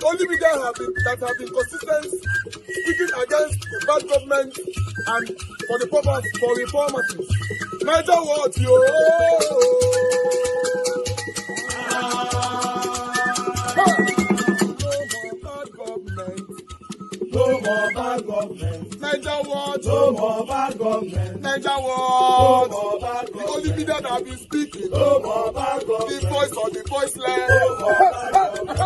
The only media that have been consistent speaking against the bad government and for the purpose for reformers. Major what yo? No more bad government. Major what? No more bad government. Major what? No more bad government. The only media that have been speaking. No more bad government. The voice of the voiceless. No more bad government.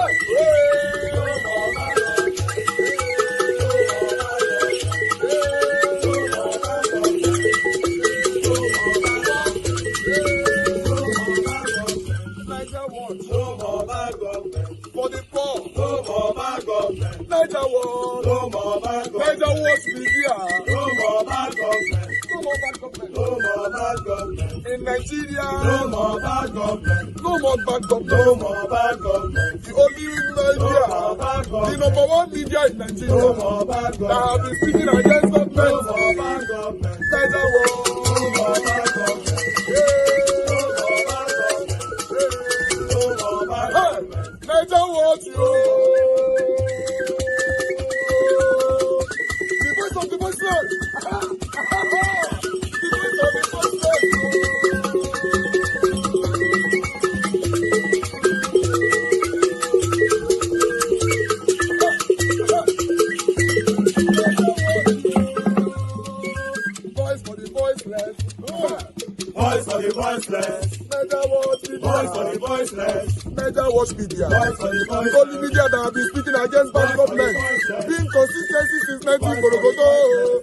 No more bad government. For the poor, no more bad government. Major war, no more bad government. Major wars media, no more bad government. No more bad government. No more bad government. In Nigeria, no more bad government. No more bad government. No more bad government. The only media, no more bad government. The #1 media in Nigeria, no more bad government. That have been speaking against government. No more bad government. Major war, no more bad government. Major what you? The voice of the voiceless. The voice of the voiceless. Voice for the voiceless. Voice for the voiceless. Major what? Voice for the voiceless. Major watch media. The only media that have been speaking against bad government. Being consistency since 1944.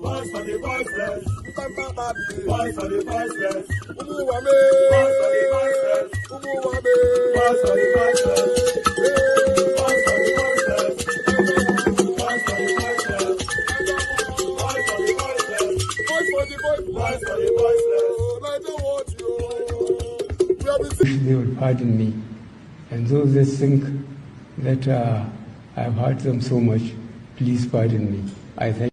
Voice for the voiceless. Voice for the voiceless. Umuwame. Voice for the voiceless. Umuwame. Voice for the voiceless. Voice for the voiceless. Voice for the voiceless. Voice for the voiceless. Voice for the voiceless. Voice for the voiceless. I don't want you. They would pardon me. And those that think that I've hurt them so much, please pardon me. I thank.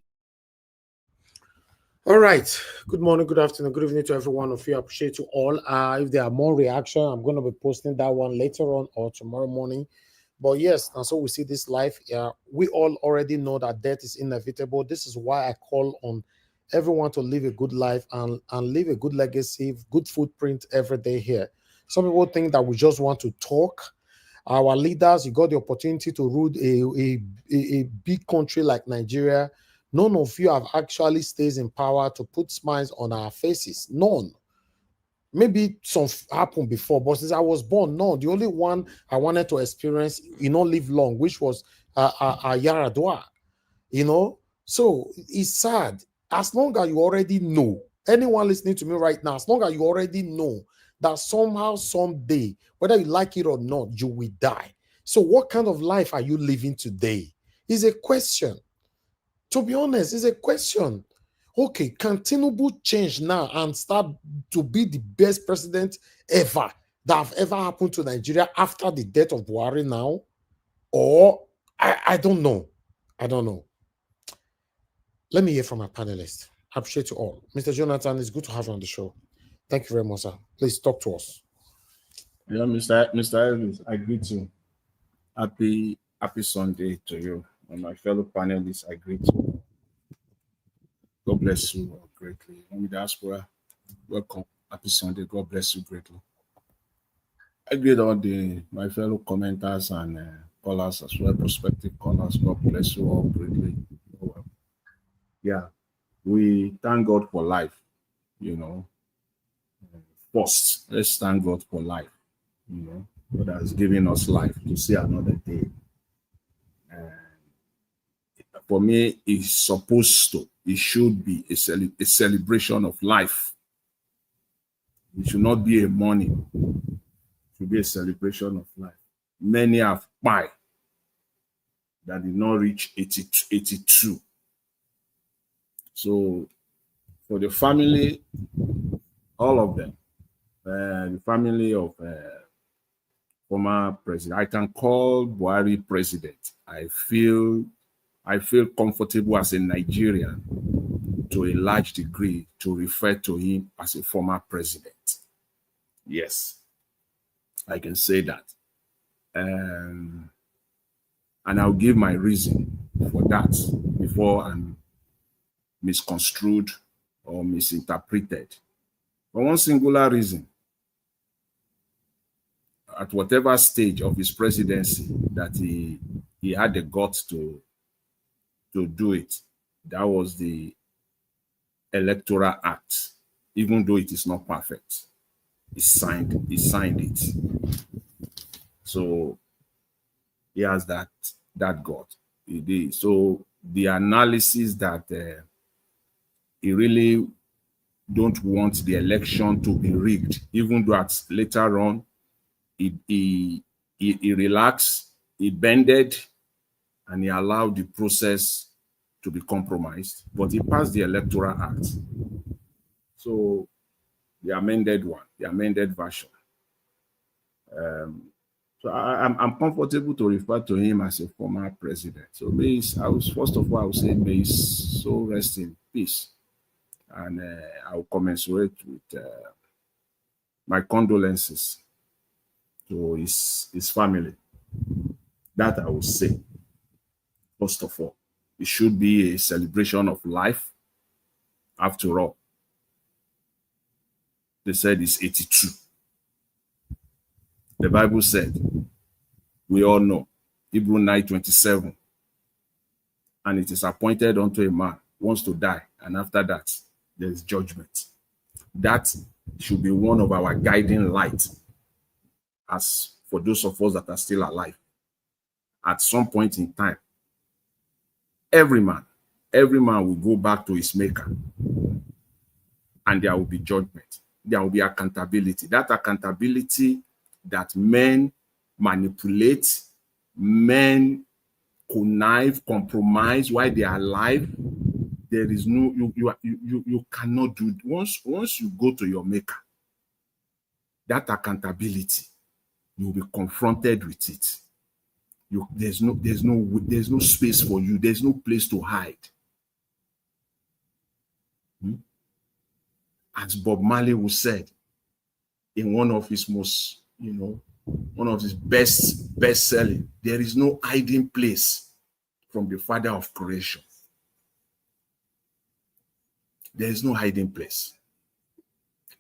All right. Good morning, good afternoon, good evening to every one of you. I appreciate you all. If there are more reaction, I'm going to be posting that one later on or tomorrow morning. But yes, and so we see this life. We all already know that death is inevitable. This is why I call on everyone to live a good life and leave a good legacy, good footprint every day here. Some people think that we just want to talk. Our leaders, you got the opportunity to rule a big country like Nigeria. None of you have actually stays in power to put smiles on our faces. None. Maybe some happened before, but since I was born, no. The only one I wanted to experience, live long, which was Yaradua. So it's sad. As long as you already know, anyone listening to me right now, as long as you already know that somehow, someday, whether you like it or not, you will die. So what kind of life are you living today? Is a question. To be honest, it's a question. Okay, can Tinubu change now and start to be the best president ever that have ever happened to Nigeria after the death of Buhari now? Or, I don't know. I don't know. Let me hear from our panelists. I appreciate you all. Mr. Jonathan, it's good to have you on the show. Thank you very much, sir. Please talk to us. Yeah, Mr. Evans, I greet you. Happy Sunday to you. And my fellow panelists, I greet you. God bless you all greatly. On the diaspora, welcome. Happy Sunday. God bless you greatly. I greet all my fellow commenters and callers as well, prospective callers. God bless you all greatly. Yeah, we thank God for life, First, let's thank God for life, God has given us life to see another day. For me, it should be a celebration of life. It should not be a mourning. It should be a celebration of life. Many have died that did not reach 82. So, for the family, all of them, the family of former president, I can call Buhari president. I feel comfortable as a Nigerian to a large degree to refer to him as a former president. Yes, I can say that. And I'll give my reason for that before I'm misconstrued or misinterpreted. For one singular reason, at whatever stage of his presidency that he had the guts to do it, that was the Electoral Act. Even though it is not perfect, he signed it. So he has that gut. So the analysis that he really don't want the election to be rigged, even though later on he relaxed, he bended, and he allowed the process to be compromised, but he passed the Electoral Act. So the amended version. So I'm comfortable to refer to him as a former president. So first of all, I would say may his soul rest in peace. And I will commensurate with my condolences to his family. That I will say, first of all. It should be a celebration of life. After all, they said it's 82. The Bible said, we all know, Hebrew 9:27, and it is appointed unto a man once to die, and after that, there is judgment. That should be one of our guiding lights as for those of us that are still alive. At some point in time, every man will go back to his maker, and there will be judgment. There will be accountability. That accountability that men manipulate, men connive, compromise while they are alive. There is no, you cannot do. Once you go to your maker, that accountability, you'll be confronted with it. There's no space for you. There's no place to hide. As Bob Marley was said in one of his most, one of his best-selling, there is no hiding place from the Father of creation. There is no hiding place.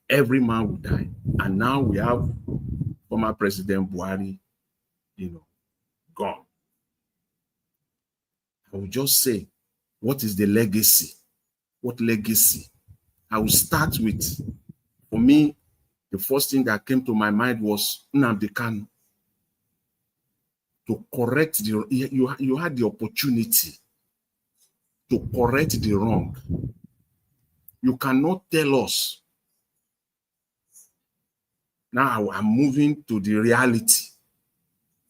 Every man will die. And now we have former President Buhari, gone. I will just say, what is the legacy? What legacy? I will start with, for me, the first thing that came to my mind was Nnamdi Kanu. To correct you had the opportunity to correct the wrong. You cannot tell us. Now I'm moving to the reality,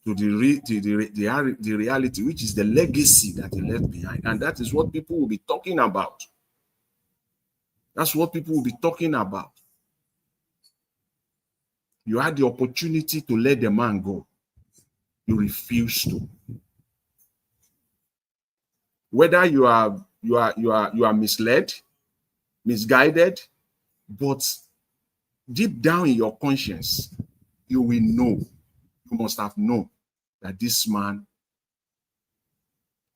to the reality, which is the legacy that he left behind. And that is what people will be talking about. That's what people will be talking about. You had the opportunity to let the man go. You refused to. Whether you are misled, misguided, but deep down in your conscience, you will know, you must have known that this man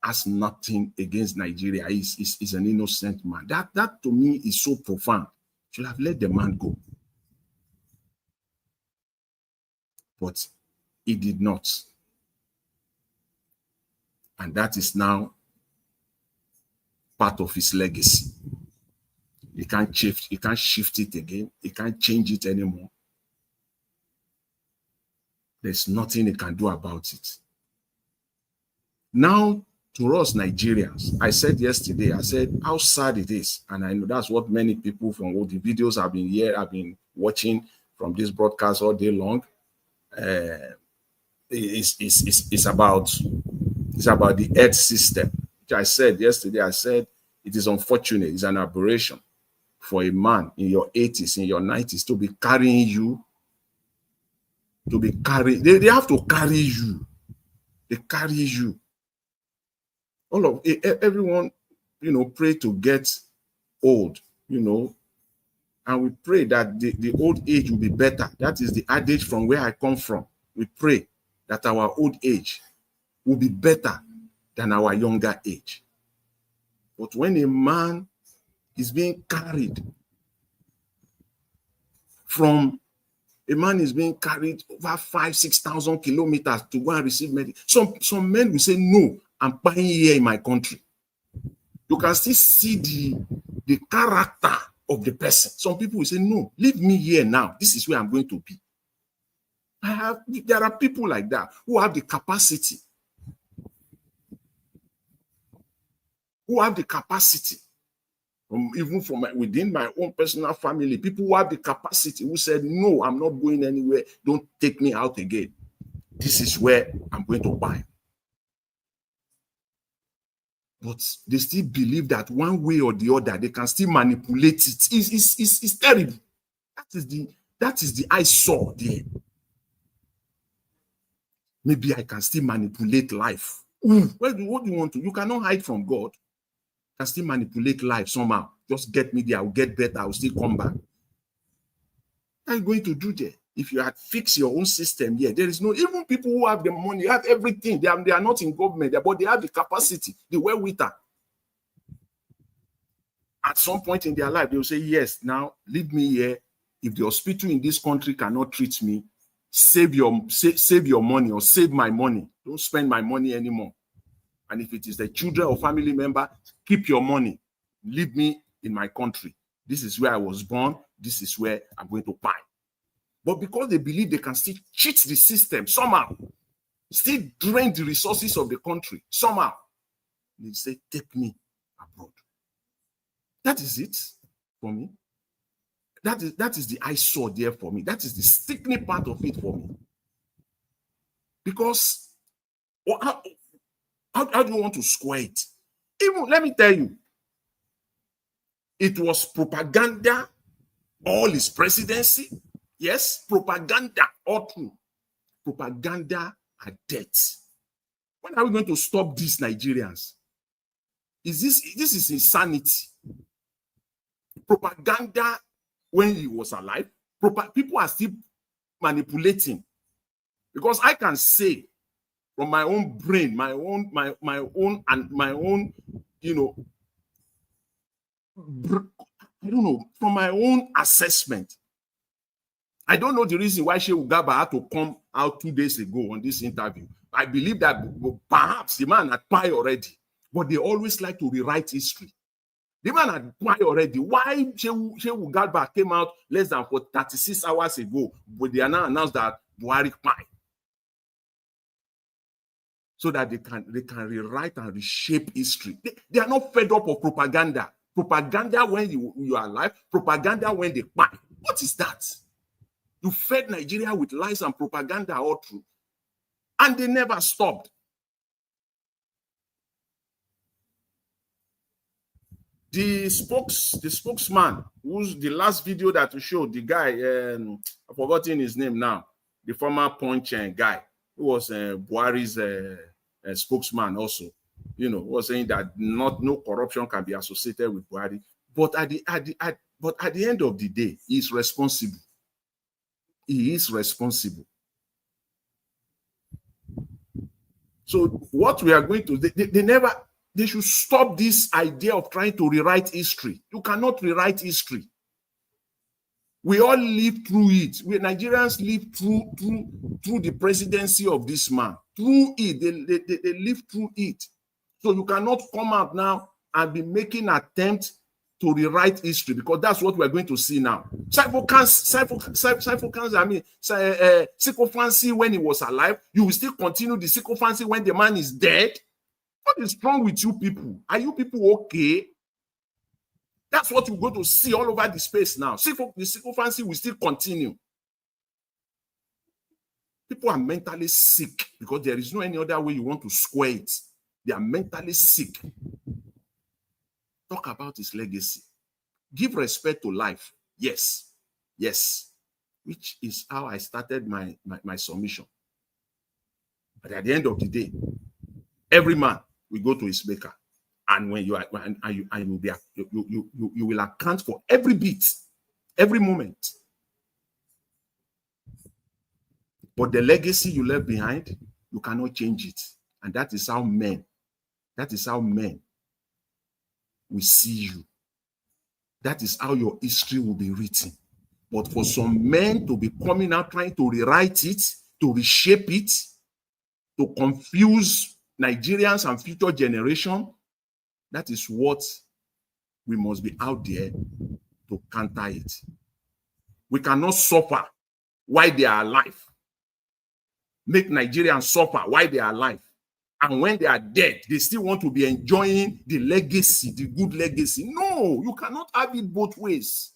has nothing against Nigeria. He's an innocent man. That to me is so profound. You should have let the man go. But he did not. And that is now part of his legacy. He can't shift it again. He can't change it anymore. There's nothing he can do about it. Now, to us Nigerians, I said yesterday, how sad it is. And I know that's what many people from all the videos I've been watching from this broadcast all day long. It's about the earth system, which I said yesterday. I said it is unfortunate, it's an aberration for a man in your 80s, in your 90s, to be carrying you, they have to carry you. They carry you. Everyone, pray to get old, and we pray that the old age will be better. That is the adage from where I come from. We pray that our old age will be better than our younger age. But when a man is being carried over 5,000-6,000 kilometers to go and receive medicine. Some men will say, no, I'm buying here in my country. You can still see the character of the person. Some people will say, no, leave me here now. This is where I'm going to be. There are people like that who have the capacity. Even from within my own personal family, people who have the capacity, who said, no, I'm not going anywhere. Don't take me out again. This is where I'm going to buy. But they still believe that one way or the other, they can still manipulate it. It's terrible. That is the I saw there. Maybe I can still manipulate life. What do you want to? You cannot hide from God. You can still manipulate life somehow. Just get me there. I'll get better. I'll still come back. What are you going to do there? If you had fixed your own system here, there is no, even people who have the money, have everything. They are not in government, but they have the capacity, the wherewithal. At some point in their life, they will say, yes, now leave me here. If the hospital in this country cannot treat me, save your money or save my money. Don't spend my money anymore. And if it is the children or family member, keep your money. Leave me in my country. This is where I was born. This is where I'm going to buy. But because they believe they can still cheat the system somehow, still drain the resources of the country somehow, they say, take me abroad. That is it for me. That is the I saw there for me. That is the sticking part of it for me. Because how do you want to square it? Even, let me tell you, it was propaganda all his presidency. Yes, propaganda all through. Propaganda and death. When are we going to stop these Nigerians? This is insanity. Propaganda when he was alive. People are still manipulating. Because I can say from my own brain, my own, you know, I don't know, from my own assessment. I don't know the reason why Shehu Garba had to come out 2 days ago on this interview. I believe that perhaps the man had pie already, but they always like to rewrite history. The man had pie already. Why Shehu Garba came out less than 36 hours ago, but they are now announced that Buhari pie, so that they can rewrite and reshape history. They are not fed up of propaganda. Propaganda when you are alive, propaganda when they pie. What is that? You fed Nigeria with lies and propaganda all through, and they never stopped. The spokesman, who's the last video that we showed, the guy, I've forgotten his name now, the former Punch guy, who was Buhari's spokesman also, you know, was saying that no corruption can be associated with Buhari. But at the end of the day, he's responsible. He is responsible. So what we are going to, they should stop this idea of trying to rewrite history. You cannot rewrite history. We all live through it. Nigerians live through the presidency of this man. Through it, they live through it. So you cannot come out now and be making attempts to rewrite history, because that's what we're going to see now. Sycophancy when he was alive, you will still continue the sycophancy when the man is dead. What is wrong with you people? Are you people okay? That's what you're going to see all over the space now. The sycophancy will still continue. People are mentally sick because there is no any other way you want to square it. They are mentally sick. Talk about his legacy. Give respect to life. Yes. Yes. Which is how I started my submission. But at the end of the day, every man will go to his maker. And when you will account for every bit, every moment. But the legacy you left behind, you cannot change it. And that is how men will see you. That is how your history will be written. But for some men to be coming out trying to rewrite it, to reshape it, to confuse Nigerians and future generation, that is what we must be out there to counter it. We cannot suffer while they are alive. Make Nigerians suffer while they are alive. And when they are dead, they still want to be enjoying the legacy, the good legacy. No, you cannot have it both ways.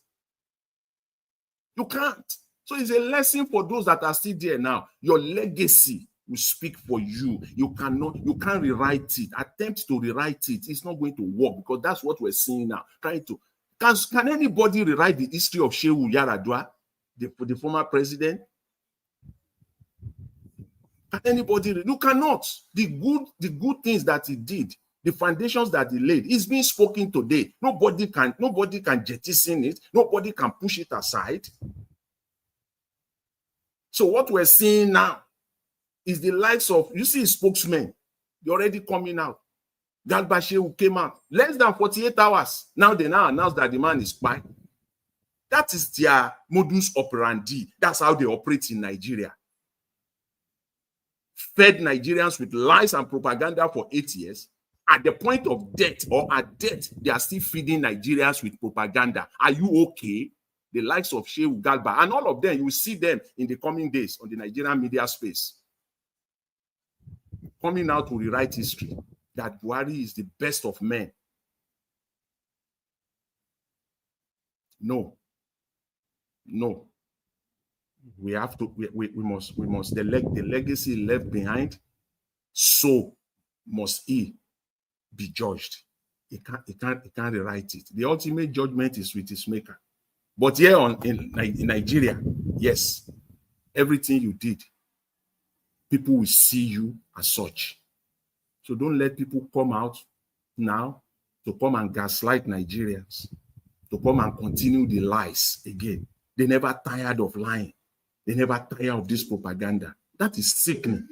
You can't. So it's a lesson for those that are still there now. Your legacy will speak for you. You can't rewrite it. Attempt to rewrite it. It's not going to work, because that's what we're seeing now. Can anybody rewrite the history of Shehu Yaradua, the former president? Can anybody? You cannot. The good things that he did, the foundations that he laid, is being spoken today. Nobody can jettison it. Nobody can push it aside. So what we're seeing now is the likes of, you see, spokesmen, they're already coming out. Garba Shehu came out less than 48 hours. Now they announce that the man is spy. That is their modus operandi. That's how they operate in Nigeria. Fed Nigerians with lies and propaganda for 8 years. At the point of death, or at death, they are still feeding Nigerians with propaganda. Are you okay? The likes of Shehu Garba and all of them, you will see them in the coming days on the Nigerian media space, coming out to rewrite history, that Buhari is the best of men. No. We have to, we must, the legacy left behind, so must he be judged. He can't rewrite it. The ultimate judgment is with his maker. But here in Nigeria, yes, everything you did, people will see you as such. So don't let people come out now to come and gaslight Nigerians, to come and continue the lies again. They never tired of lying. They never tire of this propaganda. That is sickening,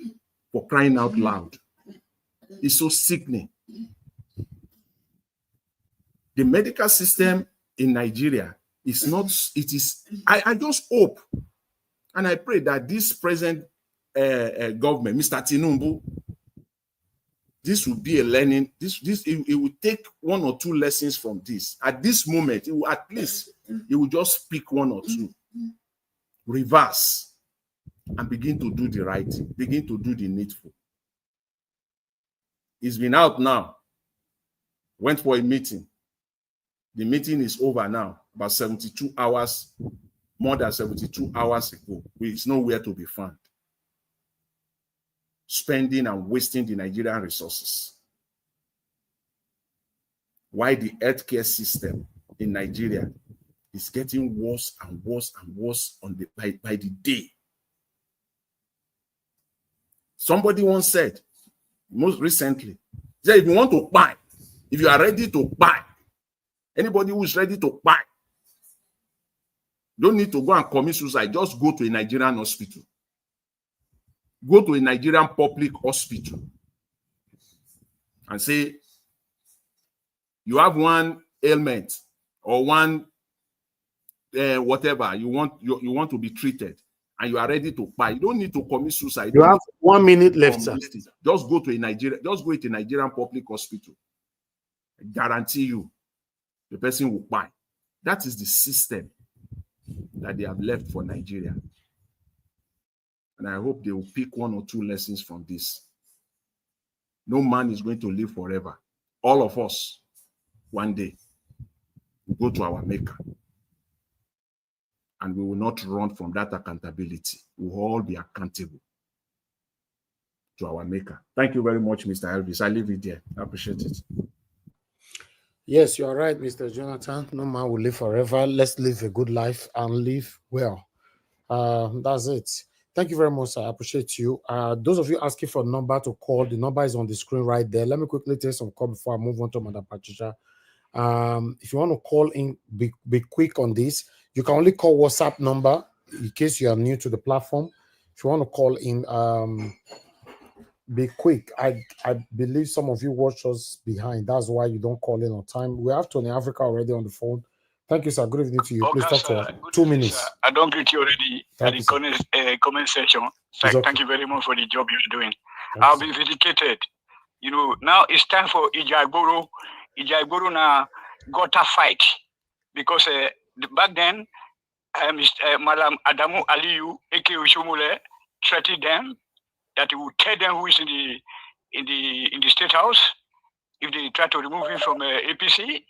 for crying out loud. It's so sickening. The medical system in Nigeria is not, it is, I just hope and I pray that this present government, Mr. Tinubu, this will be a learning, it will take 1 or 2 lessons from this. At this moment, it will, at least, it will just pick 1 or 2. Reverse and begin to do the right thing, begin to do the needful. It's been out now, went for a meeting. The meeting is over now, about 72 hours, more than 72 hours ago. It's nowhere to be found. Spending and wasting the Nigerian resources. Why the healthcare system in Nigeria is getting worse and worse and worse by the day. Somebody once said, most recently, said, if you want to buy, if you are ready to buy, anybody who is ready to buy, don't need to go and commit suicide. Just go to a Nigerian hospital. Go to a Nigerian public hospital and say, you have one ailment or one whatever you want to be treated, and you are ready to buy. You don't need to commit suicide. You have 1 minute left, sir. Just go to a Nigerian public hospital. I guarantee you, the person will buy. That is the system that they have left for Nigeria. And I hope they will pick 1 or 2 lessons from this. No man is going to live forever. All of us, one day, will go to our maker. And we will not run from that accountability. We will all be accountable to our maker. Thank you very much, Mr. Elvis. I leave it there. I appreciate it. Yes, you are right, Mr. Jonathan. No man will live forever. Let's live a good life and live well. That's it. Thank you very much, sir. I appreciate you. Those of you asking for a number to call, the number is on the screen right there. Let me quickly take some call before I move on to Madam Patricia. If you want to call in, be quick on this. You can only call WhatsApp number in case you are new to the platform. If you want to call in, be quick. I believe some of you watch us behind. That's why you don't call in on time. We have Tony Africa already on the phone. Thank you, sir. Good evening to you. Please talk to us. 2 minutes. Sir. I don't greet you already at the comment section. Thank you very much for the job you're doing. I'll be vindicated. You know, now it's time for Ijagboro. Ijagboro now got a fight because back then, Madam Adamu Aliyu, aka Ushomole, threatened them that he would tell them who is in the state house if they try to remove him from APC.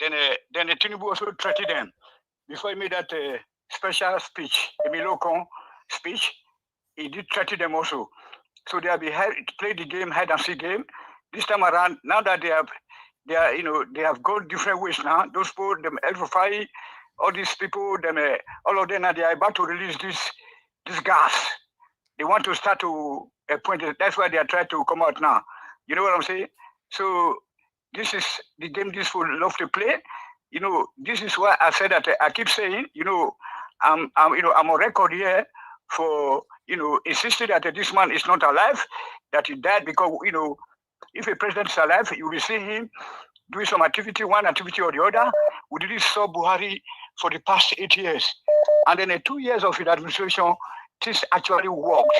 Then the Tinubu also threatened them before he made that special speech, Emilokon speech. He did threaten them also. So they have played the game, hide and seek game. This time around, now that they have gone different ways now. Those people, them El-Rufai, all these people, them all of them, they are about to release this gas. They want to start to point it. That's why they are trying to come out now. You know what I'm saying? So this is the game this fool love to play. You know, this is why I said that I keep saying, you know, I'm on record here for, you know, insisting that this man is not alive, that he died because, you know, if a president is alive, you will see him doing some activity, one activity or the other. We did saw Buhari for the past 8 years. And then in 2 years of his administration, this actually worked.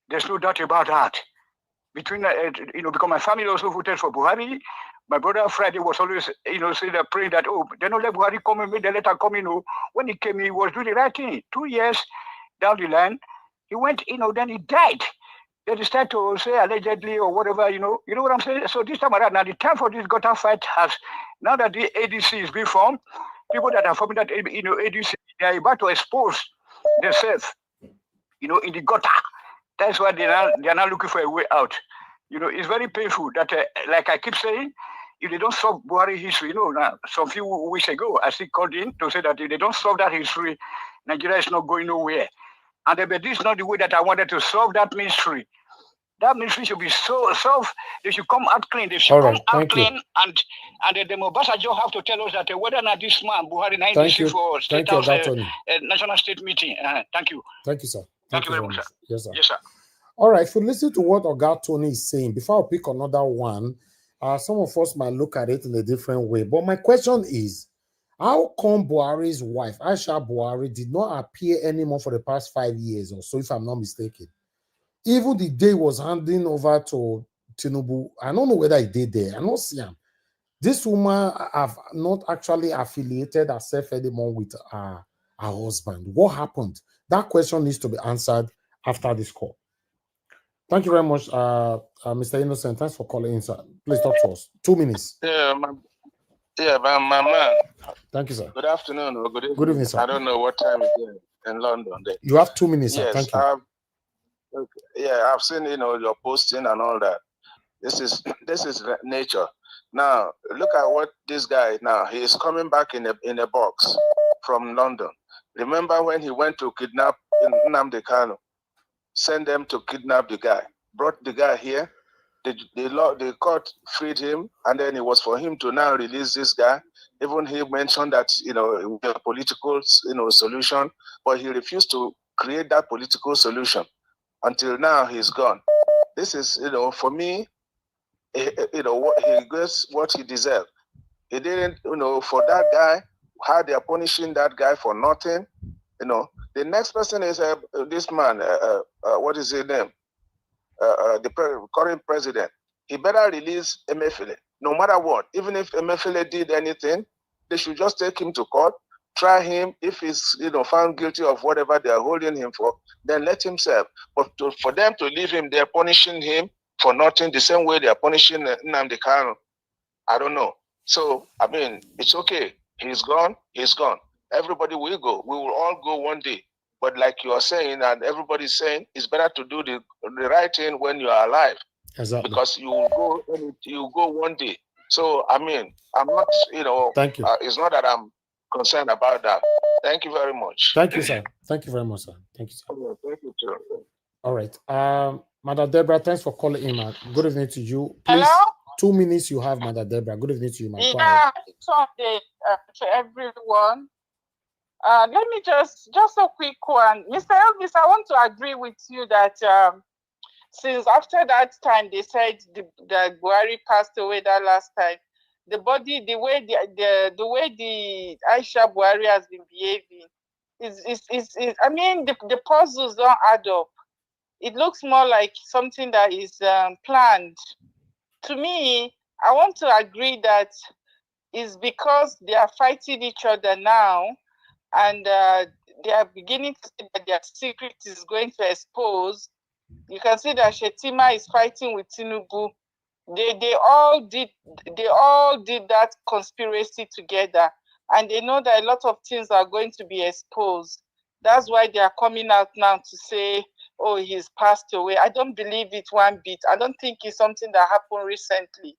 There's no doubt about that. Between, you know, because my family also voted for Buhari. My brother Friday was always, you know, saying that, praying that, oh, they don't let Buhari come and make the letter come, you know. When he came, he was doing the right thing. 2 years down the line, he went, you know, then he died. They decided to say allegedly or whatever, you know what I'm saying? So this time around, now the time for this gutter fight has, now that the ADC is being formed, people that are forming that, you know, ADC, they are about to expose themselves, you know, in the gutter. That's why they are now looking for a way out. You know, it's very painful that, like I keep saying, if they don't solve Buhari history, you know, now, some few weeks ago, I still called in to say that if they don't solve that history, Nigeria is not going nowhere. And but this is not the way that I wanted to solve that mystery. That mystery should be solved. They should come out clean. They should come out clean, and the Obasanjo have to tell us that whether or not this man Buhari now is for state house, national state meeting. Thank you. Thank you, sir. Thank you very much, sir. Yes, sir. Yes, sir. All right. So listen to what Oga Tony is saying. Before I pick another one, some of us might look at it in a different way. But my question is, how come Buhari's wife, Aisha Buhari, did not appear anymore for the past 5 years or so, if I'm not mistaken? Even the day was handing over to Tinubu, I don't know whether he did there. I don't see him. This woman have not actually affiliated herself anymore with her husband. What happened? That question needs to be answered after this call. Thank you very much, Mr. Innocent. Thanks for calling in, sir. Please talk to us. 2 minutes. Yeah, my man. Thank you, sir. Good afternoon or good evening. Good evening, sir. I don't know what time it is in London. You have 2 minutes, sir. Yes, thank you. Okay. Yeah, I've seen, you know, your posting and all that. This is nature. Now look at what this guy now. He is coming back in a box from London. Remember when he went to kidnap Nnamdi Kanu? Send them to kidnap the guy. Brought the guy here. The court freed him, and then it was for him to now release this guy. Even he mentioned that, you know, it would be a political, you know, solution, but he refused to create that political solution. Until now, he's gone. This is, you know, for me, you know, he gets what he deserved. He didn't, you know, for that guy, how they are punishing that guy for nothing. You know, the next person is this man. What is his name? The current president. He better release Emefiele, no matter what. Even if Emefiele did anything, they should just take him to court, try him. If he's, you know, found guilty of whatever they are holding him for, then let him serve. But for them to leave him there, punishing him for nothing, the same way they are punishing Nnamdi Kanu, I don't know. So I mean, it's okay. He's gone. He's gone. Everybody will go. We will all go one day. But like you are saying, and everybody's saying, it's better to do the right thing when you are alive. Exactly. Because you will go one day. So I mean, I'm not, you know. Thank you. It's not that I'm concerned about that. Thank you very much. Thank you, sir. Thank you very much, sir. Thank you, sir. Thank you, sir. All right. Madam Deborah, thanks for calling in, man. Good evening to you. Please, hello? 2 minutes you have, Madam Deborah. Good evening to you, man. Yeah, Sunday to everyone. Let me just a quick one. Mr. Elvis, I want to agree with you that since after that time, they said that Buhari passed away that last time. The body, the way the Aisha Buhari has been behaving, is I mean, the puzzles don't add up. It looks more like something that is planned. To me, I want to agree that it's because they are fighting each other now, and they are beginning to see that their secret is going to expose. You can see that Shetima is fighting with Tinubu. They all did that conspiracy together, and they know that a lot of things are going to be exposed. That's why they are coming out now to say, oh, he's passed away. I don't believe it one bit. I don't think it's something that happened recently.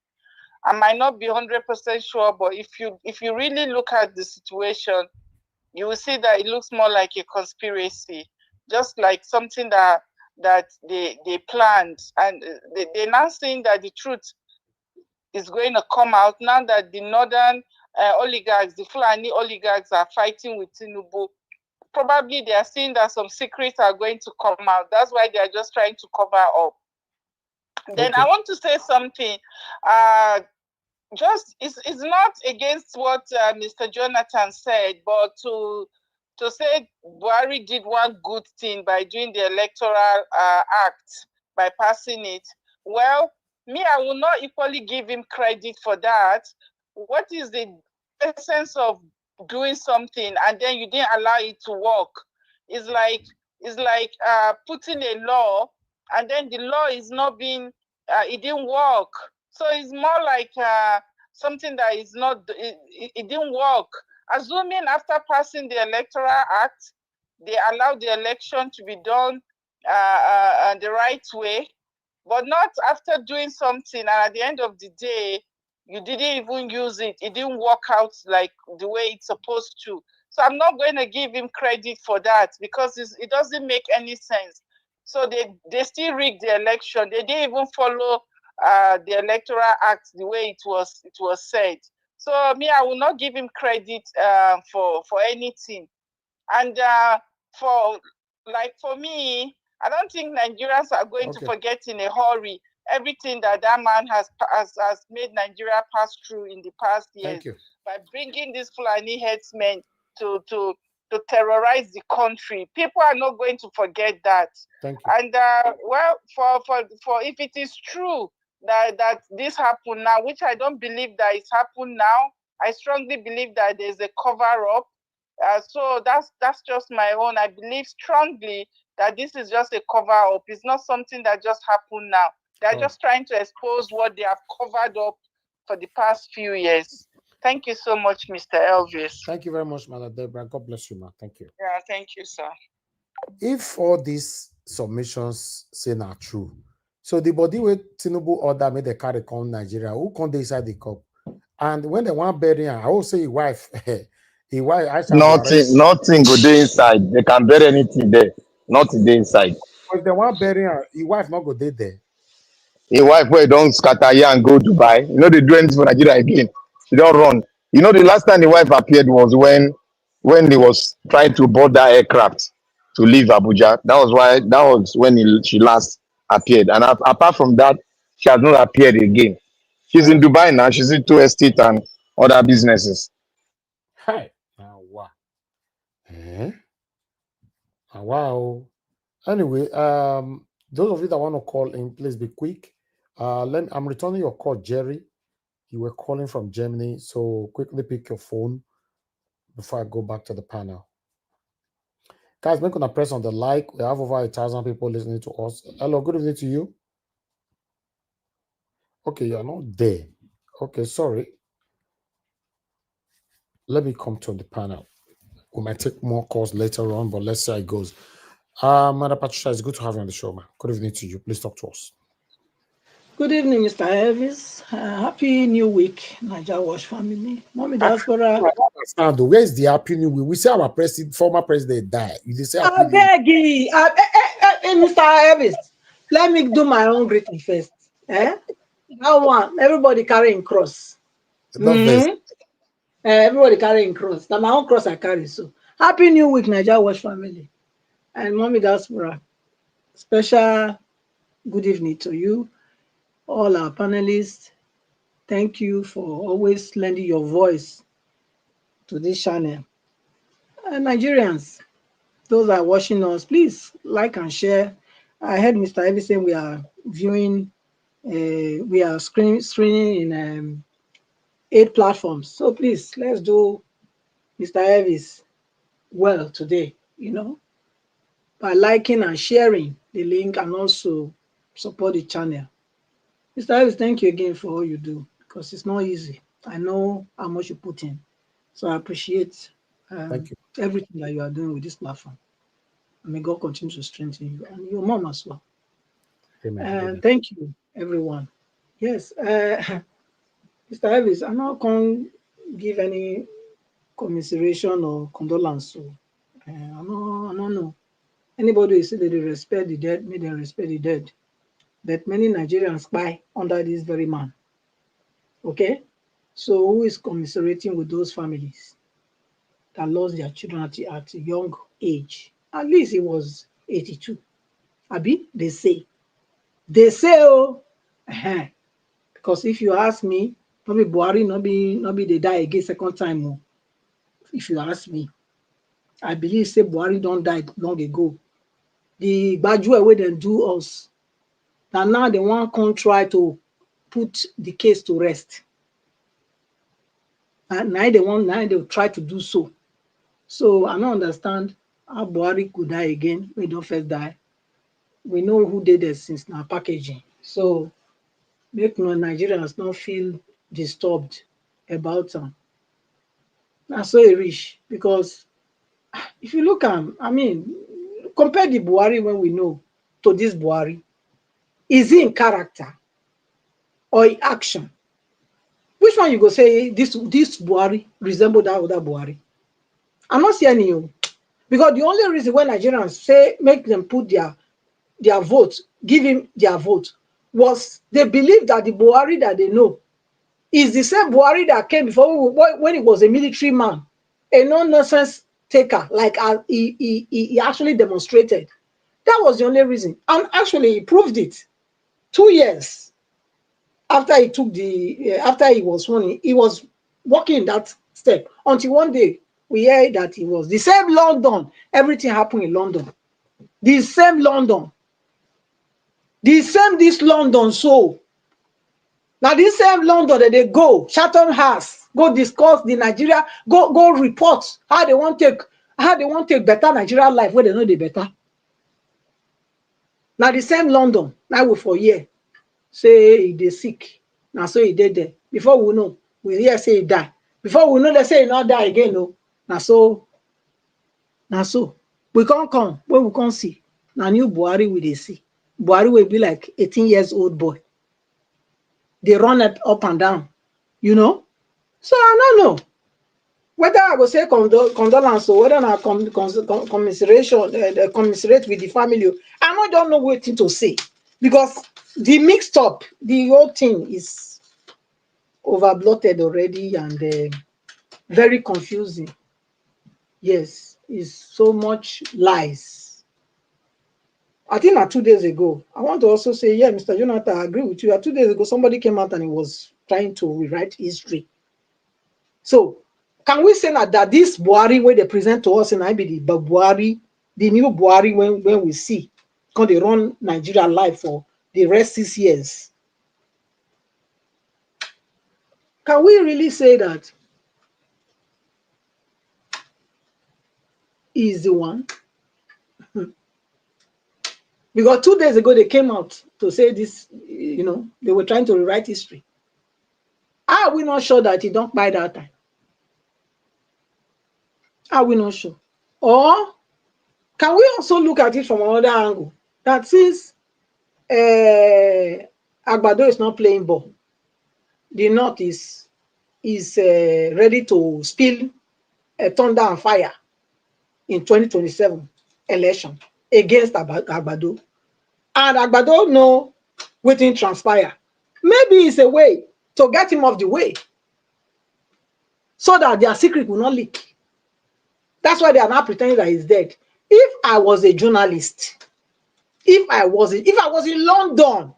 I might not be 100% sure, but if you really look at the situation, you will see that it looks more like a conspiracy, just like something that they planned, and they're now saying that the truth is going to come out now that the northern oligarchs, the Fulani oligarchs, are fighting with Tinubu. Probably they are seeing that some secrets are going to come out. That's why they are just trying to cover up. Then I want to say something. Just it's not against what Mr. Jonathan said, but to say Buhari did one good thing by doing the Electoral Act, by passing it. Well, me, I will not equally give him credit for that. What is the essence of doing something and then you didn't allow it to work? It's like putting a law and then the law is not being, it didn't work. So it's more like something that is not, it didn't work. Assuming after passing the Electoral Act, they allowed the election to be done the right way, but not after doing something and at the end of the day, you didn't even use it. It didn't work out like the way it's supposed to. So I'm not going to give him credit for that because it doesn't make any sense. So they still rigged the election. They didn't even follow the Electoral Act the way it was said. So me, I will not give him credit for anything. And for me, I don't think Nigerians are going to forget in a hurry everything that man has made Nigeria pass through in the past years by bringing these Fulani headsmen to terrorize the country. People are not going to forget that. Thank you. And well, for if it is true that this happened now, which I don't believe that it's happened now, I strongly believe that there's a cover up. So that's just my own. I believe strongly that this is just a cover up. It's not something that just happened now. They're just trying to expose what they have covered up for the past few years. Thank you so much, Mr. Elvis. Thank you very much, Madam Deborah. God bless you, ma. Thank you. Yeah, thank you, sir. If all these submissions say not true, so the body with Tinubu order made the carry come Nigeria, who come inside the cup? And when they want bury her, I will say his wife, nothing go there inside. They can bury anything there. Nothing there inside. If they want bury her, his wife not go there. His wife where don't scatter here and go Dubai. You know they do anything for Nigeria again. She don't run. You know the last time the wife appeared was when they was trying to board that aircraft to leave Abuja. That was when she last appeared. And apart from that, she has not appeared again. She's in Dubai now. She's into estate and other businesses. Hey, wow. Wow. Anyway, those of you that want to call in, please be quick. I'm returning your call, Jerry. You were calling from Germany, so quickly pick your phone before I go back to the panel. Guys, make gonna press on the like. We have over 1,000 people listening to us. Hello, good evening to you. Okay, you're not there. Okay, sorry. Let me come to the panel. We might take more calls later on, but let's see how it goes. Madam Patricia, it's good to have you on the show, man. Good evening to you. Please talk to us. Good evening, Mr. Elvis. Happy New Week, Niger Watch family. Mommy Diaspora. Where's the Happy New Week? We say our former president died. You say Happy New Week. Mr. Elvis, let me do my own greeting first. That one, everybody carrying cross. Everybody carrying cross. Now my own cross I carry. So Happy New Week, Niger Watch family. And Mommy Diaspora. Special Good evening to you, all our panelists. Thank you for always lending your voice to this channel. And Nigerians, those that are watching us, please like and share. I heard Mr. Evie saying we are viewing, we are screening in 8 platforms. So please, let's do Mr. Evie's well today, by liking and sharing the link and also support the channel. Mr. Evie, thank you again for all you do, because it's not easy. I know how much you put in. So I appreciate Thank you. everything that you are doing with this platform. And may God continue to strengthen you and your mom as well. Amen. And thank you, everyone. Yes, Mr. Elvis, I'm not going to give any commiseration or condolence. So, I don't know. Anybody who say that they respect the dead, may they respect the dead. But many Nigerians spy under this very man. Okay? So who is commiserating with those families that lost their children at a young age? At least it was 82. Abi, they say. Oh, because if you ask me, probably Buhari not be they die again second time. Oh. If you ask me, I believe say Buhari don't die long ago. The Bajua way they do us, and now they want to try to put the case to rest. And now they try to do so. So I don't understand how Buhari could die again. We don't first die. We know who did it since now packaging. So make Nigerians not feel disturbed about them. That's so rich because if you look at, compare the Buhari when we know to this Buhari, is he in character or in action? Which one you go say this Buhari resemble that other Buhari? I'm not saying you, because the only reason when Nigerians say make them put their vote, give him their vote, was they believe that the Buhari that they know is the same Buhari that came before when he was a military man, a no-nonsense taker, like he actually demonstrated. That was the only reason. And actually, he proved it. 2 years after he took after he was sworn in, he was walking in that step until one day we heard that he was the same London. Everything happened in London. The same London. The same this London. So now this same London that they go, Chatham House, go discuss the Nigeria, go report how they want to take better Nigeria life where they know they better. Now the same London, now we for year say they sick. Now so he did there. Before we know, we hear say he die. Before we know, they say he not die again. No, now so we can't come when we can't see. Now new Buhari we they see. Buhari will be like 18 years old boy. They run it up and down, So I don't know whether I will say condolence or whether I commiserate with the family. I don't know what to say because the mixed up, the whole thing is overbloated already and very confusing. Yes, it's so much lies. I think 2 days ago, I want to also say, yeah, Mr. Jonathan, I agree with you. 2 days ago, somebody came out and he was trying to rewrite history. So, can we say that this Buhari, where they present to us in IBD, but Buhari, the new Buhari, when we see, because they run Nigeria live for the rest 6 years, can we really say that he is the one? Because 2 days ago, they came out to say this, they were trying to rewrite history. Are we not sure that he don't buy that time? Are we not sure? Or can we also look at it from another angle? That since Agbado is not playing ball, the North is ready to spill thunder and fire in 2027 election against Agbado. And Agbado know wetin transpire. Maybe it's a way to get him off the way so that their secret will not leak. That's why they are now pretending that he's dead. If I was a journalist, If I was in London,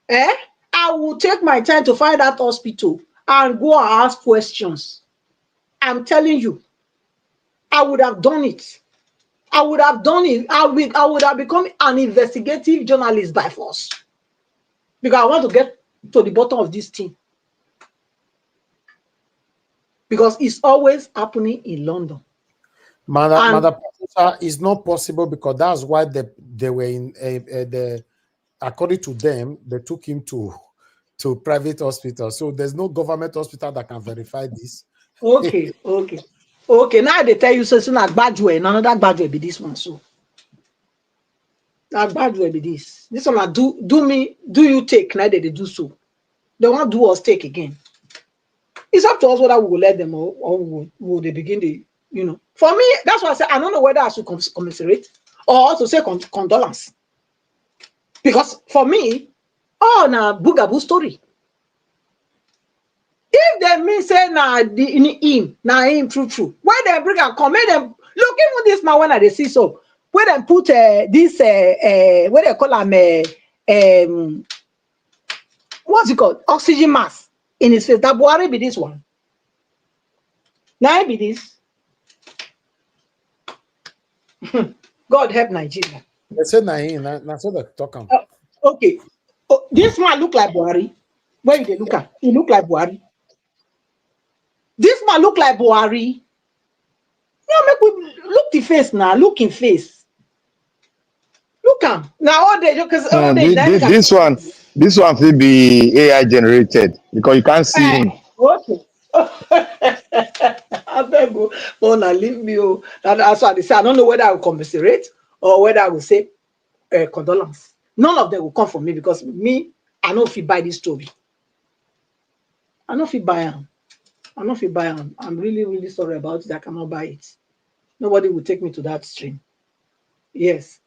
I would take my time to find that hospital and go and ask questions. I'm telling you, I would have done it. I would have done it. I would have become an investigative journalist by force. Because I want to get to the bottom of this thing. Because it's always happening in London. Madam Professor, it's not possible because that's why they were in according to them, they took him to private hospital. So there's no government hospital that can verify this. Okay. Now they tell you so soon as Badway, another Badway be this one. So that Badway be this. This one do you take? Now they do so. They won't do us take again. It's up to us whether we will let them or will they begin the, For me, that's why I say I don't know whether I should commiserate or to say condolence. Because for me, na boogaboo story. If they mean say him true. Why they bring and come, make them look even this man when they see so. Where they put this what they call him what's it called? Oxygen mask in his face. That Buhari be this one. Now be this. God help Nigeria. They say na so they talk him. Okay. This man look like Buhari. Where they look at? He look like Buhari. This man look like Buhari. Make we look the face now. Look in face. Look him. Now all day because this one will be AI generated because you can't see him. Okay. I beg you. Oh, now leave me. That's why they say I don't know whether I will commiserate or whether I will say condolence. None of them will come from me because me, I know if you buy this story. I know if you buy them. I'm really, really sorry about it. I cannot buy it. Nobody will take me to that stream. Yes.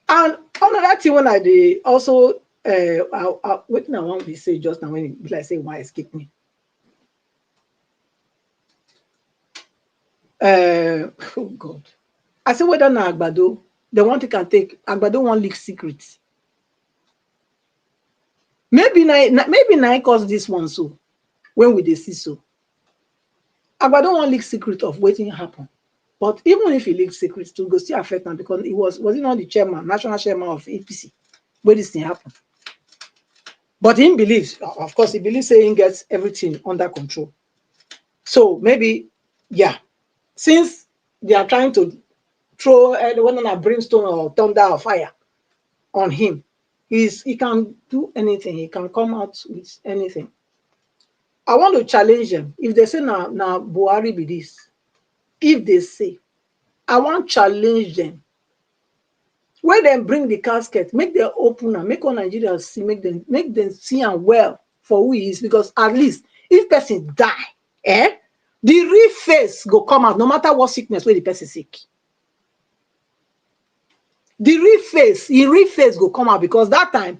And another thing when I did also what I want to say just now when I say why escape me. Oh God. I say whether na Agbado, they want to can take Agbado one leak secrets. Maybe I cause this one so when we dey see so. Agbado one leak secret of waiting happen. But even if he leaked secrets, to go still affect them because he was he not the chairman, national chairman of APC, where this thing happened. But he believes, of course, he believes saying gets everything under control. So maybe, yeah, since they are trying to throw whether on a brimstone or thunder or fire on him, he can do anything. He can come out with anything. I want to challenge them. If they say now Buhari be this, if they say, I want to challenge them. When they bring the casket, make them open and make all Nigerians see, make them see and well for who he is. Because at least if person die, the real face go come out no matter what sickness where the person sick. The real face go come out because that time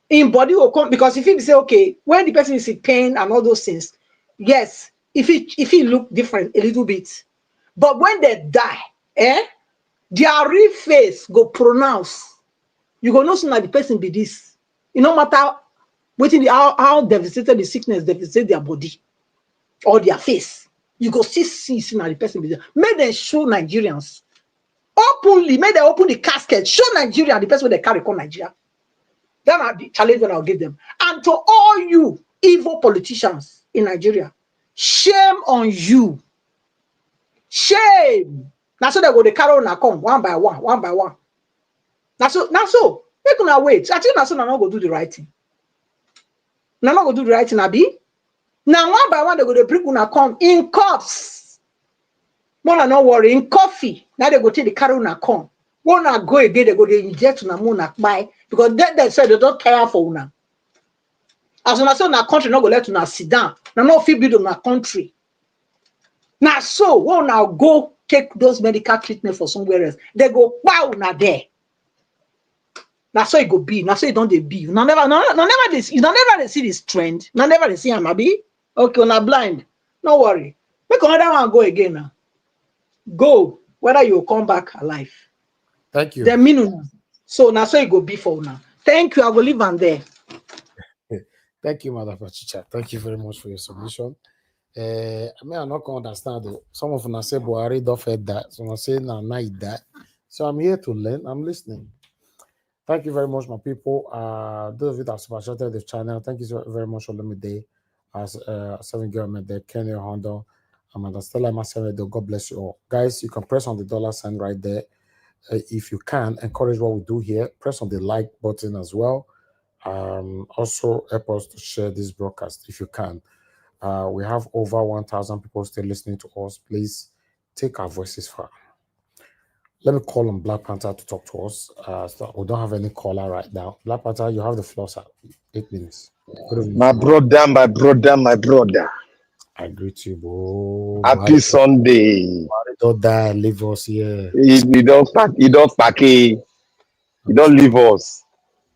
in body will come because if he say okay when the person is in pain and all those things, yes, if he look different a little bit, but when they die, their real face go pronounce. You go know soon that the person be this. It no matter how devastated the sickness devastate their body or their face. You go see that the person be there. Make them show Nigerians openly. Make them open the casket. Show Nigeria the person they carry come Nigeria. That are the challenge that I'll give them. And to all you evil politicians in Nigeria, shame on you. Shame. Now so they go the carry on come one by one. Now so make una wait. I think now so not go do the right thing. Now not go do the right thing, Abi. Now one by one they go to bring una come in cups. Wanna not worry in coffee. Now they go take the carry una come. Wanna go again they go to inject una mona buy because they said they don't care for una. As una say una country not go let una sit down. Now not fit build una country. Now so wanna go take those medical treatment for somewhere else. They go wow na there. Now so it go be. Now so it don't they be. You never they see this trend. Now never they see him abi. Okay, on a blind. No worry. Make another one go again now. Go whether you come back alive. Thank you. The minimum. So now so it go be for now. Thank you. I will leave on there. Thank you, Madam Pachicha. Thank you very much for your submission. I mean, I'm not going to understand though. Some of them say Buhari don't fed that. Some say now that. So I'm here to learn. I'm listening. Thank you very much, my people. Those of you that have supported the channel, thank you so very much for letting me day. As 7 government there, Kenny Hondo, Amanda Stella Masevedo. God bless you all. Guys, you can press on the dollar sign right there. If you can, encourage what we do here. Press on the like button as well. Also help us to share this broadcast if you can. We have over 1,000 people still listening to us. Please take our voices far. Let me call on Black Panther to talk to us. So we don't have any caller right now. Black Panther, you have the floor, sir. 8 minutes. My brother. I greet you, bro. Happy Sunday. Don't die, leave us here. He don't pack. He don't leave us.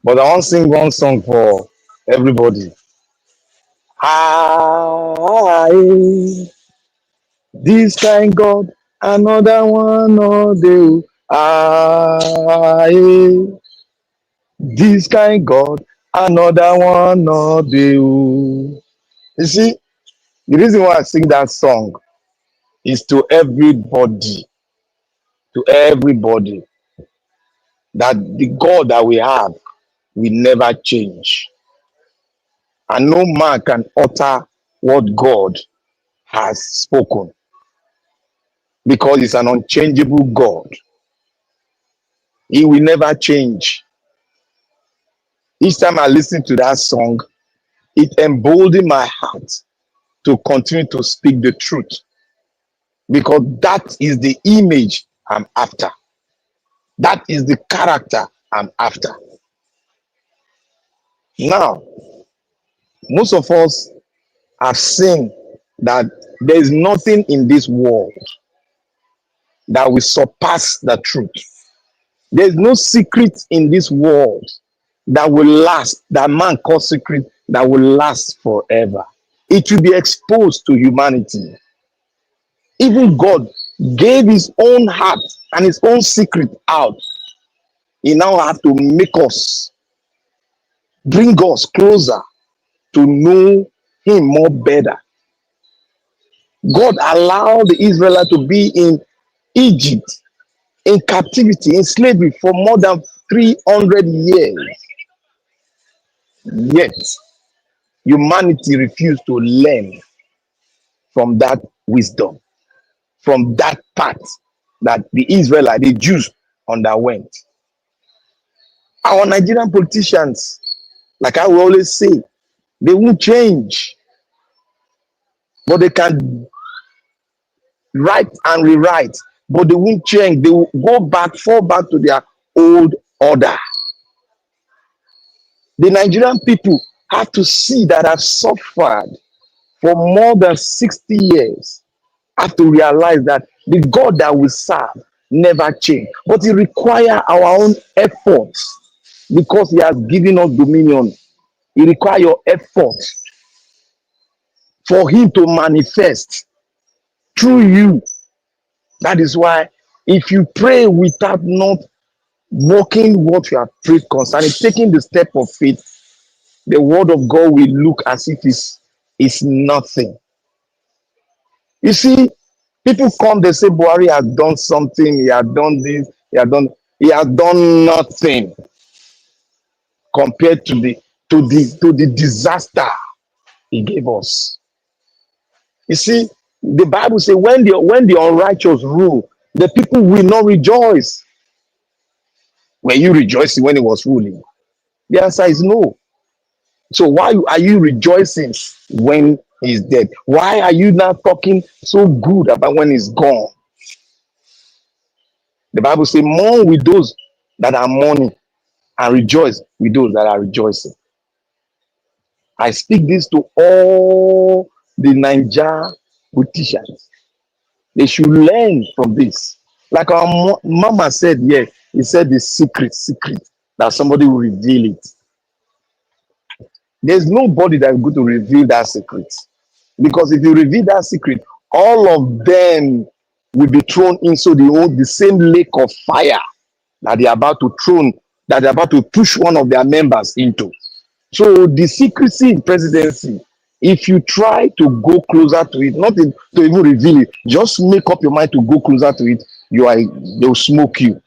But I want to sing one song for everybody. Hi, this kind God, another one no do. This kind God, another one no do. You see, the reason why I sing that song is to everybody, that the God that we have will never change. And no man can utter what God has spoken, because it's an unchangeable God. He will never change. Each time I listen to that song, it emboldens my heart to continue to speak the truth, because that is the image I'm after. That is the character I'm after. Now, most of us have seen that there is nothing in this world that will surpass the truth. There is no secret in this world that will last, that man calls secret, that will last forever. It will be exposed to humanity. Even God gave his own heart and his own secret out. He now has to make us, bring us closer to know him more better. God allowed the Israelites to be in Egypt, in captivity, in slavery for more than 300 years. Yet, humanity refused to learn from that wisdom, from that path that the Israelites, the Jews, underwent. Our Nigerian politicians, like I will always say, they won't change, but they can write and rewrite, but they won't change. They will go back, fall back to their old order. The Nigerian people have to see that I've suffered for more than 60 years. Have to realize that the God that we serve never change, but it requires our own efforts, because he has given us dominion. It requires your effort for him to manifest through you. That is why if you pray without not walking what you have prayed concerning, taking the step of faith, the word of God will look as if it's nothing. You see, people come, they say Buhari has done something, he has done this, he has done nothing compared to the disaster he gave us. You see, the Bible says when the unrighteous rule, the people will not rejoice. Were you rejoicing when he was ruling? The answer is no. So why are you rejoicing when he's dead? Why are you now talking so good about when he's gone? The Bible says, mourn with those that are mourning and rejoice with those that are rejoicing. I speak this to all the Niger politicians. They should learn from this. Like our mama said, yes, he said the secret, that somebody will reveal it. There's nobody that's going to reveal that secret. Because if you reveal that secret, all of them will be thrown into the same lake of fire that they are about to throw that they're about to push one of their members into. So the secrecy in presidency, if you try to go closer to it, not to even reveal it, just make up your mind to go closer to it, they'll smoke you.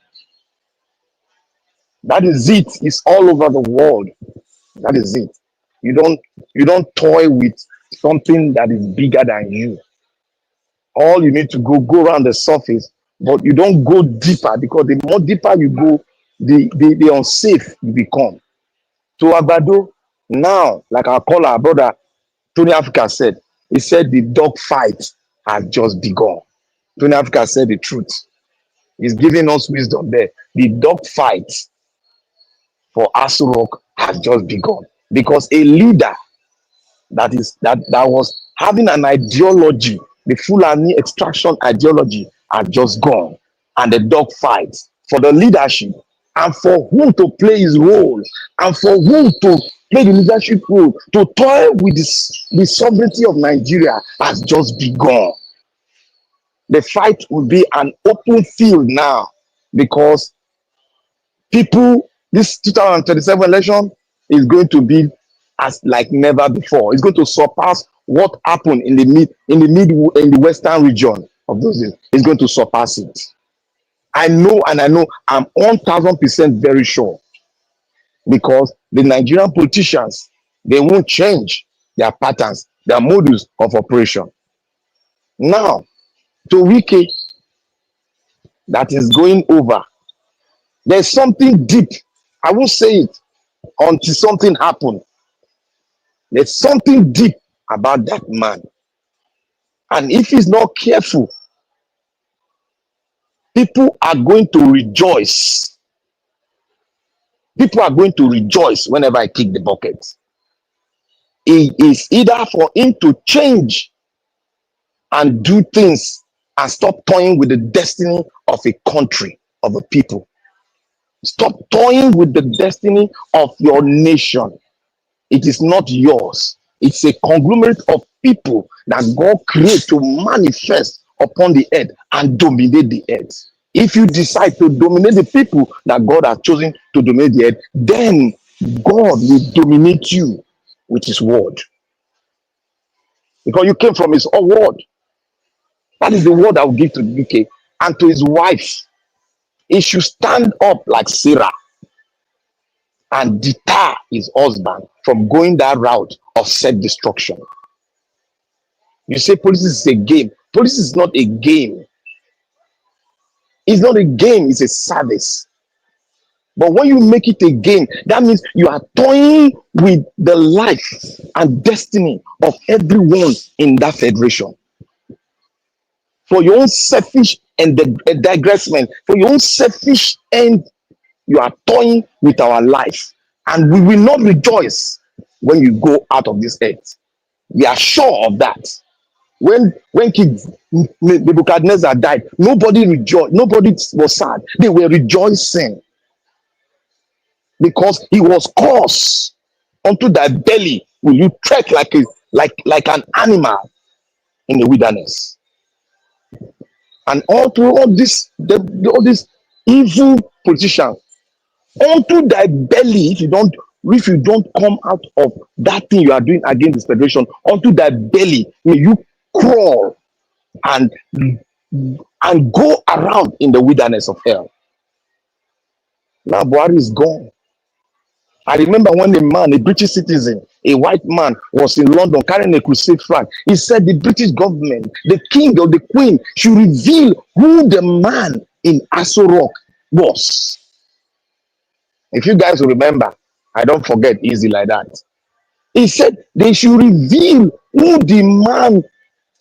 That is it. It's all over the world. That is it. You don't toy with something that is bigger than you. All you need to go around the surface, but you don't go deeper, because the more deeper you go, the unsafe you become. So Agbado, now, like our caller, our brother Tony Africa said, he said the dog fight has just begun. Tony Africa said the truth. He's giving us wisdom there. The dog fight for Aso Rock has just begun, because a leader that was having an ideology, the Fulani extraction ideology, had just gone, and the dog fight for the leadership, and for whom to play his role, and for whom to play the leadership role, to toy with the sovereignty of Nigeria has just begun. The fight will be an open field now, because people, this 2027 election is going to be as like never before. It's going to surpass what happened in the western region of those days. It's going to surpass it. I know, I'm 1000% very sure, because the Nigerian politicians, they won't change their patterns, their modus of operation. Now, to Wike, that is going over. There's something deep. I won't say it until something happens. There's something deep about that man. And if he's not careful, people are going to rejoice. People are going to rejoice whenever I kick the bucket. It is either for him to change and do things and stop toying with the destiny of a country, of a people. Stop toying with the destiny of your nation. It is not yours. It's a conglomerate of people that God created to manifest upon the earth and dominate the earth. If you decide to dominate the people that God has chosen to dominate the earth, then God will dominate you with his word. Because you came from his own word. That is the word I will give to UK and to his wife. He should stand up like Sarah and deter his husband from going that route of self-destruction. You say politics is a game. Politics is not a game. It's not a game, it's a service. But when you make it a game, that means you are toying with the life and destiny of everyone in that federation. For your own selfish and digressment, for your own selfish end, you are toying with our life. And we will not rejoice when you go out of this earth. We are sure of that. When King Nebuchadnezzar died, nobody rejoiced, nobody was sad. They were rejoicing, because he was cursed. Unto thy belly will you trek like an animal in the wilderness. And all this evil politicians, unto thy belly, if you don't come out of that thing you are doing against this federation, unto thy belly will you crawl and go around in the wilderness of hell. Now Buhari is gone. I remember when a British citizen, a white man, was in London carrying a crusade flag. He said the British government, the king or the queen, should reveal who the man in Aso Rock was. If you guys will remember, I don't forget easy like that. He said they should reveal who the man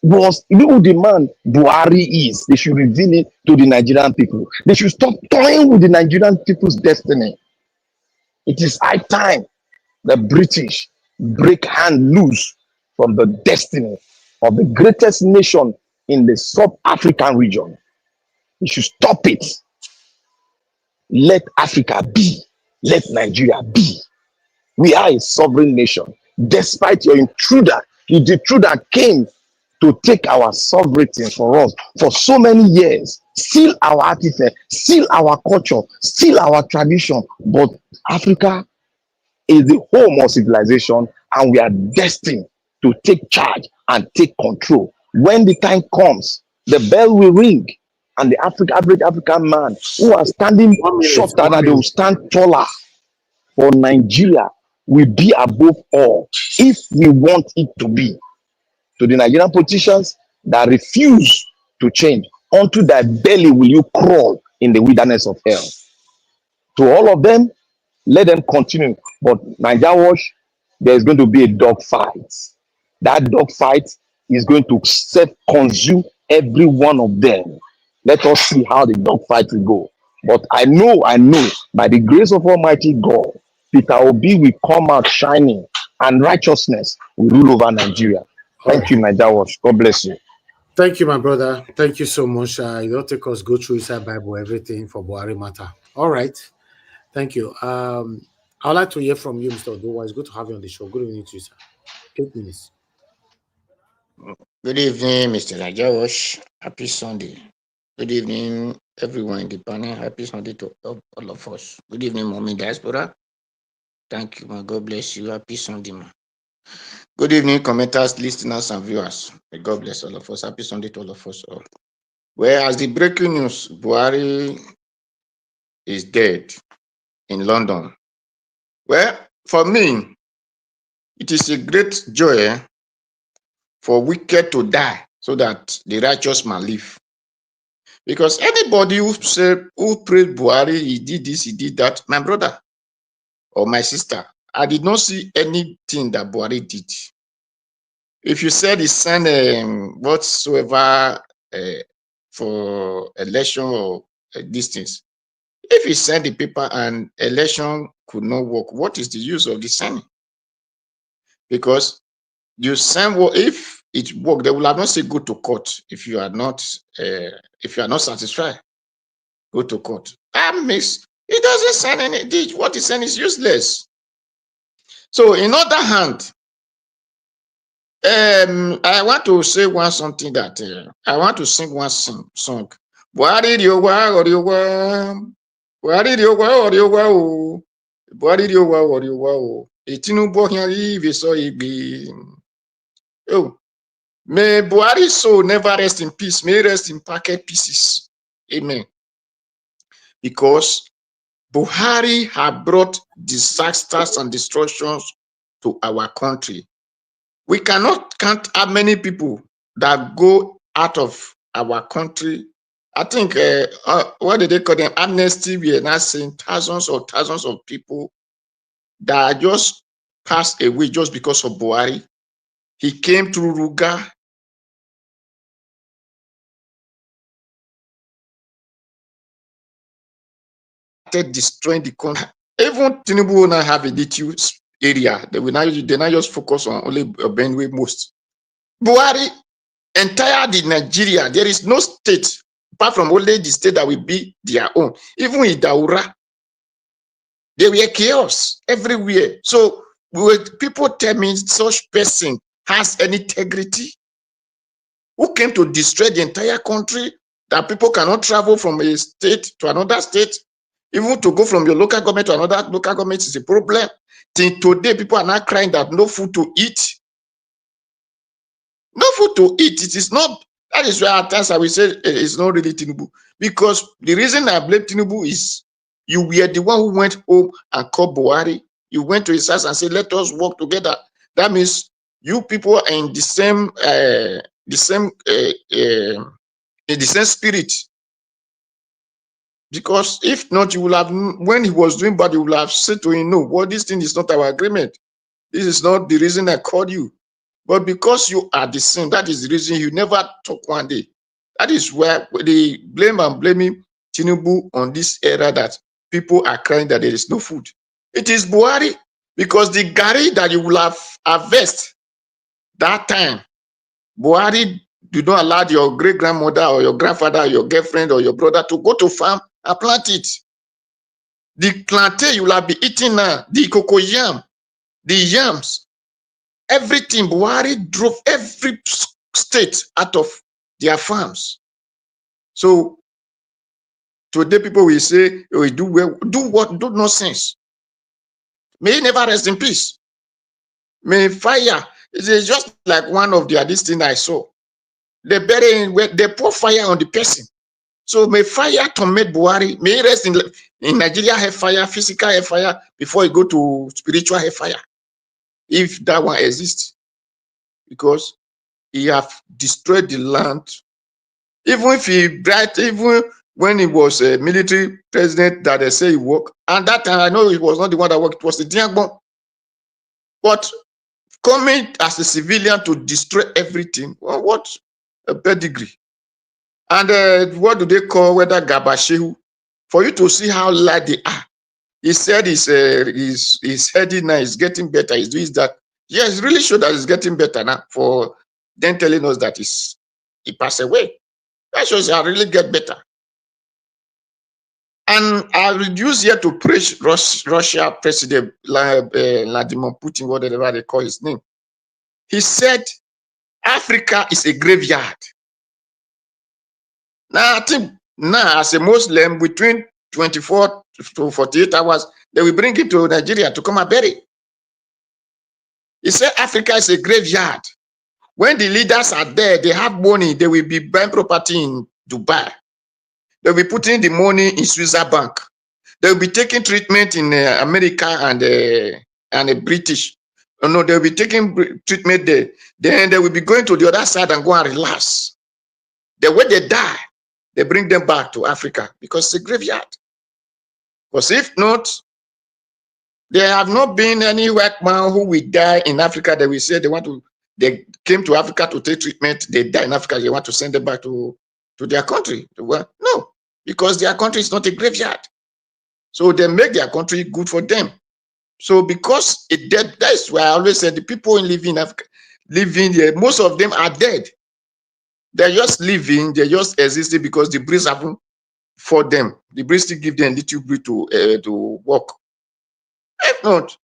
was, who the man Buhari is. They should reveal it to the Nigerian people. They should stop toying with the Nigerian people's destiny. It is high time the British break hand loose from the destiny of the greatest nation in the sub-African region. You should stop it. Let Africa be. Let Nigeria be. We are a sovereign nation. Despite your intruder, the intruder came to take our sovereignty for us for so many years. steal our artifact, steal our culture, steal our tradition. But Africa is the home of civilization, and we are destined to take charge and take control. When the time comes, the bell will ring, and the average African man who are standing shorter than they will stand taller for Nigeria will be above all if we want it to be. To the Nigerian politicians that refuse to change, unto thy belly will you crawl in the wilderness of hell. To all of them, let them continue. But Niger Wash, there's going to be a dog fight. That dog fight is going to consume every one of them. Let us see how the dog fight will go. But I know, by the grace of Almighty God, Peter Obi will come out shining, and righteousness will rule over Nigeria. Thank you, Niger Wash. God bless you. Thank you, my brother. Thank you so much. You don't take us go through inside Bible, everything for Buhari matter. All right. Thank you. I'd like to hear from you, Mr. Odowa. It's good to have you on the show. Good evening to you, sir. 8 minutes. Good evening, Mr. Rajawash. Happy Sunday. Good evening, everyone in the panel. Happy Sunday to all of us. Good evening, Mommy Diaspora. Thank you, man. God bless you. Happy Sunday, man. Good evening, commenters, listeners, and viewers. May God bless all of us. Happy Sunday to all of us all. Whereas the breaking news, Buhari is dead in London. Well, for me, it is a great joy for wicked to die so that the righteous man live. Because anybody who prayed Buhari, he did this, he did that, my brother or my sister, I did not see anything that Buhari did. If you said he sent whatsoever for election or distance, if he sent the paper and election could not work, what is the use of the sending? Because you send, if it worked, they will have not said go to court if you are not satisfied. Go to court. That makes it doesn't send any. What he sent is useless. So, in other hand, I want to say something that I want to sing one song. Buhari diowa oriowa, Buhari diowa oriowa o, Buhari diowa oriowa o. Etinubu hiari viso igbi. Oh, may Buhari's soul never rest in peace. May rest in packet pieces. Amen. Because Buhari have brought disasters and destructions to our country. We cannot count how many people that go out of our country. I think, what did they call them? Amnesty, we are not saying thousands of people that just passed away just because of Buhari. He came through Ruga. Destroying the country. Even Tinubu will not have a little area. They not just focus on only Benue most. Buhari, entire the Nigeria, there is no state apart from only the state that will be their own. Even in Daura, there were chaos everywhere. So people tell me such person has any integrity? Who came to destroy the entire country, that people cannot travel from a state to another state? Even to go from your local government to another local government is a problem. Till today, people are not crying that no food to eat. No food to eat. It is not. That is why at times I will say it's not really Tinubu. Because the reason I blame Tinubu is you were the one who went home and called Buhari. You went to his house and said, let us work together. That means you people are in the same spirit. Because if not, you will have, when he was doing bad, you will have said to him, no, well, this thing is not our agreement. This is not the reason I called you. But because you are the same, that is the reason you never talk one day. That is where they blame and blaming Tinubu on this era that people are crying that there is no food. It is Buhari, because the gari that you will have harvest that time, Buhari do not allow your great-grandmother or your grandfather or your girlfriend or your brother to go to farm and plant it. The plantain you will have be eating now, the cocoyam, the yams, everything. Buhari drove every state out of their farms. So Today, people will say, oh, do well, do what? Do nonsense. May he never rest in peace. May fire. It is just like one of the this thing I saw. They bury they pour fire on the person. So may fire torment Buhari. May he rest in Nigeria hellfire, physical hellfire, before he go to spiritual hellfire. If that one exists. Because he have destroyed the land. Even if even when he was a military president that they say he worked, and that time I know it was not the one that worked, it was the Diagbon. But coming as a civilian to destroy everything, well, what a pedigree. And what do they call whether Gabashehu? For you to see how light they are. He said he's heading now, he's getting better, he's doing that. Yeah, it's really sure that he's getting better now for them telling us that he passed away. That shows I really get better. And I reduce here to praise Russia President Vladimir Putin, whatever they call his name. He said, Africa is a graveyard. Now, I think now, as a Muslim, between 24 to 48 hours, they will bring it to Nigeria to come and bury. He said, Africa is a graveyard. When the leaders are there, they have money, they will be buying property in Dubai. They'll be putting the money in Swiss bank. They'll be taking treatment in America and British. No, they'll be taking treatment there. Then they will be going to the other side and go and relax. The way they die, they bring them back to Africa because it's a graveyard. Because if not, there have not been any white man who will die in Africa. They will say they came to Africa to take treatment. They die in Africa. They want to send them back to their country. Well, no, because their country is not a graveyard. So they make their country good for them. So because it dead, that's why I always said the people living in Africa, living here, most of them are dead. They're just living, they're just existing because the breeze happen for them. The breeze still give them a little bit to work. If not,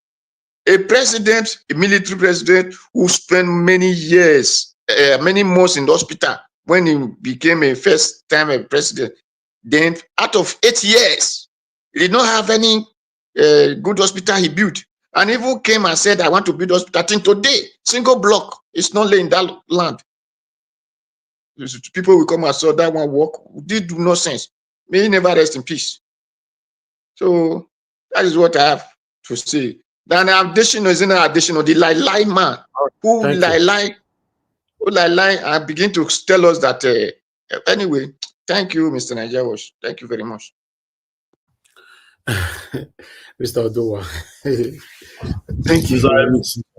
a president, a military president who spent many years, many months in the hospital when he became a first-time president, then out of 8 years, he did not have any good hospital he built. And even came and said, I want to build hospital. I think today, single block is not laying that land. People will come and saw that one work. Did do no sense. May he never rest in peace. So that is what I have to say. Then additional is an additional. The lie man who lie and begin to tell us that. Anyway, thank you, Mr. Nigeria. Thank you very much. Mr. Odowa. Thank you,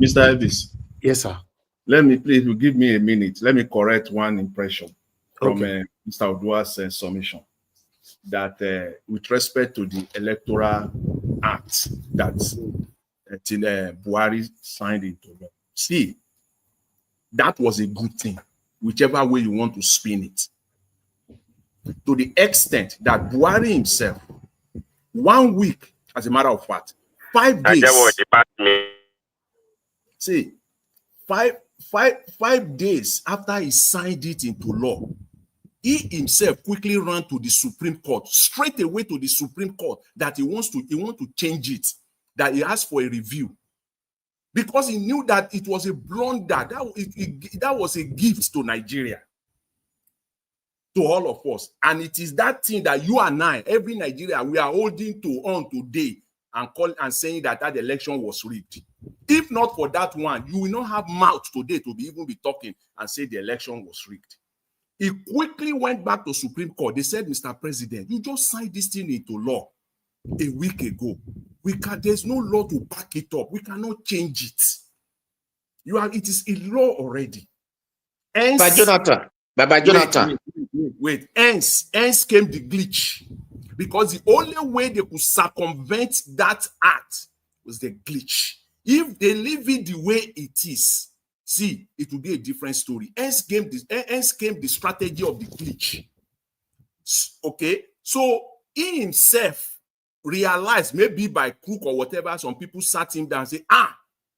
Mr. Elvis. Yes, sir. Let me, please, you give me a minute. Let me correct one impression from Okay. Mr. Odua's submission. That with respect to the Electoral Act that Buhari signed into law. See, that was a good thing, whichever way you want to spin it. To the extent that Buhari himself, 1 week, as a matter of fact, 5 days. See, five days after he signed it into law, he himself quickly ran to the Supreme Court, straight away to the Supreme Court, that he wants to change it, that he asked for a review. Because he knew that it was a blunder, that was a gift to Nigeria, to all of us. And it is that thing that you and I, every Nigerian, we are holding on today and saying that election was rigged. If not for that one, you will not have mouth today to even be talking and say the election was rigged. He quickly went back to Supreme Court. They said, Mr. President, you just signed this thing into law a week ago. There's no law to back it up. We cannot change it. It is a law already. Baba Jonathan. Wait. Hence came the glitch. Because the only way they could circumvent that act was the glitch. If they leave it the way it is, see, it will be a different story. Hence came the strategy of the glitch. Okay? So he himself realized, maybe by crook or whatever, some people sat him down and said,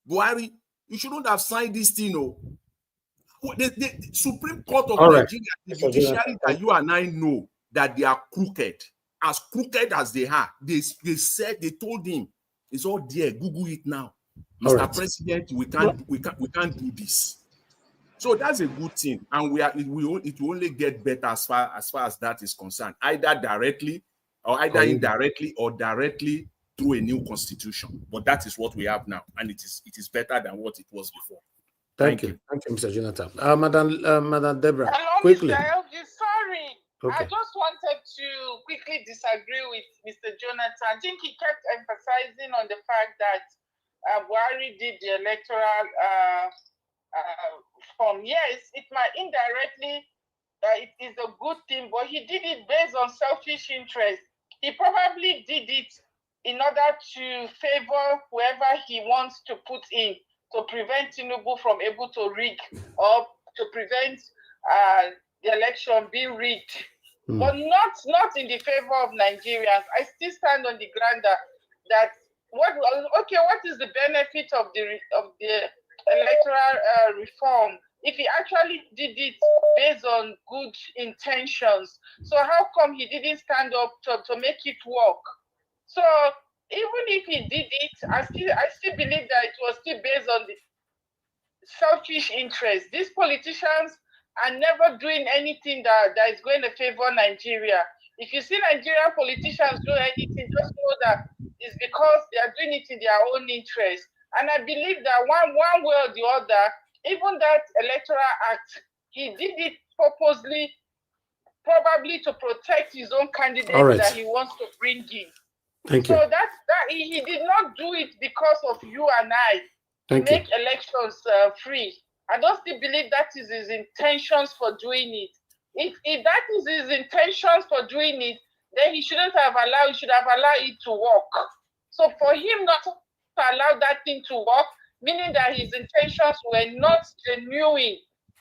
Buhari, you shouldn't have signed this thing. No. The Supreme Court of Nigeria, the judiciary that you and I know that they are crooked as crooked as they are, they told him, it's all there, Google it now. Mr. President, we can't do this. So that's a good thing, and it will only get better as far as that is concerned, either directly or indirectly or directly through a new constitution. But that is what we have now, and it is better than what it was before. Thank you, Mr. Jonathan. Madam Deborah, hello, quickly. Mr. LG, sorry. Okay. I just wanted to quickly disagree with Mr. Jonathan. I think he kept emphasizing on the fact that Buhari did the electoral form. Yes, it might indirectly, it is a good thing, but he did it based on selfish interest. He probably did it in order to favor whoever he wants to put in, to prevent Tinubu from able to rig or to prevent the election being rigged. But not in the favor of Nigerians. I still stand on the ground that what is the benefit of the electoral reform if he actually did it based on good intentions? So how come he didn't stand up to make it work? So even if he did it, I still believe that it was still based on the selfish interest. These politicians are never doing anything that is going to favor Nigeria. If you see Nigerian politicians do anything, just know that it's because they are doing it in their own interest. And I believe that one way or the other, even that electoral act, he did it purposely, probably to protect his own candidate that he wants to bring in. Thank you. So that he did not do it because of you and I to make elections free. I don't still believe that is his intentions for doing it. If that is his intentions for doing it, then he should have allowed it to work. So for him not to allow that thing to work, meaning that his intentions were not genuine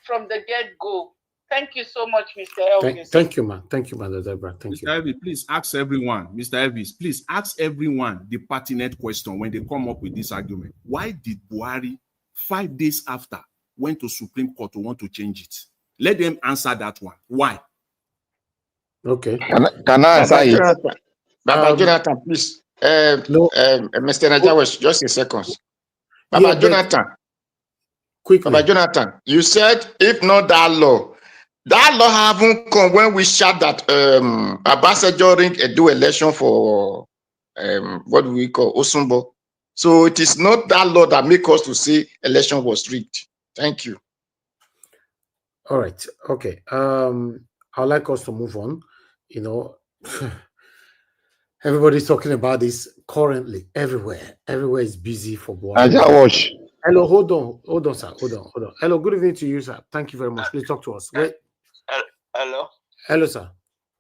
from the get-go. Thank you so much, Mr. Elvis. Thank you, man. Thank you, Mr. Deborah. Thank you. Mr. Elvis, please ask everyone, Mr. Elvis, please ask everyone the pertinent question when they come up with this argument. Why did Buhari, 5 days after, went to Supreme Court to want to change it? Let them answer that one. Why? Okay. Can I answer it? Baba Jonathan, please. Mr. Najawesh, just a second. Baba Jonathan. Quickly. Baba Jonathan, you said if not that law haven't come when we shot that Abbas during a do election for what do we call Osumbo. So it is not that law that make us to say election was rigged. Thank you. All right. Okay. I'd like us to move on. You know, everybody's talking about this currently everywhere. Everywhere is busy for Buhari. Hello, hold on, sir. Hold on. Hello, good evening to you, sir. Thank you very much. Please talk to us. Wait. Hello. Hello, sir.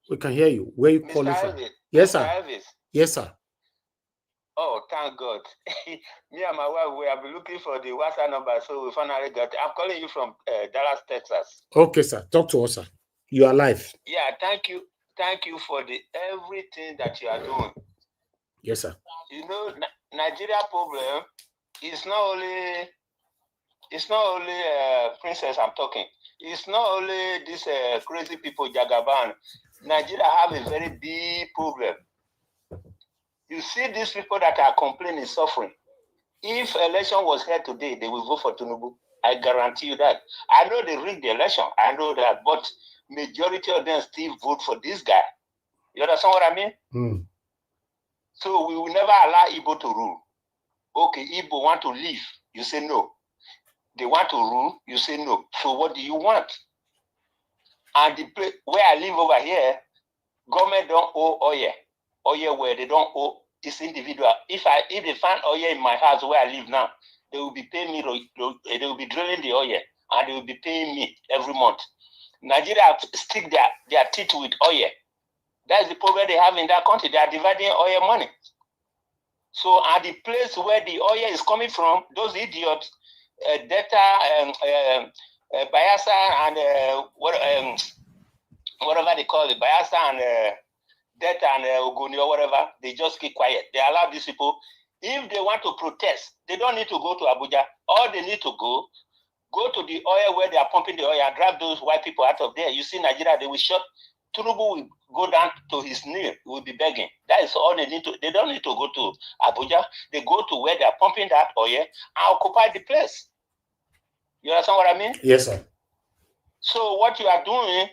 We can hear you. Where are you calling from? Yes, sir. Yes, sir. Oh, thank God. Me and my wife, we have been looking for the WhatsApp number, so we finally got it. I'm calling you from Dallas, Texas. Okay, sir. Talk to us, sir. You are live. Yeah, thank you. Thank you for everything that you are doing. Yes, sir. You know, Nigeria problem is not only Princess I'm talking. It's not only these crazy people, Jagaban. Nigeria have a very big problem. You see these people that are complaining, suffering. If election was held today, they will vote for Tinubu. I guarantee you that. I know they rigged the election. I know that, but majority of them still vote for this guy. You understand what I mean? So we will never allow Igbo to rule. Okay, Igbo want to leave. You say no. They want to rule. You say no. So what do you want? And the place where I live over here, government don't owe oil. Oil where they don't owe this individual. If they find oil in my house where I live now, they will be paying me. They will be drilling the oil and they will be paying me every month. Nigeria stick their teeth with oil. That's the problem they have in that country. They are dividing oil money. So at the place where the oil is coming from, those idiots, Bayelsa and whatever they call it, Bayelsa and Delta and Ogoni or whatever, they just keep quiet. They allow these people, if they want to protest, they don't need to go to Abuja. All they need to go to the oil where they are pumping the oil and drag those white people out of there. You see Nigeria, they will shut Tinubu will go down to his knee, will be begging. That is all they need to. They don't need to go to Abuja. They go to where they are pumping that oil and occupy the place. You understand what I mean? Yes, sir. So what you are doing,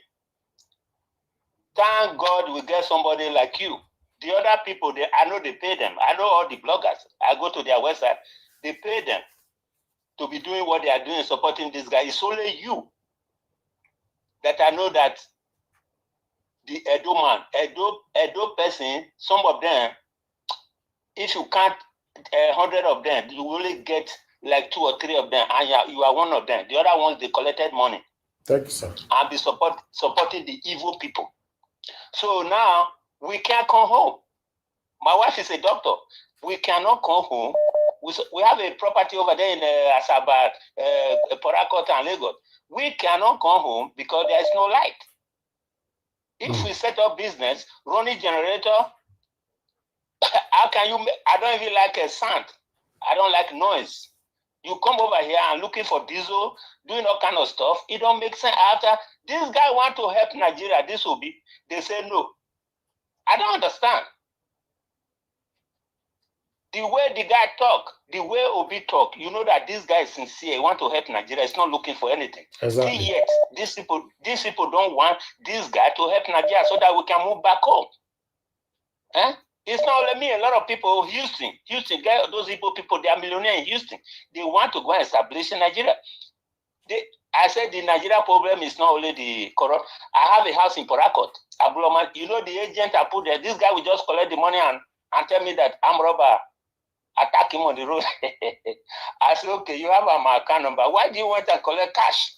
thank God we get somebody like you. The other people, I know they pay them. I know all the bloggers. I go to their website. They pay them to be doing what they are doing, supporting this guy. It's only you that I know that the Edo man, Edo person, some of them, if you count 100 of them, you only get like 2 or 3 of them, and you are one of them. The other ones, they collected money. Thank you, sir. And be supporting the evil people. So now, we can't come home. My wife is a doctor. We cannot come home. We have a property over there in Asaba, Porakot and Lagos. We cannot come home because there is no light. If we set up business, running generator, how can you I don't even like a sound. I don't like noise. You come over here and looking for diesel, doing all kind of stuff. It don't make sense. After this guy want to help Nigeria, this will be, they say no. I don't understand. The way the guy talk, the way Obi talk, you know that this guy is sincere. He want to help Nigeria. He's not looking for anything. Exactly. Still yet, these people don't want this guy to help Nigeria so that we can move back home. Eh? It's not only me. A lot of people, Houston, those Igbo people, they are millionaires in Houston. They want to go and establish in Nigeria. I said the Nigeria problem is not only the corrupt. I have a house in Porakot, Abure. You know the agent I put there. This guy will just collect the money and tell me that I'm robber. Attack him on the road. I said, okay, you have my account number. Why do you want to collect cash?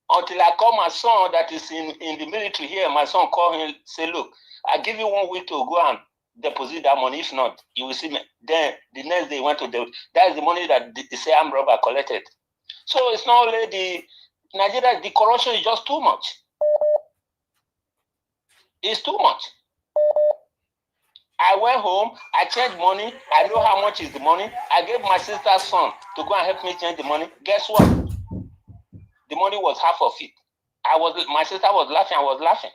Until I call my son that is in the military here, my son call him, say, look, I give you 1 week to go and deposit that money. If not, you will see me. Then the next day he went to that is the money that they say I'm robber collected. So it's not only the Nigeria, the corruption is just too much. It's too much. I went home, I changed money, I know how much is the money. I gave my sister's son to go and help me change the money. Guess what? The money was half of it. My sister was laughing, I was laughing.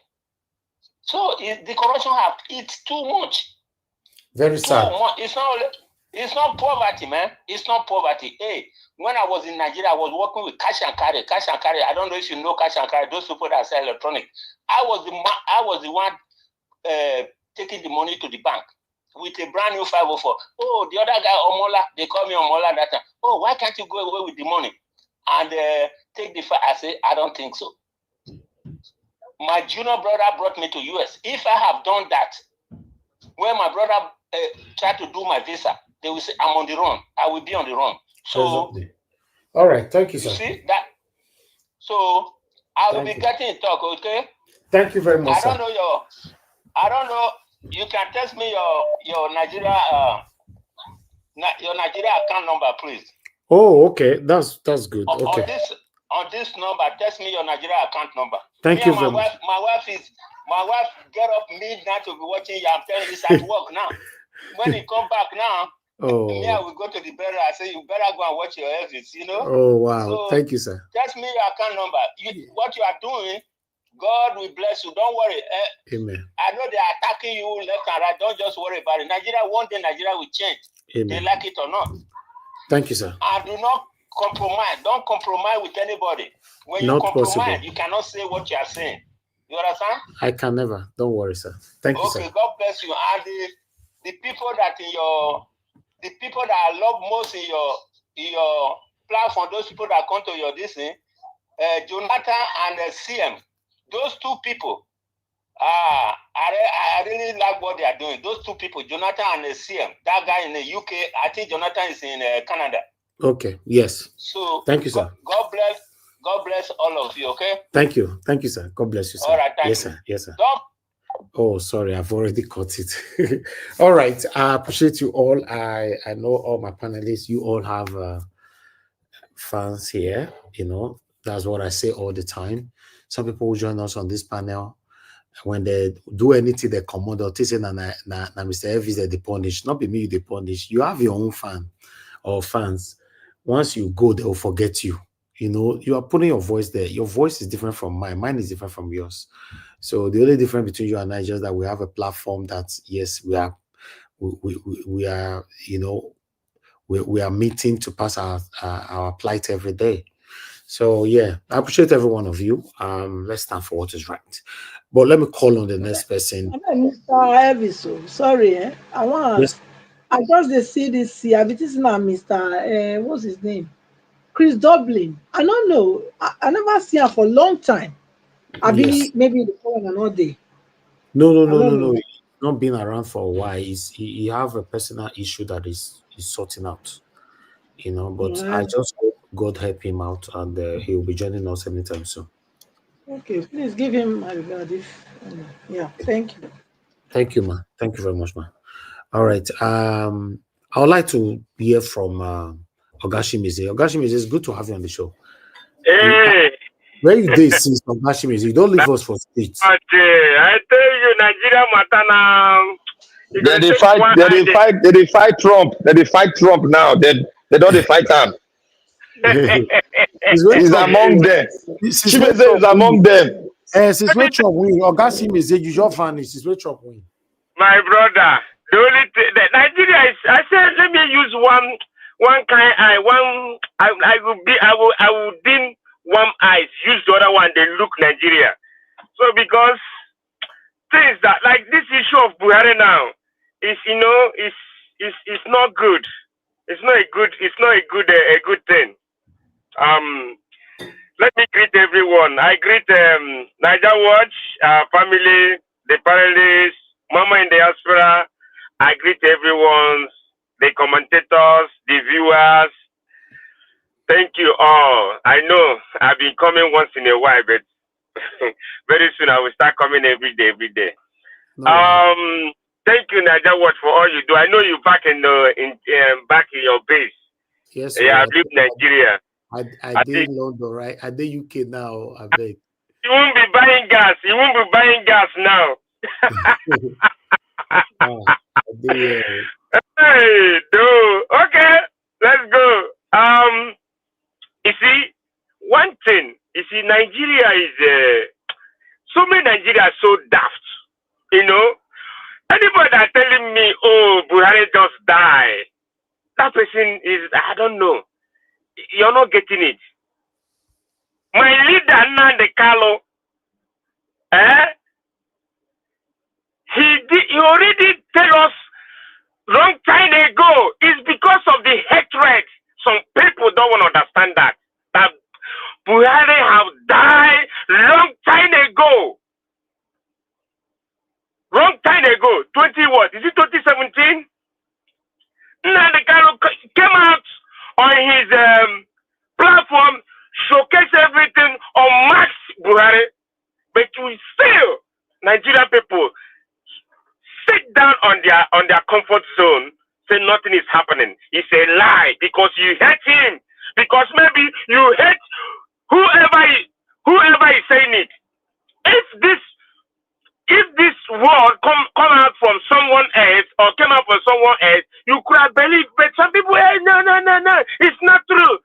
So the corruption it's too much. Very sad. It's not poverty, man. It's not poverty. Hey, when I was in Nigeria, I was working with cash and carry. Cash and carry. I don't know if you know cash and carry. Those people that sell electronic. I was the one taking the money to the bank with a brand new 504. Oh, the other guy, Omola, they call me Omola that time. Oh, why can't you go away with the money and take the file? I say, I don't think so. My junior brother brought me to US. If I have done that, when my brother tried to do my visa, they will say, I'm on the run. I will be on the run. So, exactly. All right. Thank you, sir. You see that? So, I will be getting in talk, okay? Thank you very much, I don't know. You can text me your Nigeria account number, please. Oh, okay. That's good. Okay. On this number, text me your Nigeria account number. Thank you very much. My wife get up midnight to be watching you. I'm telling you, it's at work now. When you come back now, me, I will go to the burial. I say you better go and watch your Elvis, you know. Oh wow. So, thank you, sir. Text me your account number. What you are doing, God will bless you. Don't worry. Amen. I know they are attacking you left and right. Don't just worry about it. One day Nigeria will change. Amen. They like it or not. Thank you, sir. And do not compromise. Don't compromise with anybody. When not you compromise, possible. You cannot say what you are saying. You understand? I can never. Don't worry, sir. Thank you, sir. Okay, God bless you. And the people that I love most in your platform, those people that come to your listening, Jonathan and CM, those two people, I really like what they are doing. Those two people, Jonathan and CM, that guy in the UK, I think Jonathan is in Canada. Okay, yes. So thank you, sir. God bless all of you, okay? Thank you, sir. God bless you, sir. All right, thank you. Sir. Yes, sir. Oh, sorry, I've already cut it. All right, I appreciate you all. I know all my panelists. You all have fans here. You know, that's what I say all the time. Some people will join us on this panel. When they do anything, they come on, they'll say, na Mr. Elvis, they punish. Not be me, they punish. You have your own fan or fans. Once you go, they will forget you. you know, you are putting your voice there. Your voice is different from mine. Mine is different from yours. So the only difference between you and I is just that we have a platform that, yes, we are, you know, we are meeting to pass our plight every day. So yeah, I appreciate every one of you. Let's stand for what is right. But let me call on the next person. Mr. Eviso, sorry, Yes. I just see this here. I this now, Mr. What's his name? Chris Dublin. I don't know. I never see him for a long time. Yes. Maybe the phone another day. No. He's not been around for a while. He have a personal issue that is sorting out. You know, but I just hope God help him out, and he will be joining us anytime soon. Okay, please give him my regard. Yeah, thank you. Thank you, man. Thank you very much, man. All right. I would like to hear from Ogashimize. Ogashimize, it's good to have you on the show. Hey. Where you did since Ogashimize? You don't leave us for streets. Okay, I tell you, Nigeria matter now. They fight Trump. They fight Trump now. They don't fight him. He's among them. Chimeze is among them. Since where Trump win, Ogashimize, you just vanish. Since where Trump win. My brother, the only thing that Nigeria is, I said, let me use one kind eye. I will dim one eye, use the other one, they look Nigeria. So because things that like this issue of Buhari now is, you know, is not good. It's not a good thing. Let me greet everyone. I greet Niger Watch, family, the panelists, Mama in the diaspora. I greet everyone, the commentators, the viewers. Thank you all. I know I've been coming once in a while, but very soon I will start coming every day. No. Thank you, Niger Watch, for all you do. I know you back in your base. Yes, yeah, I live in Nigeria. I did London, right? I did UK now. I beg. You won't be buying gas. You won't be buying gas now. Hey, dude. Okay, let's go. You see, one thing. You see, Nigeria is so many Nigeria are so daft. You know, anybody that telling me, "Oh, Buhari just died," that person is, I don't know. You're not getting it. My leader, Nande Carlo, he already tell us long time ago. It's because of the hatred. Some people don't want to understand that Buhari have died long time ago. Long time ago. 20 what? Is it 2017? Nande Carlo came out on his platform, showcase everything on Max Buhari, but we still Nigerian people sit down on their comfort zone, say nothing is happening. It's a lie because you hate him, because maybe you hate whoever is saying it. If this word come out from someone else or came out from someone else, you could have believed. But some people, hey, no, it's not true.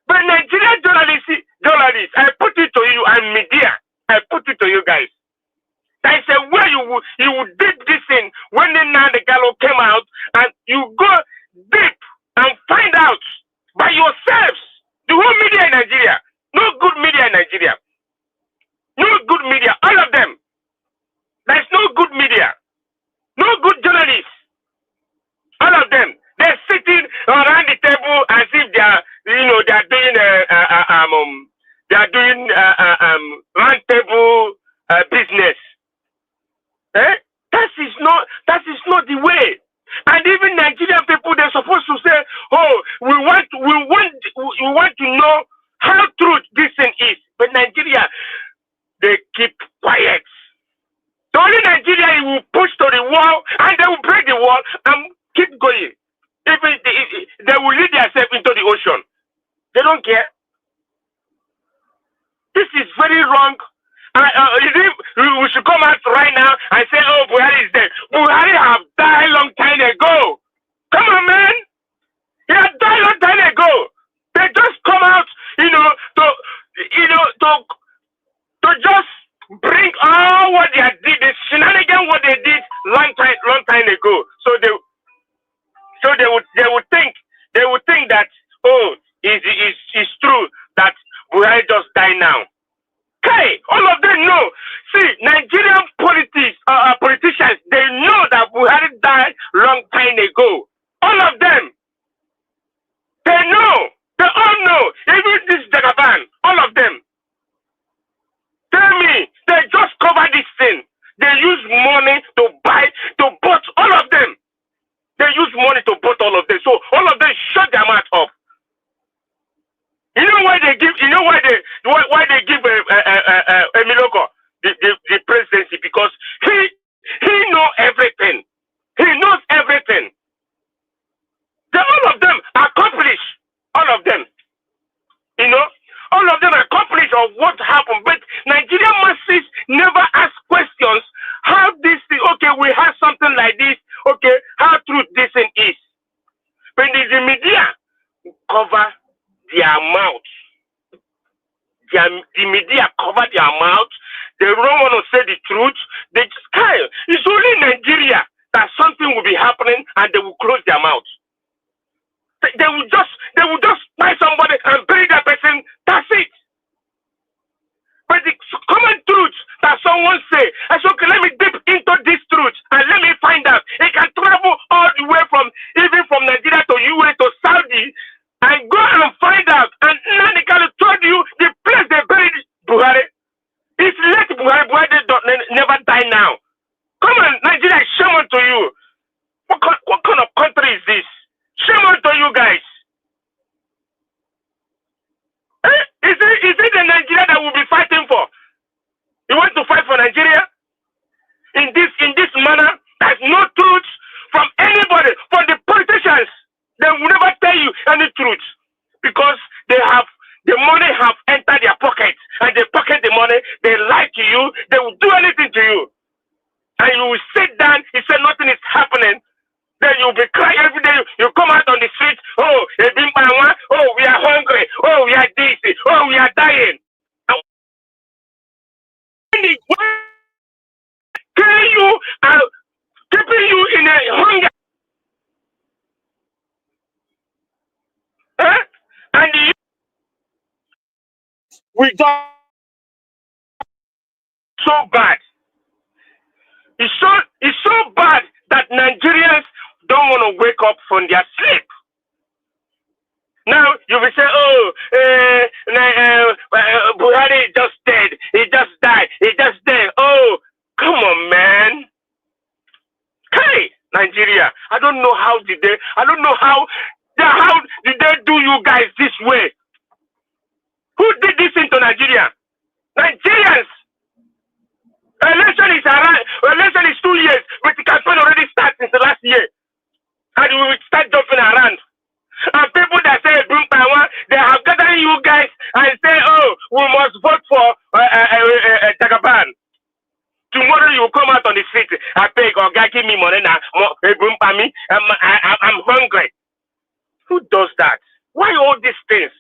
But Nigerian journalists, I put it to you, and media, I put it to you guys. I said, where you would did this thing when the Nande Gallo came out, and you go deep and find out by yourselves. The whole media in Nigeria, no good media in Nigeria, no good media, all of them. There's no good media, no good journalists, all of them. They're sitting around the table as if they are doing round table business. That is not the way. And even Nigerian people, they're supposed to say, "Oh, we want to know how true this thing is." But Nigeria, they keep quiet. The only Nigeria will push to the wall, and they will break the wall and keep going. Even they will lead themselves into the ocean. They don't care. This is very wrong. We should come out right now and say, "Oh, Buhari is dead." Buhari have died long time ago. Come on, man. He has died long time ago. They just come out, to to just bring all what they did, the shenanigans what they did long time ago. So they would think that it's true that Buhari just died now. Okay, all of them know. See, Nigerian politicians, they know that Buhari died long time ago. All of them. They know. They all know. Even this Jagaban, all of them. Tell me, they just cover this thing. They use money to vote all of them. They use money to vote all of them. So all of them shut their mouth up. You know why they give? You know why they give Emiloko the presidency? Because he knows everything. He knows everything. All of them accomplish. All of them. You know, all of them accomplish of what happened. But Nigerian masses never ask questions. How this thing? Okay, we have something like this. Okay, how true this thing is. But the media cover their mouth. The media cover their mouth. They don't want to say the truth. They just can't. It's only Nigeria that something will be happening and they will close their mouth. They will just buy somebody and bury that person. That's it. But the common truth that someone say, I said, okay, let me dip into this truth and let me find out. It can travel all the way even from Nigeria to US to Saudi and go and find out. And Nanikali told you the place they buried Buhari. It's let Buhari never die now. Come on, Nigeria, shame on to you. What kind of country is this? Shame on to you guys. Is it the Nigeria that we'll be fighting for? You want to fight for Nigeria? In this manner, there's no truth from anybody, from the politicians. They will never tell you any truth because the money have entered their pockets and they pocket the money. They lie to you. They will do anything to you, and you will sit down. You say nothing is happening. Then you'll be crying every day. You come out on the street. Oh, we are hungry. Oh, we are this. Oh, we are dying. Killing you and keeping you in a hunger. And we got so bad. It's so bad that Nigerians don't want to wake up from their sleep. Now you will say, Buhari is just dead. He just died. He just dead. Oh, come on, man. Hey, Nigeria. I don't know how did they do you guys this way? Who did this into Nigeria? Nigerians. Election is 2 years, but the campaign already started since the last year. And we will start jumping around. And people that say, they have gathered you guys and say, oh, we must vote for Jagaban. Tomorrow you will come out on the street. I beg, or God, give me money now. I'm hungry. Who does that? Why all these things?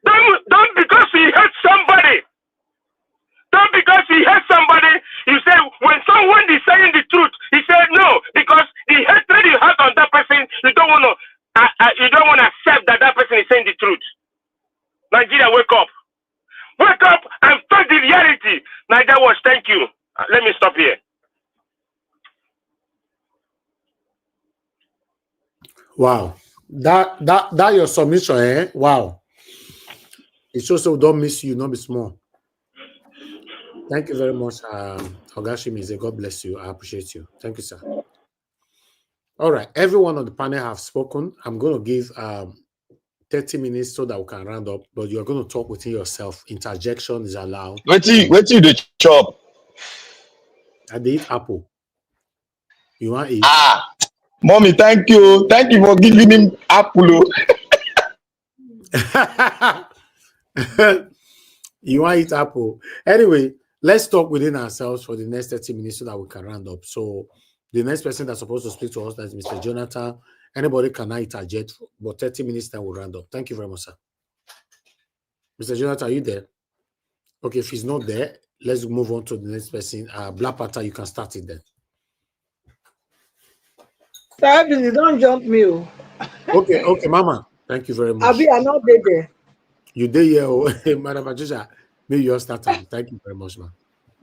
Don't because he hurt somebody. Don't because he hurt somebody, you say, when someone is saying the truth, he said no, because the hatred you have on that person, you don't want to accept that person is saying the truth. Nigeria, wake up. Wake up and face the reality. Nigeria was, thank you. Let me stop here. Wow. That your submission, eh? Wow. It shows we don't miss you, not be small. Thank you very much, Ogashimize. God bless you. I appreciate you. Thank you, sir. All right. Everyone on the panel have spoken. I'm going to give 30 minutes so that we can round up, but you're going to talk within yourself. Interjection is allowed. Wait till the chop. I did eat apple. You want to eat? Mommy, thank you. Thank you for giving him apple. You want to eat apple? Anyway, let's talk within ourselves for the next 30 minutes so that we can round up. So the next person that's supposed to speak to us is Mr. Jonathan. Anybody can interject, but 30 minutes then we'll round up. Thank you very much, sir. Mr. Jonathan, are you there? Okay, if he's not there, let's move on to the next person. Black Panther, you can start it then. Sir, don't jump me. Oh. Okay, Mama. Thank you very much. Abi, I'm not there. You did here, Madam Patricia. Maybe you'll start time. Thank you very much, ma'am.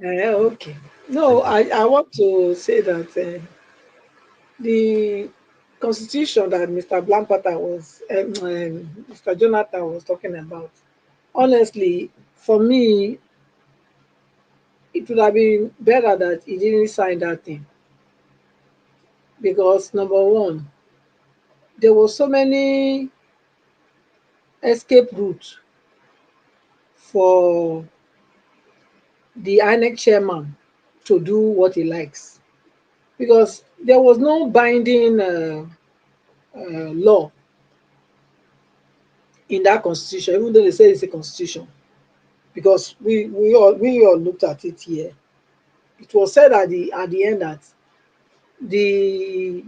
Okay. No, I want to say that the constitution that Mr. Blampata was, Mr. Jonathan was talking about, honestly, for me, it would have been better that he didn't sign that thing. Because number one, there were so many escape routes for the INEC chairman to do what he likes. Because there was no binding law in that constitution, even though they say it's a constitution. Because we all looked at it here. It was said at the end that the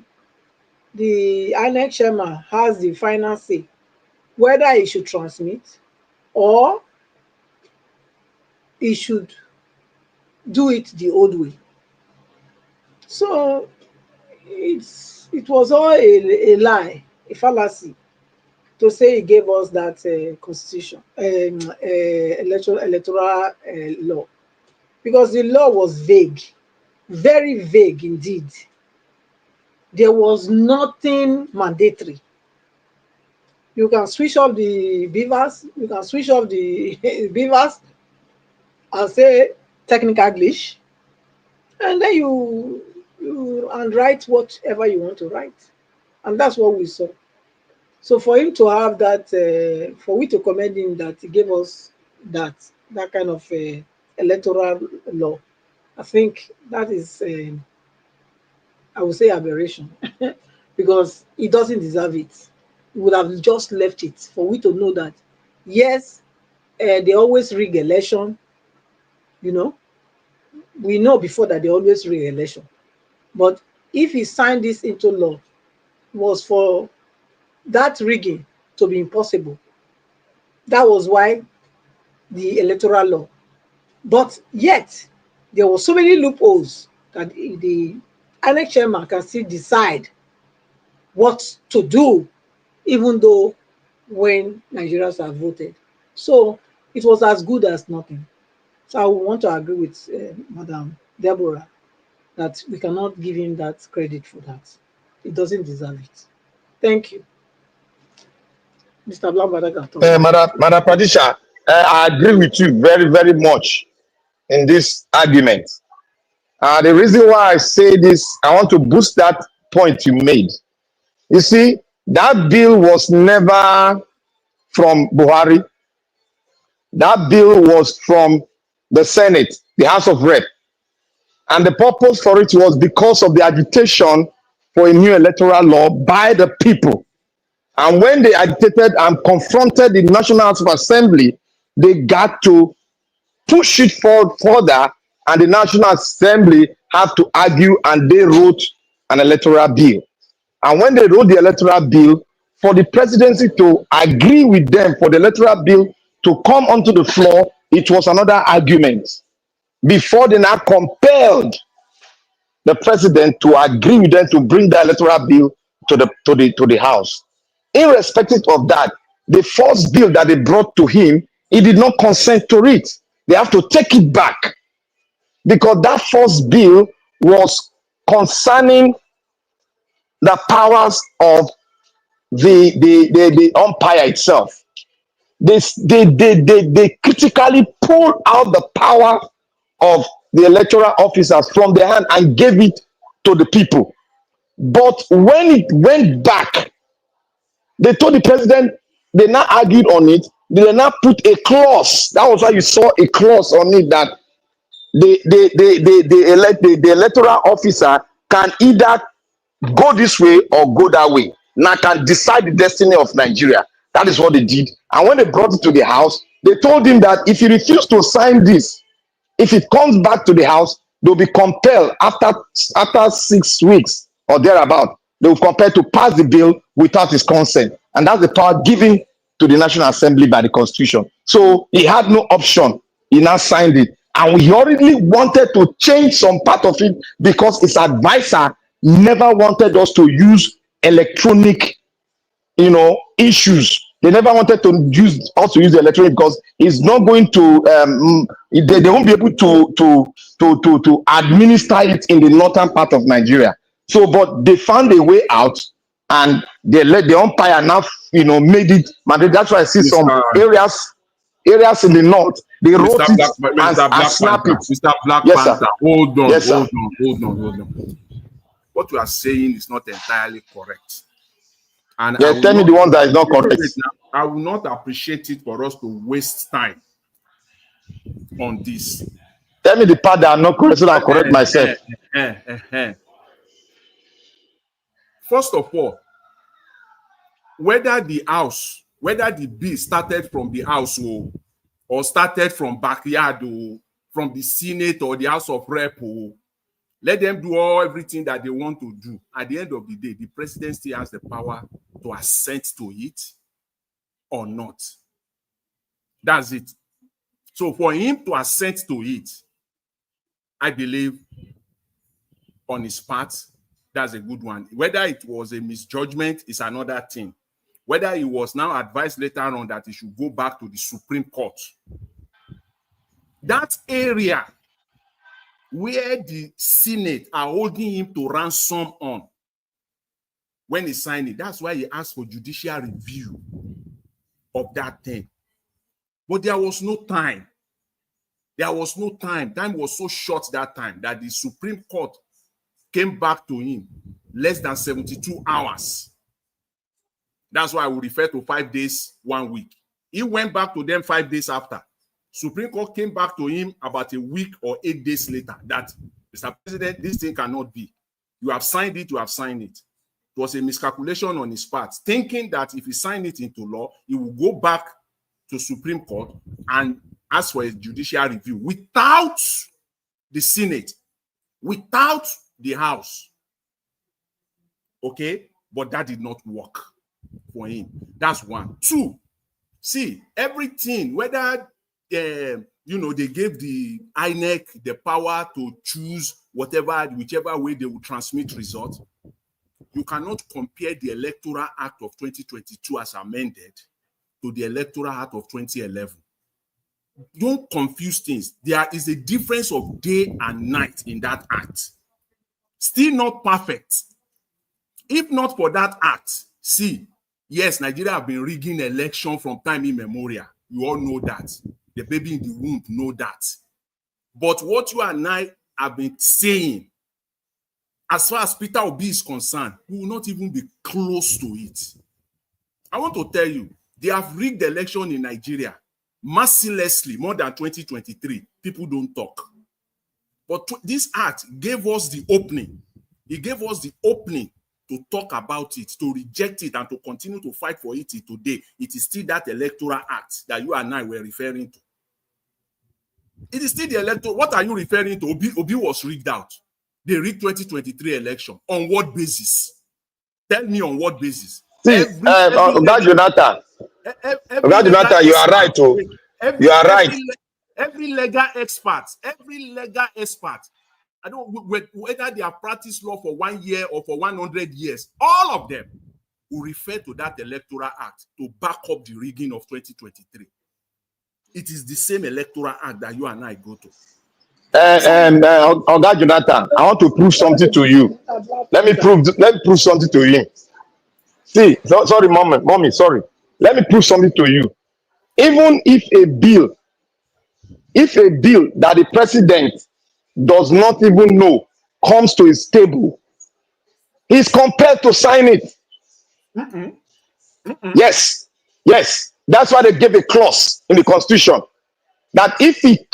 INEC chairman has the final say whether he should transmit or he should do it the old way. So it was all a lie, a fallacy, to say he gave us that constitution, electoral law, because the law was vague, very vague indeed. There was nothing mandatory. You can switch off the beavers, you can switch off the beavers and say technical glitch, and then you and write whatever you want to write. And that's what we saw. So for him to have that, for we to commend him that he gave us that kind of electoral law, I think that is, I would say, aberration, because he doesn't deserve it. He would have just left it for we to know that, yes, they always rig election. You know, we know before that they always rig election. But if he signed this into law, it was for that rigging to be impossible. That was why the electoral law. But yet, there were so many loopholes that the INEC chairman can still decide what to do, even though when Nigerians have voted. So it was as good as nothing. So I want to agree with Madam Deborah that we cannot give him that credit for that. He doesn't deserve it. Thank you. Mr. Blambada. Madam Patricia, I agree with you very, very much in this argument. The reason why I say this, I want to boost that point you made. You see, that bill was never from Buhari. That bill was from the Senate, the House of Rep. And the purpose for it was because of the agitation for a new electoral law by the people. And when they agitated and confronted the National House of Assembly, they got to push it forward further, and the National Assembly had to argue, and they wrote an electoral bill. And when they wrote the electoral bill, for the presidency to agree with them for the electoral bill to come onto the floor, it was another argument before they now compelled the president to agree with them to bring the electoral bill to the House. Irrespective of that, the first bill that they brought to him, he did not consent to it. They have to take it back, because that first bill was concerning the powers of the umpire itself. They critically pulled out the power of the electoral officers from their hand and gave it to the people. But when it went back, they told the president, they now argued on it, they now put a clause. That was why you saw a clause on it that the electoral officer can either go this way or go that way. Now can decide the destiny of Nigeria. That is what they did. And when they brought it to the House, they told him that if he refused to sign this, if it comes back to the House, they'll be compelled after 6 weeks or thereabout. They will compel to pass the bill without his consent. And that's the power given to the National Assembly by the Constitution. So he had no option He now signed it. And we already wanted to change some part of it because his advisor never wanted us to use electronic, issues. They never wanted to use us to use the electronic because it's not going to they won't be able to administer it in the northern part of Nigeria. So, but they found a way out, and they let the umpire now, made it. That's why I see some areas in the north, they wrote it and snap it. Mr. Black Yes, Panther, sir. hold on, Yes, sir. hold on. What you are saying is not entirely correct. And Yeah, tell me the one that is not correct. I will not appreciate it for us to waste time on this. Tell me the part that I'm not correct so that I correct myself. First of all, whether the bill started from the house or started from backyard or from the Senate or the House of Rep, let them do everything that they want to do. At the end of the day, the president still has the power to assent to it or not. That's it. So for him to assent to it, I believe on his part, that's a good one. Whether it was a misjudgment is another thing. Whether he was now advised later on that he should go back to the Supreme Court. That area where the Senate are holding him to ransom on when he signed it, that's why he asked for judicial review of that thing. But there was no time. Time was so short that time that the Supreme Court came back to him less than 72 hours. That's why I would refer to 5 days, 1 week. He went back to them 5 days after. Supreme Court came back to him about a week or 8 days later that, Mr. President, this thing cannot be. You have signed it, It was a miscalculation on his part, thinking that if he signed it into law, he will go back to Supreme Court and ask for a judicial review without the Senate, without the House. Okay? But that did not work for him. That's one. Two, see, everything, whether they gave the INEC the power to choose whichever way they will transmit results, you cannot compare the Electoral Act of 2022 as amended to the Electoral Act of 2011. Don't confuse things. There is a difference of day and night in that act. Still not perfect. If not for that act, see, yes, Nigeria have been rigging election from time immemorial. You all know that. The baby in the womb know that. But what you and I have been saying, as far as Peter Obi is concerned, we will not even be close to it. I want to tell you, they have rigged the election in Nigeria mercilessly more than 2023. People don't talk. But this act gave us the opening. It gave us the opening to talk about it, to reject it, and to continue to fight for it today. It is still that Electoral Act that you and I were referring to. It is still the Electoral. What are you referring to? Obi was rigged out. They rigged 2023 election. On what basis? Tell me on what basis. See, Jonathan, you are right. You are right. Every legal expert, I don't whether they have practiced law for 1 year or for 100 years, all of them will refer to that Electoral Act to back up the rigging of 2023. It is the same Electoral Act that you and I go to. Oga Jonathan, I want to prove something to you. Let me prove something to you. See, sorry, mommy, sorry. Let me prove something to you. Even if a bill that the president does not even know comes to his table, he's compelled to sign it. Yes. That's why they gave a clause in the Constitution that if he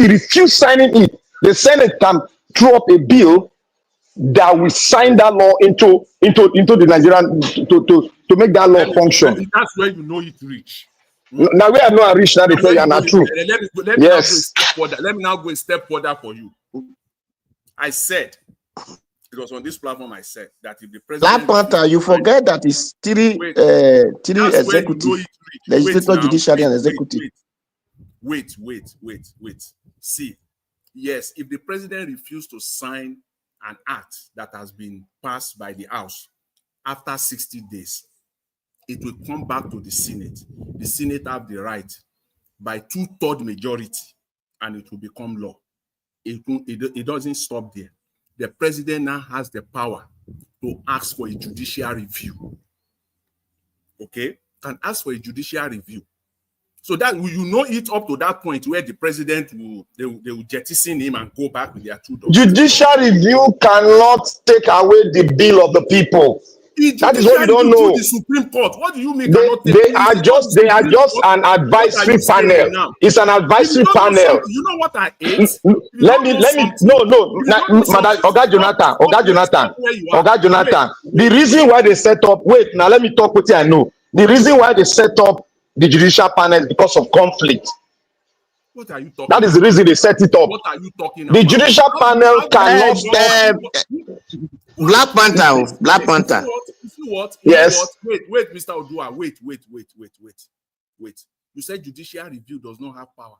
refused signing it, the Senate can throw up a bill that will sign that law into the Nigerian to make that law function. That's where you know it reach. Now we are not rich now. They tell you are not true. Yes. Let me now go a step further for you. I said, it was on this platform. I said that if the president, Black Panther, you forget that it's three executive, legislature, judiciary, and executive. Wait. See, yes, if the president refused to sign an act that has been passed by the House after 60 days, it will come back to the Senate. The Senate have the right by 2/3 majority, and it will become law. It doesn't stop there. The president now has the power to ask for a judicial review. Okay? Can ask for a judicial review. So that it up to that point where the president will jettison him and go back with their $2. Judicial review cannot take away the bill of the people. That is what you don't know. The Supreme Court. What do you mean? They are just an advisory panel. It's an advisory panel. You know what I hate? Let me. Madam Oga Jonathan. The reason why they set up. Wait, now let me talk with you. I know the reason why they set up the judicial panel is because of conflict. What are you talking That is the reason they set it up. What are you talking the about? Judicial panel cannot. Black Panther. You see what? Yes. Wait, Mr. Odua. Wait. You said judicial review does not have power.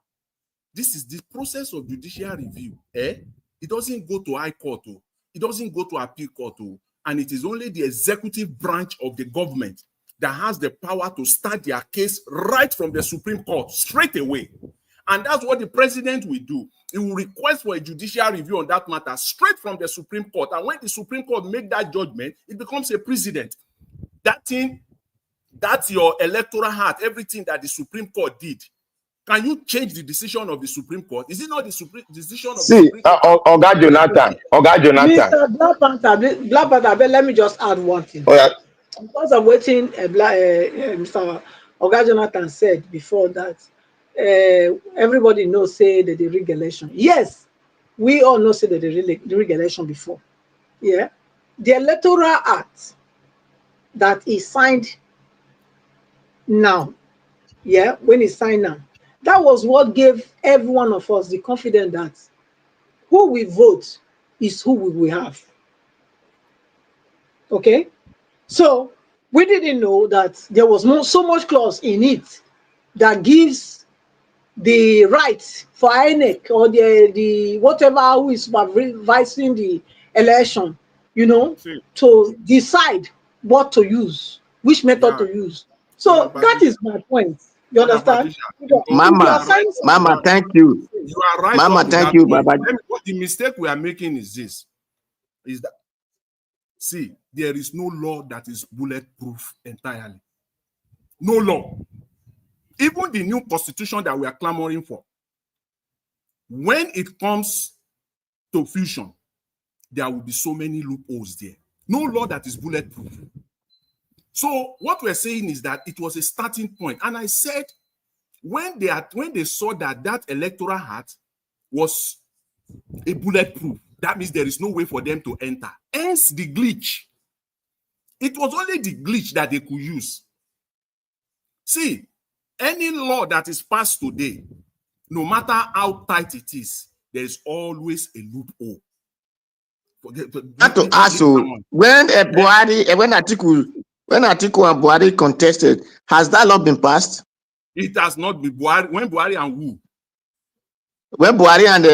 This is the process of judicial review. It doesn't go to high court. It doesn't go to appeal court. And it is only the executive branch of the government that has the power to start their case right from the Supreme Court straight away. And that's what the president will do. He will request for a judicial review on that matter straight from the Supreme Court. And when the Supreme Court make that judgment, it becomes a precedent. That thing, that's your electoral act, everything that the Supreme Court did. Can you change the decision of the Supreme Court? Is it not the decision of the Supreme Court? Oga Jonathan. Mr. Black Panther, let me just add one thing. Oh, yeah. Because of what Mr. Oga Jonathan said before that, everybody knows say that the rig election. Yes, we all know say that the rig election before. Yeah, the Electoral Act that is signed now. Yeah, when it's signed now, that was what gave every one of us the confidence that who we vote is who we will have. Okay, so we didn't know that there was so much clause in it that gives the right for INEC or the whatever who is supervising the election, to decide what to use, which method to use. So that is my point. You understand? Mama, thank you. You are right. Mama, thank you, Baba. The mistake we are making is this: see, there is no law that is bulletproof entirely. No law. Even the new constitution that we are clamoring for, when it comes to fusion, there will be so many loopholes there. No law that is bulletproof. So what we're saying is that it was a starting point. And I said, when they saw that electoral act was a bulletproof, that means there is no way for them to enter. Hence the glitch. It was only the glitch that they could use. See, any law that is passed today, no matter how tight it is, there is always a loophole. Not to ask you, when Atiku and Buhari contested, has that law been passed? It has not been. Buhari, when Buhari and who? When Buhari and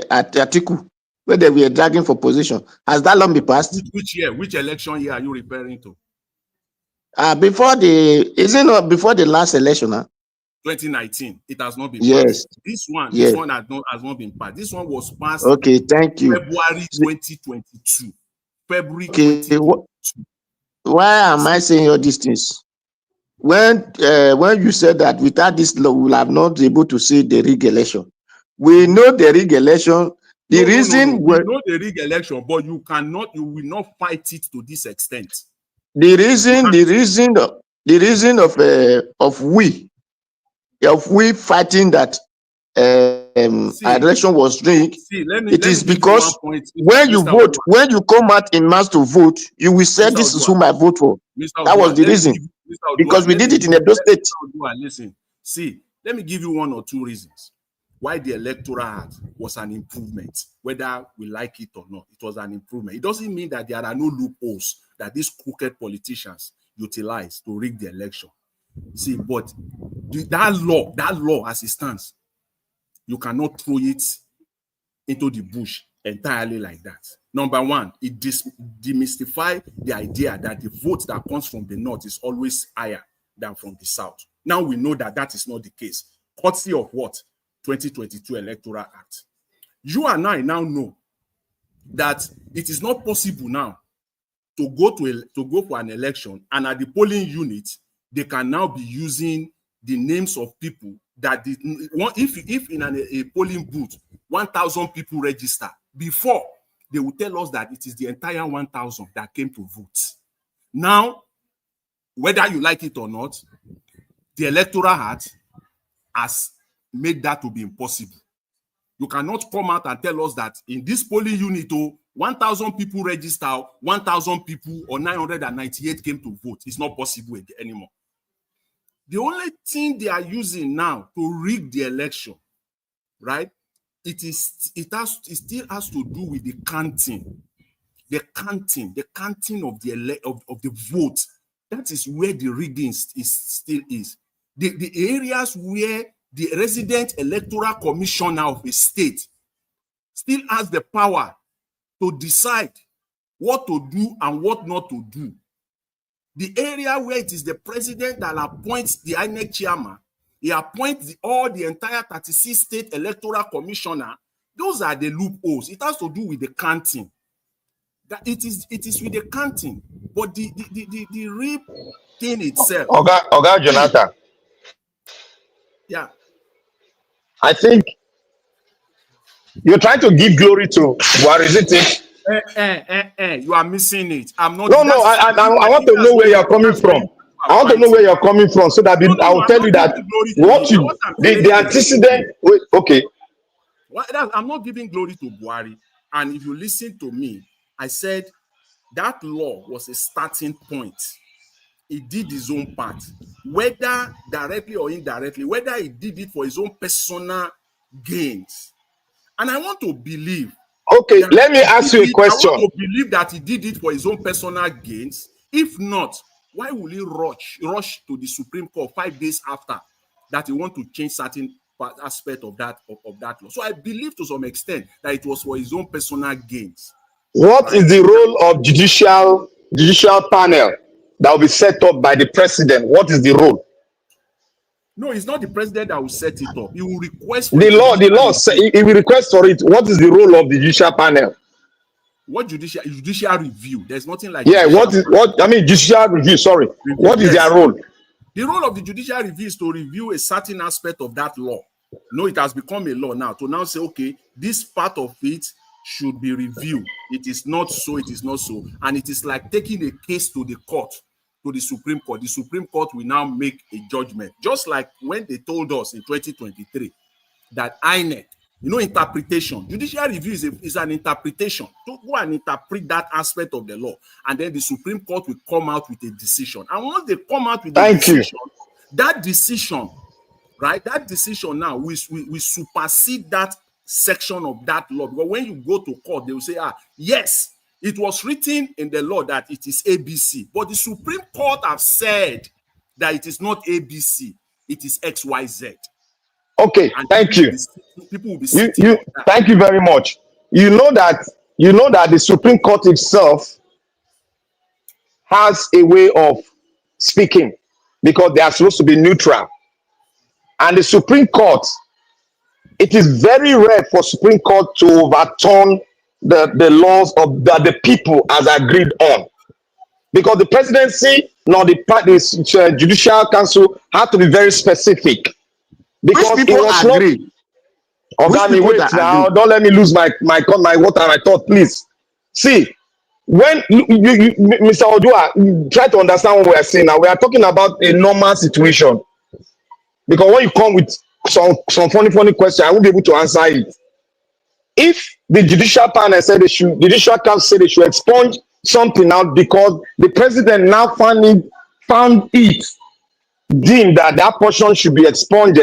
Atiku, when they were dragging for position, has that law been passed? Which year? Which election year are you referring to? Before the last election, 2019. It has not been passed. This one has not been passed. This one was passed. Okay, thank you. February 2022. February. Okay, 2022. Why am I saying all these things? When you said that without this law, we will have not been able to see the rig election. We know the rig election. We know the rig election, but you will not fight it to this extent. The reason of we fighting that election was rigged. It is because when you vote, when you come out in mass to vote, you will say this is whom I vote for. That was the reason. Because we did it in Edo State. Listen, see, let me give you one or two reasons why the Electoral Act was an improvement, whether we like it or not. It was an improvement. It doesn't mean that there are no loopholes that these crooked politicians utilize to rig the election. See, but that law as it stands, you cannot throw it into the bush entirely like that. Number one, it demystifies the idea that the vote that comes from the north is always higher than from the south. Now we know that that is not the case. Courtesy of what? 2022 Electoral Act. You and I now know that it is not possible now to go for an election, and at the polling unit, they can now be using the names of people that if in a polling booth 1,000 people register, before they will tell us that it is the entire 1,000 that came to vote. Now, whether you like it or not, the Electoral Act has made that to be impossible. You cannot come out and tell us that in this polling unit, 1,000 people register, 1,000 people or 998 came to vote. It's not possible anymore. The only thing they are using now to rig the election, right? It still has to do with the counting of the vote. That is where the rigging still is. The areas where the resident electoral commissioner of a state still has the power to decide what to do and what not to do. The area where it is the president that appoints the INEC chairman, he appoints all the entire 36 state electoral commissioner. Those are the loopholes. It has to do with the counting. That it is with the counting, but the real thing itself. Oga Jonathan. Yeah. I think you're trying to give glory to Buhari, isn't it? You are missing it. I'm not. No, I want to know where you're coming from. I want to know where you're coming from so that I will tell you that the antecedent. Wait, okay. I'm not giving glory to Buhari. And if you listen to me, I said that law was a starting point. He did his own part, whether directly or indirectly, whether he did it for his own personal gains. And I want to believe. Okay, let me ask you a question. I want to believe that he did it for his own personal gains. If not, why will he rush to the Supreme Court 5 days after that he want to change certain aspect of that law? So I believe to some extent that it was for his own personal gains. What is the role of judicial panel that will be set up by the president? What is the role? No, it's not the president that will set it up. He will request. The law say he will request for it. What is the role of the judicial panel? What judicial review? There's nothing like. Yeah, judicial review. Sorry, what is their role? The role of the judicial review is to review a certain aspect of that law. No, it has become a law now. To now say, okay, this part of it should be reviewed. It is not so. It is not so, and it is like taking a case to the court. To the Supreme Court. The Supreme Court will now make a judgment. Just like when they told us in 2023 that INEC, interpretation. Judicial review is an interpretation. To go and interpret that aspect of the law. And then the Supreme Court will come out with a decision. And once they come out with a decision, that decision, right? That decision now we supersede that section of that law. Because when you go to court, they will say, yes, it was written in the law that it is ABC, but the Supreme Court have said that it is not ABC, it is XYZ. Okay, and thank you. People will be thank you very much. You know that the Supreme Court itself has a way of speaking because they are supposed to be neutral. And the Supreme Court, it is very rare for Supreme Court to overturn the laws of the people as agreed on, because the presidency nor the judicial council have to be very specific. Because which people agree? Organi, wait now, don't let me lose my water and my thought, please. See, when Mr. Odua, try to understand what we are saying now. We are talking about a normal situation, because when you come with some funny question, I won't be able to answer it. If the judicial panel said the judicial council said they should expunge something out because the president now found it deemed that portion should be expunged,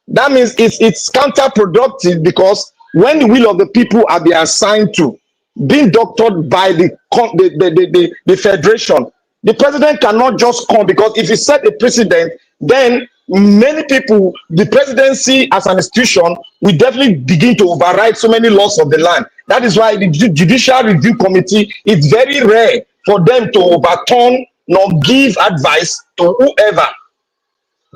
that means it's counterproductive, because when the will of the people are being assigned to being doctored by the federation, the president cannot just come, because if he set a precedent then many people, the presidency as an institution, will definitely begin to override so many laws of the land. That is why the Judicial Review Committee, it's very rare for them to overturn nor give advice to whoever.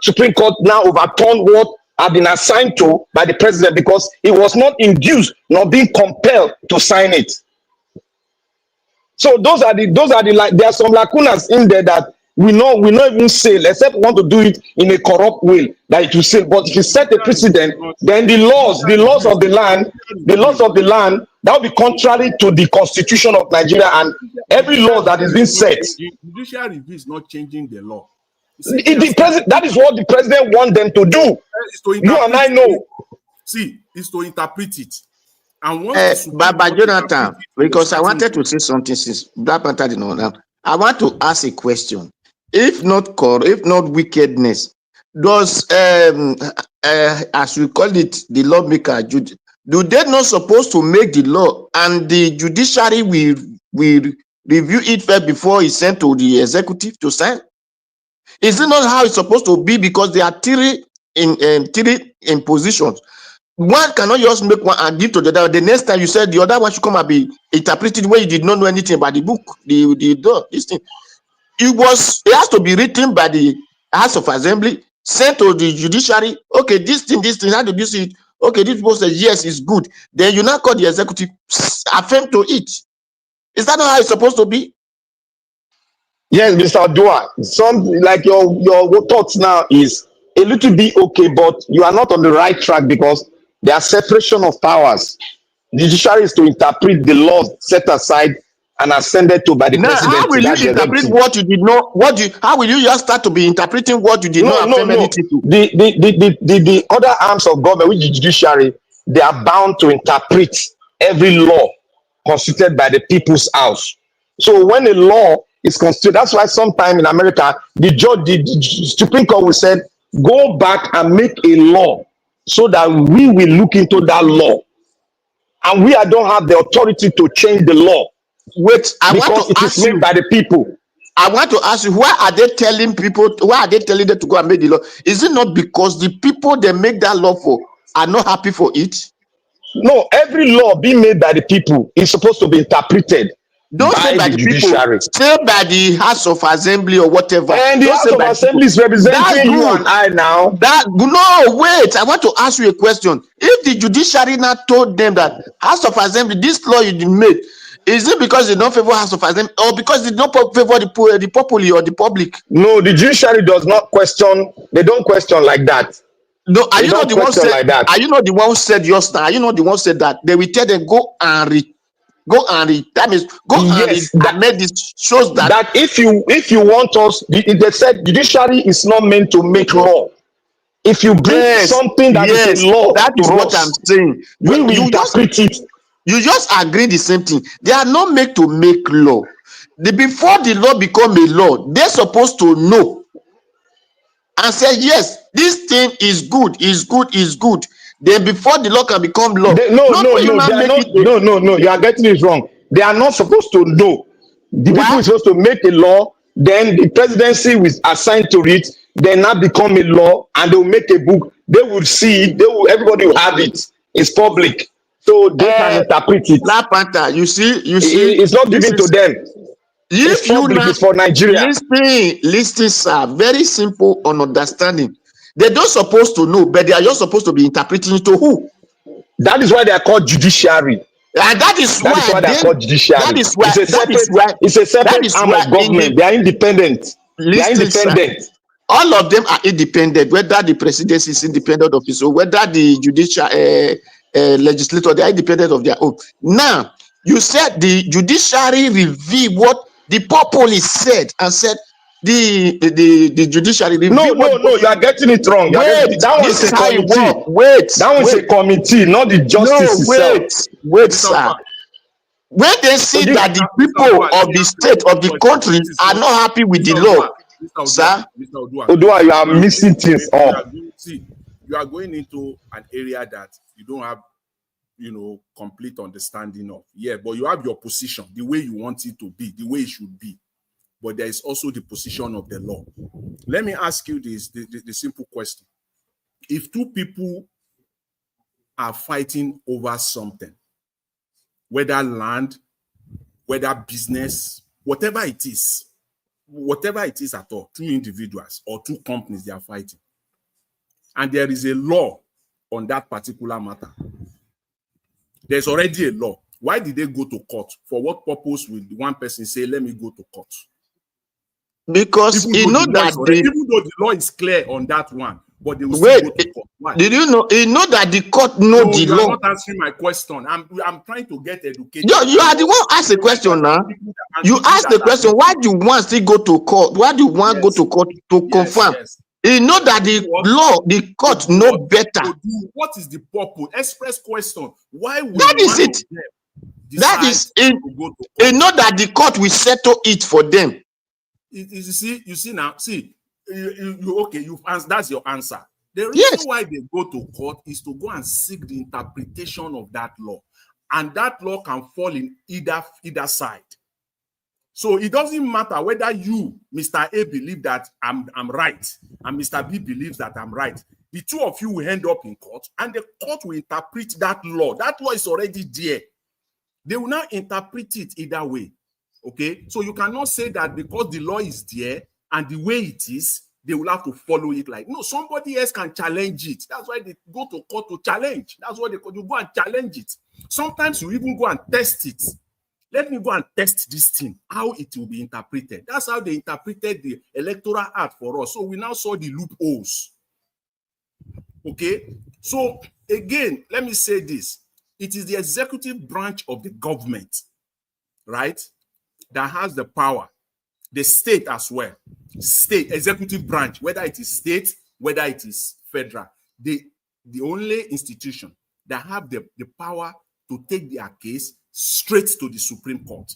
Supreme Court now overturned what had been assigned to by the president because he was not induced nor being compelled to sign it. So those are the like, there are some lacunas in there that we not even say, except want to do it in a corrupt way that it will say. But if you set a precedent, then the laws of the land that will be contrary to the constitution of Nigeria and every law that is being set. The judicial review is not changing the law. That is what the president wants them to do. You and I know. See, it's to interpret it. And Baba Jonathan, because I wanted to say something since Black Panther did not know. I want to ask a question. If not wickedness, does as we call it, the lawmaker, do they not supposed to make the law and the judiciary will review it first before it's sent to the executive to sign? Is it not how it's supposed to be? Because they are three in positions. One cannot just make one and give to the other. The next time you said the other one should come and be interpreted when you did not know anything about the book, this thing. It has to be written by the House of Assembly, sent to the judiciary. Okay, this thing, how do you see it? Okay, this person says yes, it's good. Then you now call the executive, affirm to it. Is that not how it's supposed to be? Yes, Mr. Dua. Some like your thoughts now is a little bit okay, but you are not on the right track because there are separation of powers. The judiciary is to interpret the laws set aside and ascended to by the president. How will you interpret what you did not? How will you just start to be interpreting what you did not affirm anything to? The other arms of government, which is judiciary, they are bound to interpret every law constituted by the people's house. So when a law is constituted, that's why sometime in America, the Supreme Court will say, go back and make a law so that we will look into that law. And we don't have the authority to change the law. Because it is made by the people. I want to ask you, why are they telling them to go and make the law? Is it not because the people they make that law for are not happy for it? No, every law being made by the people is supposed to be interpreted. Don't say by the judiciary. People, say by the House of Assembly or whatever. And the House of Assembly is representing you and I now. No, wait. I want to ask you a question. If the judiciary now told them that House of Assembly, this law you made, is it because they don't favor House of Assembly or because they don't favor the populi or the public? No, the judiciary does not question. They don't question like that. No, are you not the one said like that? Are you not the one who said just now? Are you not the one said that they will tell them go and read? That means go and make this shows that if you want us, they said judiciary is not meant to make law. If you bring something that is a law, that is what I'm saying. We will interpret it. You just agree the same thing. They are not made to make law. Before the law become a law, they're supposed to know and say yes, this thing is good, is good, is good. Then before the law can become law, no, you are getting it wrong. They are not supposed to know. The people is supposed to make a law, then the presidency was assigned to it, then now become a law, and they will make a book. They will see it. Everybody will have it. It's public, so they can interpret it. Black Panther, you see, it's not given to them. If you now for Nigeria, listen, sir, very simple on understanding. They don't supposed to know, but they are just supposed to be interpreting to who? That is why they are called judiciary. And that is why they are called judiciary. That is why it's a separate arm of government. They are independent. They are independent. Sir, all of them are independent, whether the presidency is independent of his own, whether the judicial legislator, they are independent of their own. Now, you said the judiciary review what the populace said and said the judiciary review. No, you are getting it wrong. That one is a committee. That one is a committee, not the justice itself. Wait, sir. When they see that the people of the state, of the country are not happy with the law, sir. Odua, you are missing things up. See, you are going into an area that you don't have, complete understanding of. Yeah, but you have your position, the way you want it to be, the way it should be. but there is also the position of the law. Let me ask you this, the simple question. If two people are fighting over something, whether land, whether business, whatever it is at all, two individuals or two companies they are fighting, and there is a law on that particular matter, there's already a law. Why did they go to court? For what purpose will one person say, let me go to court? Because even you know that even though the law is clear on that one, but they will still go to court. Why? Did you know? You know that the court know the law. You are not answering my question. I'm trying to get educated. You are the one ask the question now. You ask the question. Why do you want to go to court? Why do you want to go to court to confirm? Yes. You know that the law, the court know better. What is the purpose? Express question. Why would that is it? That is it. You know that the court will settle it for them. You see now. See, you've answered. That's your answer. The reason why they go to court is to go and seek the interpretation of that law, and that law can fall in either side. So it doesn't matter whether you, Mr. A, believe that I'm right, and Mr. B believes that I'm right. The two of you will end up in court, and the court will interpret that law. That law is already there. They will not interpret it either way. Okay? So you cannot say that because the law is there and the way it is, they will have to follow it like, no, somebody else can challenge it. That's why they go to court to challenge. That's why you go and challenge it. Sometimes you even go and test it. Let me go and test this thing, how it will be interpreted. That's how they interpreted the Electoral Act for us. So we now saw the loopholes. Okay? So again, let me say this. It is the executive branch of the government, right, that has the power. The state as well. State, executive branch, whether it is state, whether it is federal. The only institution that have the power to take their case straight to the Supreme Court.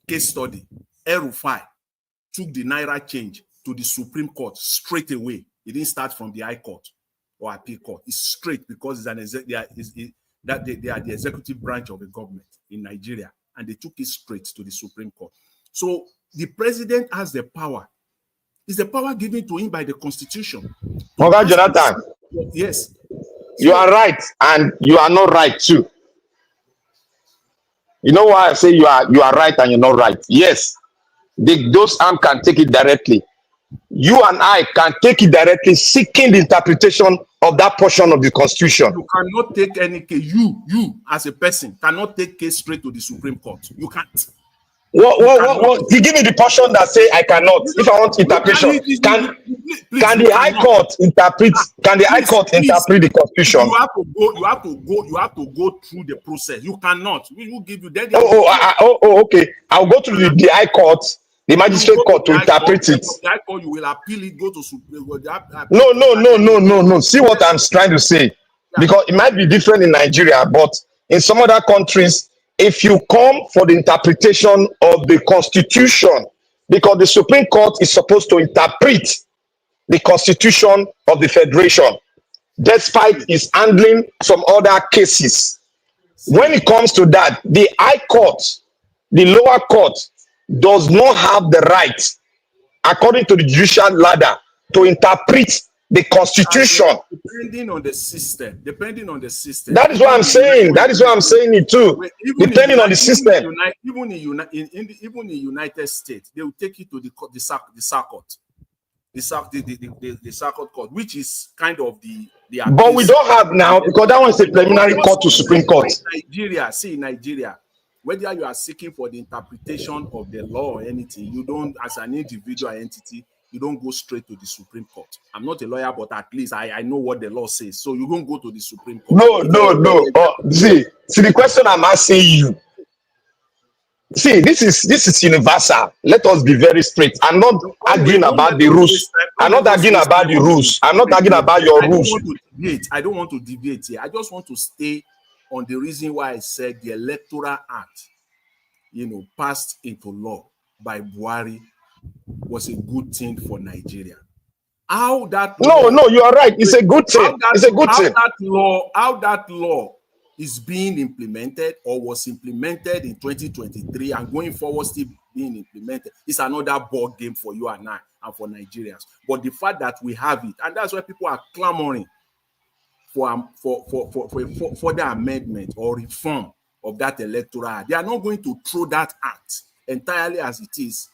Case study. El-Rufai took the Naira change to the Supreme Court straight away. It didn't start from the High Court or Appeal Court. It's straight because they are the executive branch of the government in Nigeria, and they took it straight to the Supreme Court. So the president has the power. It's the power given to him by the Constitution. Okay, Jonathan. Yes. You are right, and you are not right too. You know why I say you are right and you're not right? Yes, those arms can take it directly. You and I can take it directly, seeking the interpretation of that portion of the Constitution. You cannot take any case. You as a person cannot take case straight to the Supreme Court. You can't. What? You give me the portion that say I cannot. If I want interpretation, can the High Court interpret? Can the High Court interpret the Constitution? You have to go through the process. You cannot. We will give you that. Okay. I'll go to the High Court, the Magistrate Court to interpret it. The High Court, you will appeal it. Go to Supreme Court. No. See what I'm trying to say, because it might be different in Nigeria, but in some other countries, if you come for the interpretation of the Constitution, because the Supreme Court is supposed to interpret the Constitution of the Federation, despite its handling some other cases. When it comes to that, the High Court, the lower court, does not have the right, according to the judicial ladder, to interpret the Constitution. Depending on the system. That is what I'm saying. That is what I'm saying it too. Depending on the system. Even in the United States, they will take it to the circuit court, which is kind of the but we don't have now, because that one is a preliminary court to Supreme Court. In Nigeria, whether you are seeking for the interpretation of the law or anything, you don't, as an individual entity, you don't go straight to the Supreme Court. I'm not a lawyer, but at least I know what the law says. So you don't go to the Supreme Court. No. See the question I'm asking you. See, this is universal. Let us be very straight. I'm not arguing about the rules. I'm not arguing about the rules. I'm not arguing about your rules. I don't want to deviate here. I just want to stay on the reason why I said the Electoral Act, passed into law by Buhari, was a good thing for Nigeria. How that law, no, you are right. It's a good thing. It's a good thing. How that law is being implemented or was implemented in 2023 and going forward still being implemented, it's another ball game for you and I and for Nigerians. But the fact that we have it, and that's why people are clamoring for the amendment or reform of that electoral act. They are not going to throw that act entirely as it is,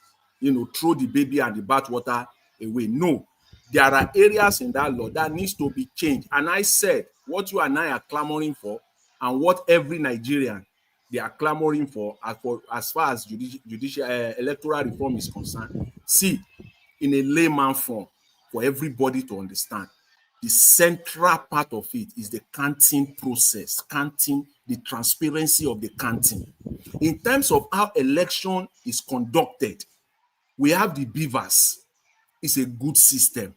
throw the baby and the bathwater away. No, there are areas in that law that needs to be changed. And I said, what you and I are clamoring for, and what every Nigerian they are clamoring for as far as judicial electoral reform is concerned. See, in a layman form, for everybody to understand, the central part of it is the counting process, the transparency of the counting. In terms of how election is conducted, we have the beavers. It's a good system.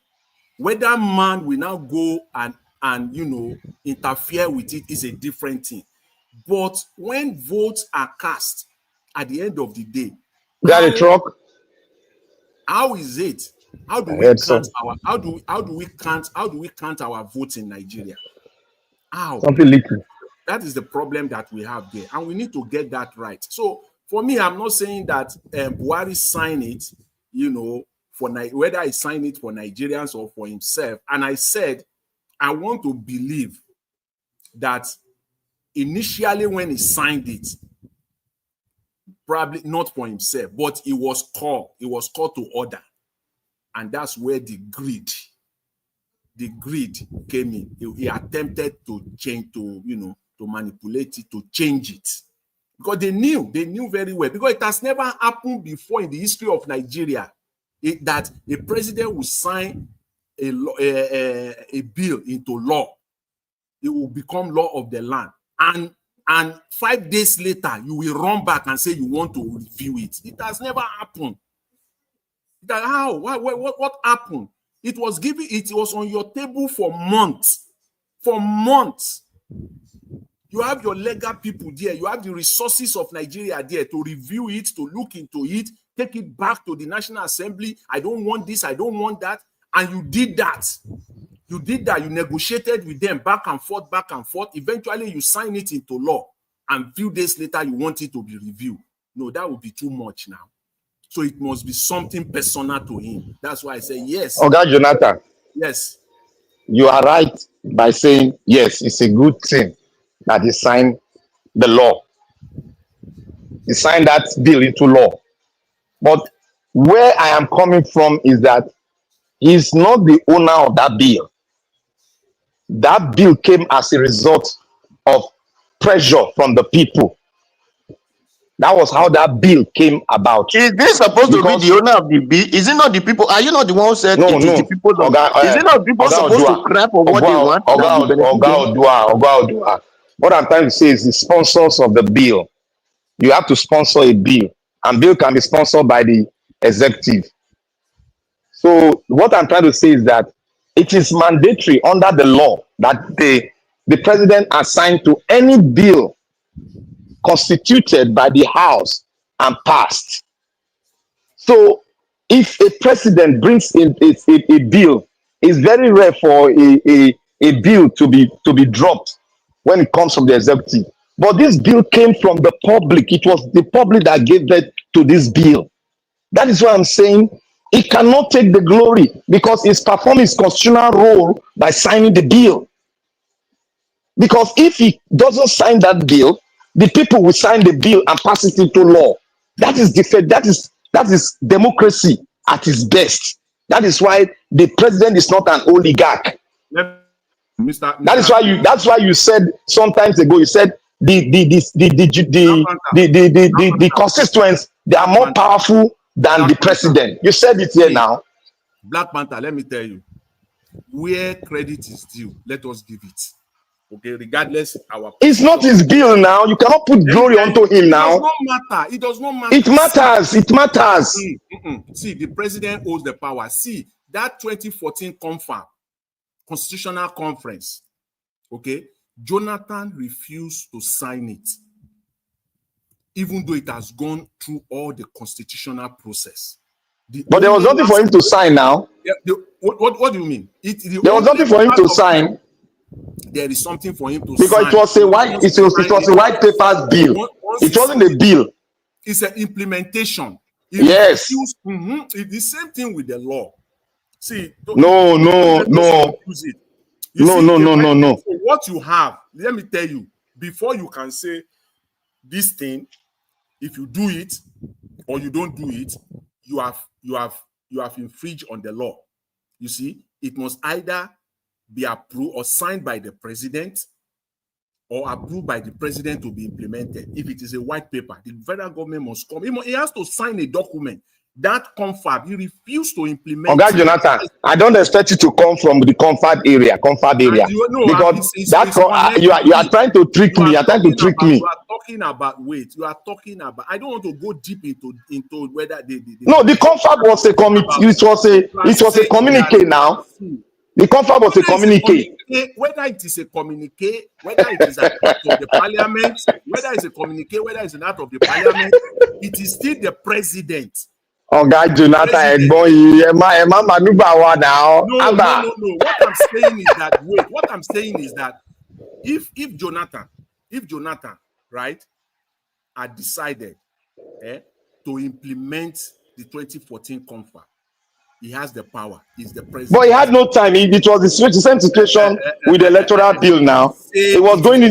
Whether man will now go and interfere with it is a different thing. But when votes are cast at the end of the day, got a truck? How is it? How do we count our votes in Nigeria? How? Something little. That is the problem that we have there, and we need to get that right. So for me, I'm not saying that Buhari signed it, for whether he signed it for Nigerians or for himself. And I said, I want to believe that initially when he signed it, probably not for himself, but he was called to order. And that's where the greed came in. He attempted to change, to manipulate it, to change it. Because they knew very well. Because it has never happened before in the history of Nigeria that a president will sign a bill into law. It will become law of the land. And 5 days later, you will run back and say you want to review it. It has never happened. How? What happened? It was on your table for months. For months. You have your legal people there. You have the resources of Nigeria there to review it, to look into it, take it back to the National Assembly. I don't want this, I don't want that. And you did that. You negotiated with them back and forth. Eventually, you sign it into law. And a few days later, you want it to be reviewed. No, that would be too much now. So it must be something personal to him. That's why I say yes. Oga Jonathan. Yes. You are right by saying, yes, it's a good thing that he signed the law. He signed that bill into law. But where I am coming from is that he's not the owner of that bill. That bill came as a result of pressure from the people. That was how that bill came about. Is this supposed to be the owner of the bill? Is it not the people? Are you not the one who said no? The people is it not people supposed to crap for what they want? Oga, what I'm trying to say is the sponsors of the bill. You have to sponsor a bill, and bill can be sponsored by the executive. So what I'm trying to say is that it is mandatory under the law that the president assigned to any bill constituted by the House and passed. So if a president brings in a bill, it's very rare for a bill to be dropped when it comes from the executive. But this bill came from the public. It was the public that gave birth to this bill. That is why I'm saying he cannot take the glory because he's performing his constitutional role by signing the bill. Because if he doesn't sign that bill, the people will sign the bill and pass it into law. That is that is democracy at its best. That is why the president is not an oligarch. That's why you said sometimes ago, you said the constituents, they are more powerful than the president. You said it here now. Black Panther, let me tell you, where credit is due, let us give it. Okay, regardless it's not his bill now. You cannot put glory onto him now. It does not matter. It matters. It matters. See, the president owns the power. See, that 2014 constitutional conference, okay, Jonathan refused to sign it, even though it has gone through all the constitutional process. But there was nothing for him to sign now. What do you mean? There was nothing for him to sign. There is something for him to because sign. It was a white papers bill. It wasn't a bill. It's an implementation. Yes. It's the same thing with the law. See, No. What you have, let me tell you, before you can say this thing, if you do it or you don't do it, you have infringed on the law. You see, it must either be approved or signed by the president or approved by the president to be implemented. If it is a white paper, the federal government must come. He has to sign a document. That confab, he refused to implement. Okay, Jonathan, I don't expect you to come from the confab area, because you are trying to trick me. You are trying to trick me. You are talking about wait. You are talking about. I don't want to go deep into whether they no, the confab was a committee. It was a communique now. The confab was a communique. Whether it is a communique, whether it is an act of the parliament, whether it's a communique, whether it's an act of the parliament, it is still the president. Oh, God, Jonathan, boy, No. What I'm saying is that if Jonathan, right, had decided to implement the 2014 confab, he has the power. He's the president. But he had no time. It was the same situation with the electoral bill. Now it was going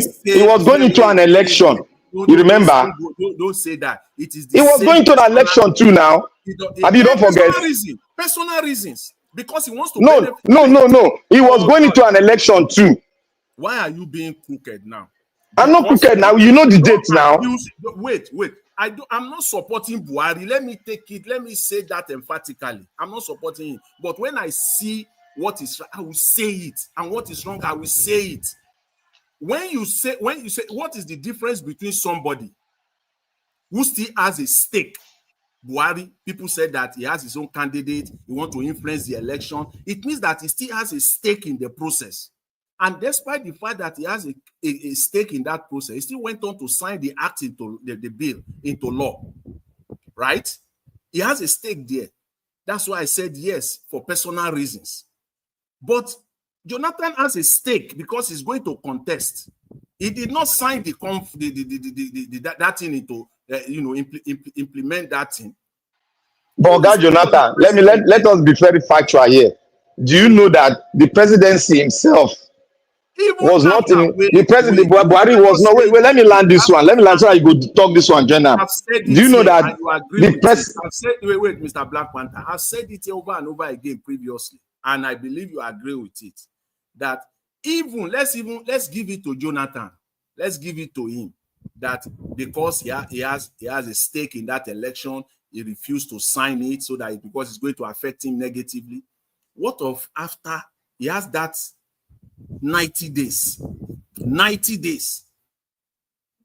into an election. You remember? Don't say that. It is. He was going to an election too. Now, have you don't forget? Personal reasons. Because he wants to. No. He was going into an election too. Why are you being crooked now? I'm not crooked now. You know the date now. Wait. I'm not supporting Buhari. Let me say that emphatically. I'm not supporting him. But when I see what is right, I will say it. And what is wrong, I will say it. When you say what is the difference between somebody who still has a stake? Buhari, people said that he has his own candidate, he wants to influence the election. It means that he still has a stake in the process. And despite the fact that he has a stake in that process, he still went on to sign the act into the bill into law, right? He has a stake there. That's why I said yes, for personal reasons. But Jonathan has a stake because he's going to contest. He did not sign that thing into, implement that thing. But God, Jonathan, let us be very factual here. Do you know that the presidency himself was not in the president? Buhari was not. Wait. Let me land this one. Let me land so I go talk this one, Jenna. Do you know that the president? Wait, Mr. Black Panther. I've said it over and over again previously, and I believe you agree with it. That let's give it to Jonathan. Let's give it to him. That because he has a stake in that election, he refused to sign it because it's going to affect him negatively. What of after he has that 90 days? 90 days.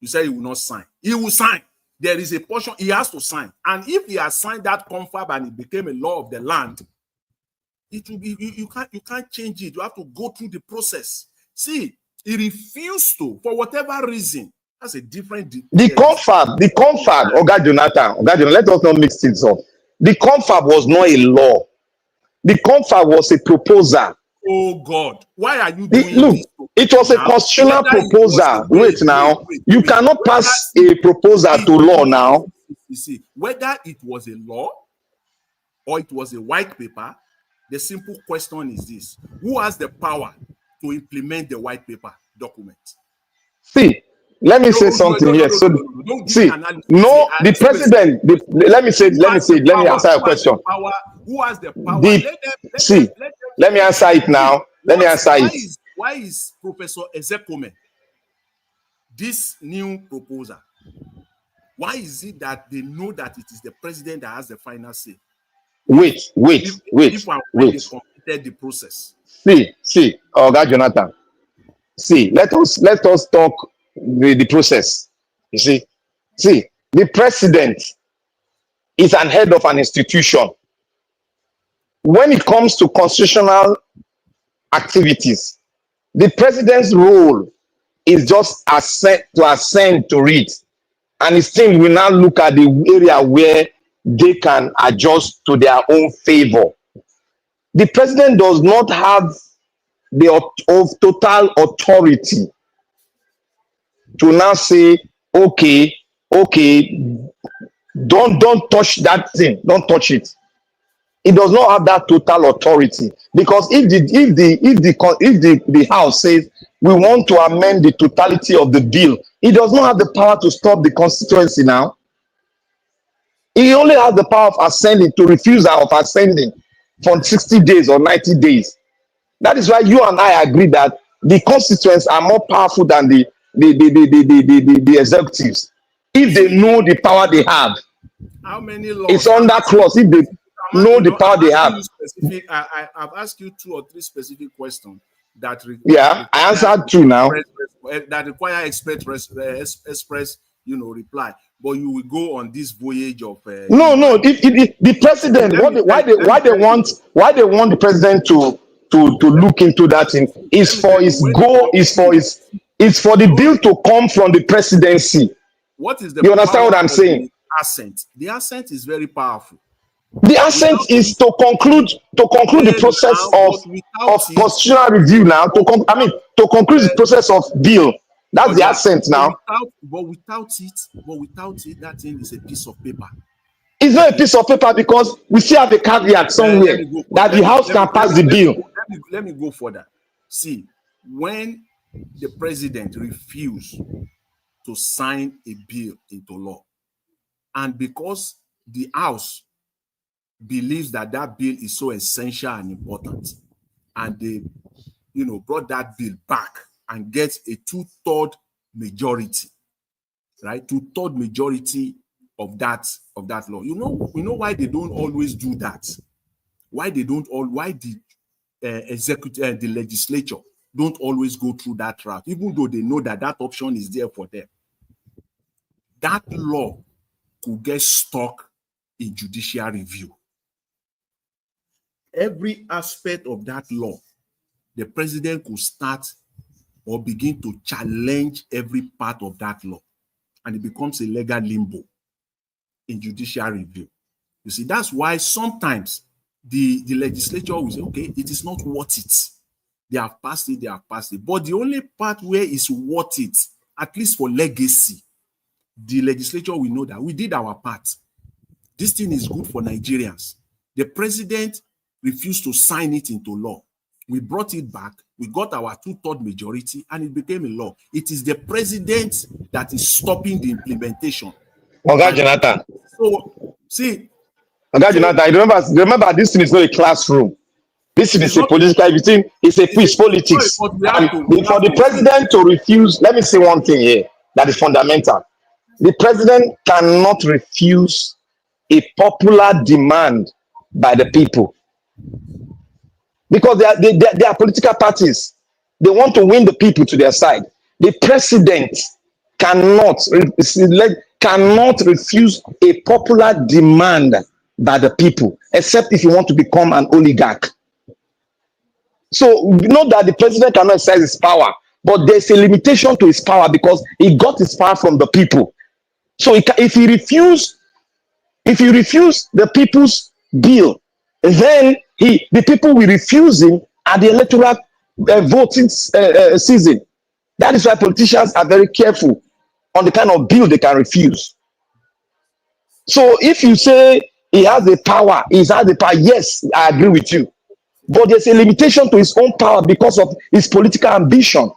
You say he will not sign. He will sign. There is a portion he has to sign. And if he has signed that confab and it became a law of the land, it will be you can't change it. You have to go through the process. See, he refused to, for whatever reason. That's a different. The confab, Oga Jonathan, let us not mix things up. The confab was not a law. The confab was a proposal. Oh God, why are you doing look, this? It was a constitutional proposal. Wait, you cannot pass a proposal to law now. You see, whether it was a law or it was a white paper, the simple question is this: who has the power to implement the white paper document? See, let me say something here. The president. Let me answer your question. Who has the power? Let me answer it now. Why is Professor Ezekome this new proposal? Why is it that they know that it is the president that has the final say? Wait. Completed the process. See, Oga Jonathan. See, let us talk the process. You see, the president is an head of an institution. When it comes to constitutional activities, the president's role is just to assent to it, and his team will now look at the area where they can adjust to their own favor. The president does not have the total authority to now say, okay, don't touch that thing. Don't touch it. It does not have that total authority, because if the House says we want to amend the totality of the bill, it does not have the power to stop the constituency now. It only has the power of ascending, to refuse of ascending for 60 days or 90 days. That is why you and I agree that the constituents are more powerful than the executives. If they know the power they have, how many laws? It's on that clause. If they know the power they have. I've asked you 2 or 3 specific questions that I answered 2 now. That require express reply. But you will go on this voyage of no. The president, why they want the president to look into that thing is for his goal, is for the bill to come from the presidency. What is the you understand what I'm saying? Assent. The assent is very powerful. The assent is to conclude the process of constitutional review now. To conclude the process of bill. That's the assent now. But without it, that thing is a piece of paper. It's not a piece of paper, because we still have a caveat somewhere that the House can pass the bill. Let me go further. See, when the president refused to sign a bill into law, and because the House believes that bill is so essential and important, and they brought that bill back and get a 2/3 majority, right? 2/3 majority of that law. You know why they don't always do that? Why the executive, the legislature don't always go through that route, even though they know that option is there for them. That law could get stuck in judicial review. Every aspect of that law, the president could start or begin to challenge every part of that law, and it becomes a legal limbo in judicial review. You see, that's why sometimes the legislature will say, okay, it is not worth it. They have passed it. But the only part where it's worth it, at least for legacy, the legislature will know that we did our part. This thing is good for Nigerians. The president refused to sign it into law. We brought it back. We got our 2/3 majority, and it became a law. It is the president that is stopping the implementation. Oga Jonathan. So, see. Oga Jonathan, remember this thing is not a classroom. This is a political meeting. It's a peace politics. For the president to refuse, let me say one thing here that is fundamental. The president cannot refuse a popular demand by the people, because they are political parties. They want to win the people to their side. The president cannot refuse a popular demand by the people, except if you want to become an oligarch. So we know that the president cannot exercise his power, but there's a limitation to his power, because he got his power from the people. So if he refuse the people's bill, then the people will refuse him at the electoral voting season. That is why politicians are very careful on the kind of bill they can refuse. So if you say he has the power, yes, I agree with you. But there's a limitation to his own power because of his political ambition.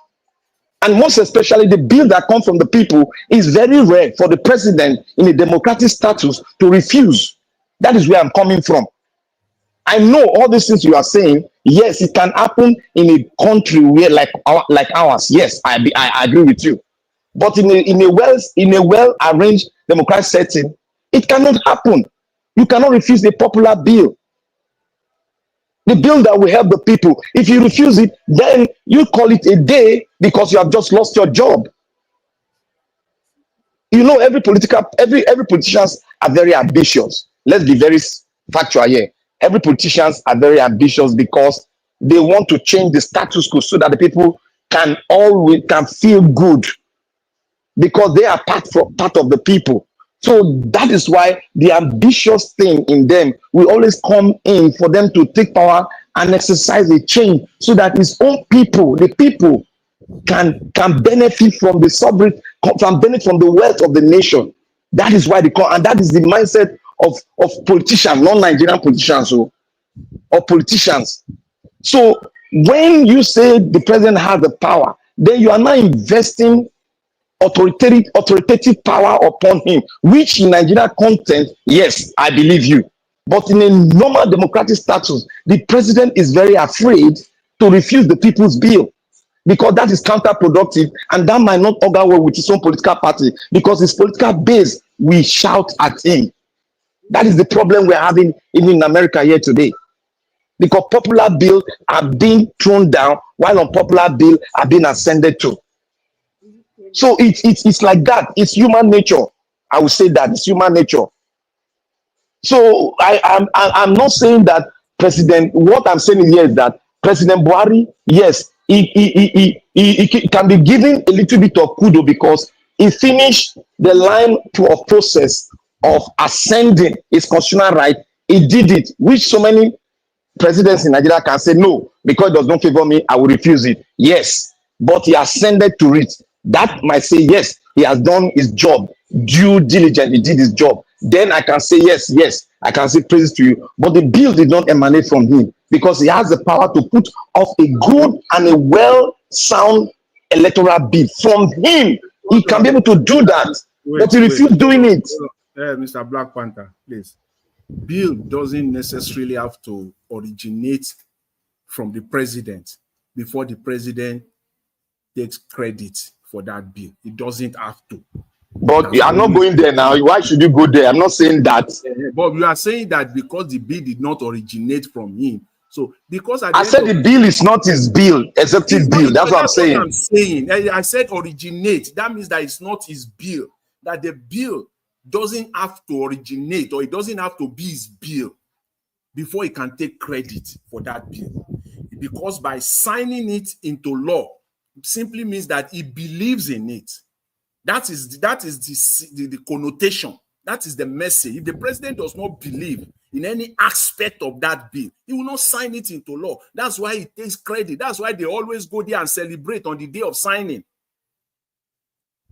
And most especially, the bill that comes from the people is very rare for the president in a democratic status to refuse. That is where I'm coming from. I know all these things you are saying. Yes, it can happen in a country where like ours. Yes, I agree with you. But in a well arranged democratic setting, it cannot happen. You cannot refuse a popular bill. The bill that will help the people. If you refuse it, then you call it a day because you have just lost your job. You know, every politicians are very ambitious. Let's be very factual here. Every politicians are very ambitious because they want to change the status quo so that the people can feel good, because they are part of the people. So that is why the ambitious thing in them will always come in for them to take power and exercise a change so that his own people, the people, can benefit from the benefit from the wealth of the nation. That is why they call, and that is the mindset of politicians, non-Nigerian politicians or politicians. So when you say the president has the power, then you are now investing authoritative power upon him, which in Nigeria content, yes, I believe you. But in a normal democratic status, the president is very afraid to refuse the people's bill, because that is counterproductive, and that might not augur well with his own political party, because his political base will shout at him. That is the problem we're having even in America here today, because popular bills are being thrown down while unpopular bills are being ascended to. So it's like that. It's human nature. I would say that it's human nature. So I'm not saying that President. What I'm saying here is that President Buhari, yes, he can be given a little bit of kudos, because he finished the line of process of ascending his constitutional right. He did it, which so many presidents in Nigeria can say no, because it does not favor me, I will refuse it. Yes, but he ascended to it. That might say yes, he has done his job, due diligence, he did his job. Then I can say yes, I can say praises to you. But the bill did not emanate from him, because he has the power to put off a good and a well-sound electoral bill from him. He can be able to do that, but he refused doing it. Mr. Black Panther, please. Bill doesn't necessarily have to originate from the president before the president takes credit for that bill. It doesn't have to. But I'm not going there now. Why should you go there? I'm not saying that. But you are saying that because the bill did not originate from him. So because I said the bill is not his bill, executive bill. That's what I'm saying. What I'm saying. I said originate. That means that it's not his bill. That the bill doesn't have to originate, or it doesn't have to be his bill before he can take credit for that bill. Because by signing it into law simply means that he believes in it. That is the connotation. That is the message. If the president does not believe in any aspect of that bill, he will not sign it into law. That's why he takes credit. That's why they always go there and celebrate on the day of signing.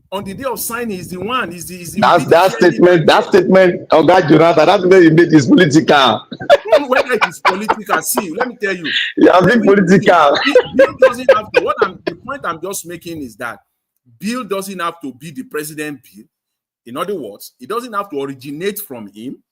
On the day of signing is the one, is the that statement, oh God, Jonathan, that statement you made is political. Whether it is political, see, let me tell you. You are being political. Bill doesn't have to. The point I'm just making is that bill doesn't have to be the president bill. In other words, it doesn't have to originate from him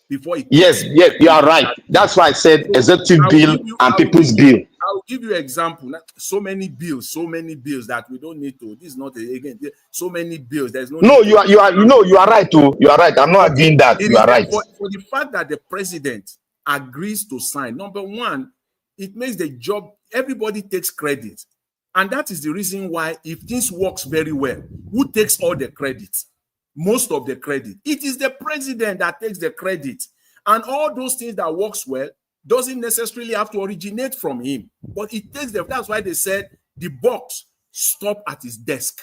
before it. Yes, you are right. That's why I said executive bill and people's bill. I'll give you an example. So many bills that we don't need to. This is not again. So many bills. There's no. No, you are right too. You are right. I'm not agreeing that. You are right. For the fact that the president agrees to sign, number one, it makes the job. Everybody takes credit, and that is the reason why, if things works very well, who takes all the credit? Most of the credit. It is the president that takes the credit, and all those things that works well doesn't necessarily have to originate from him, but it takes them. That's why they said the box stop at his desk.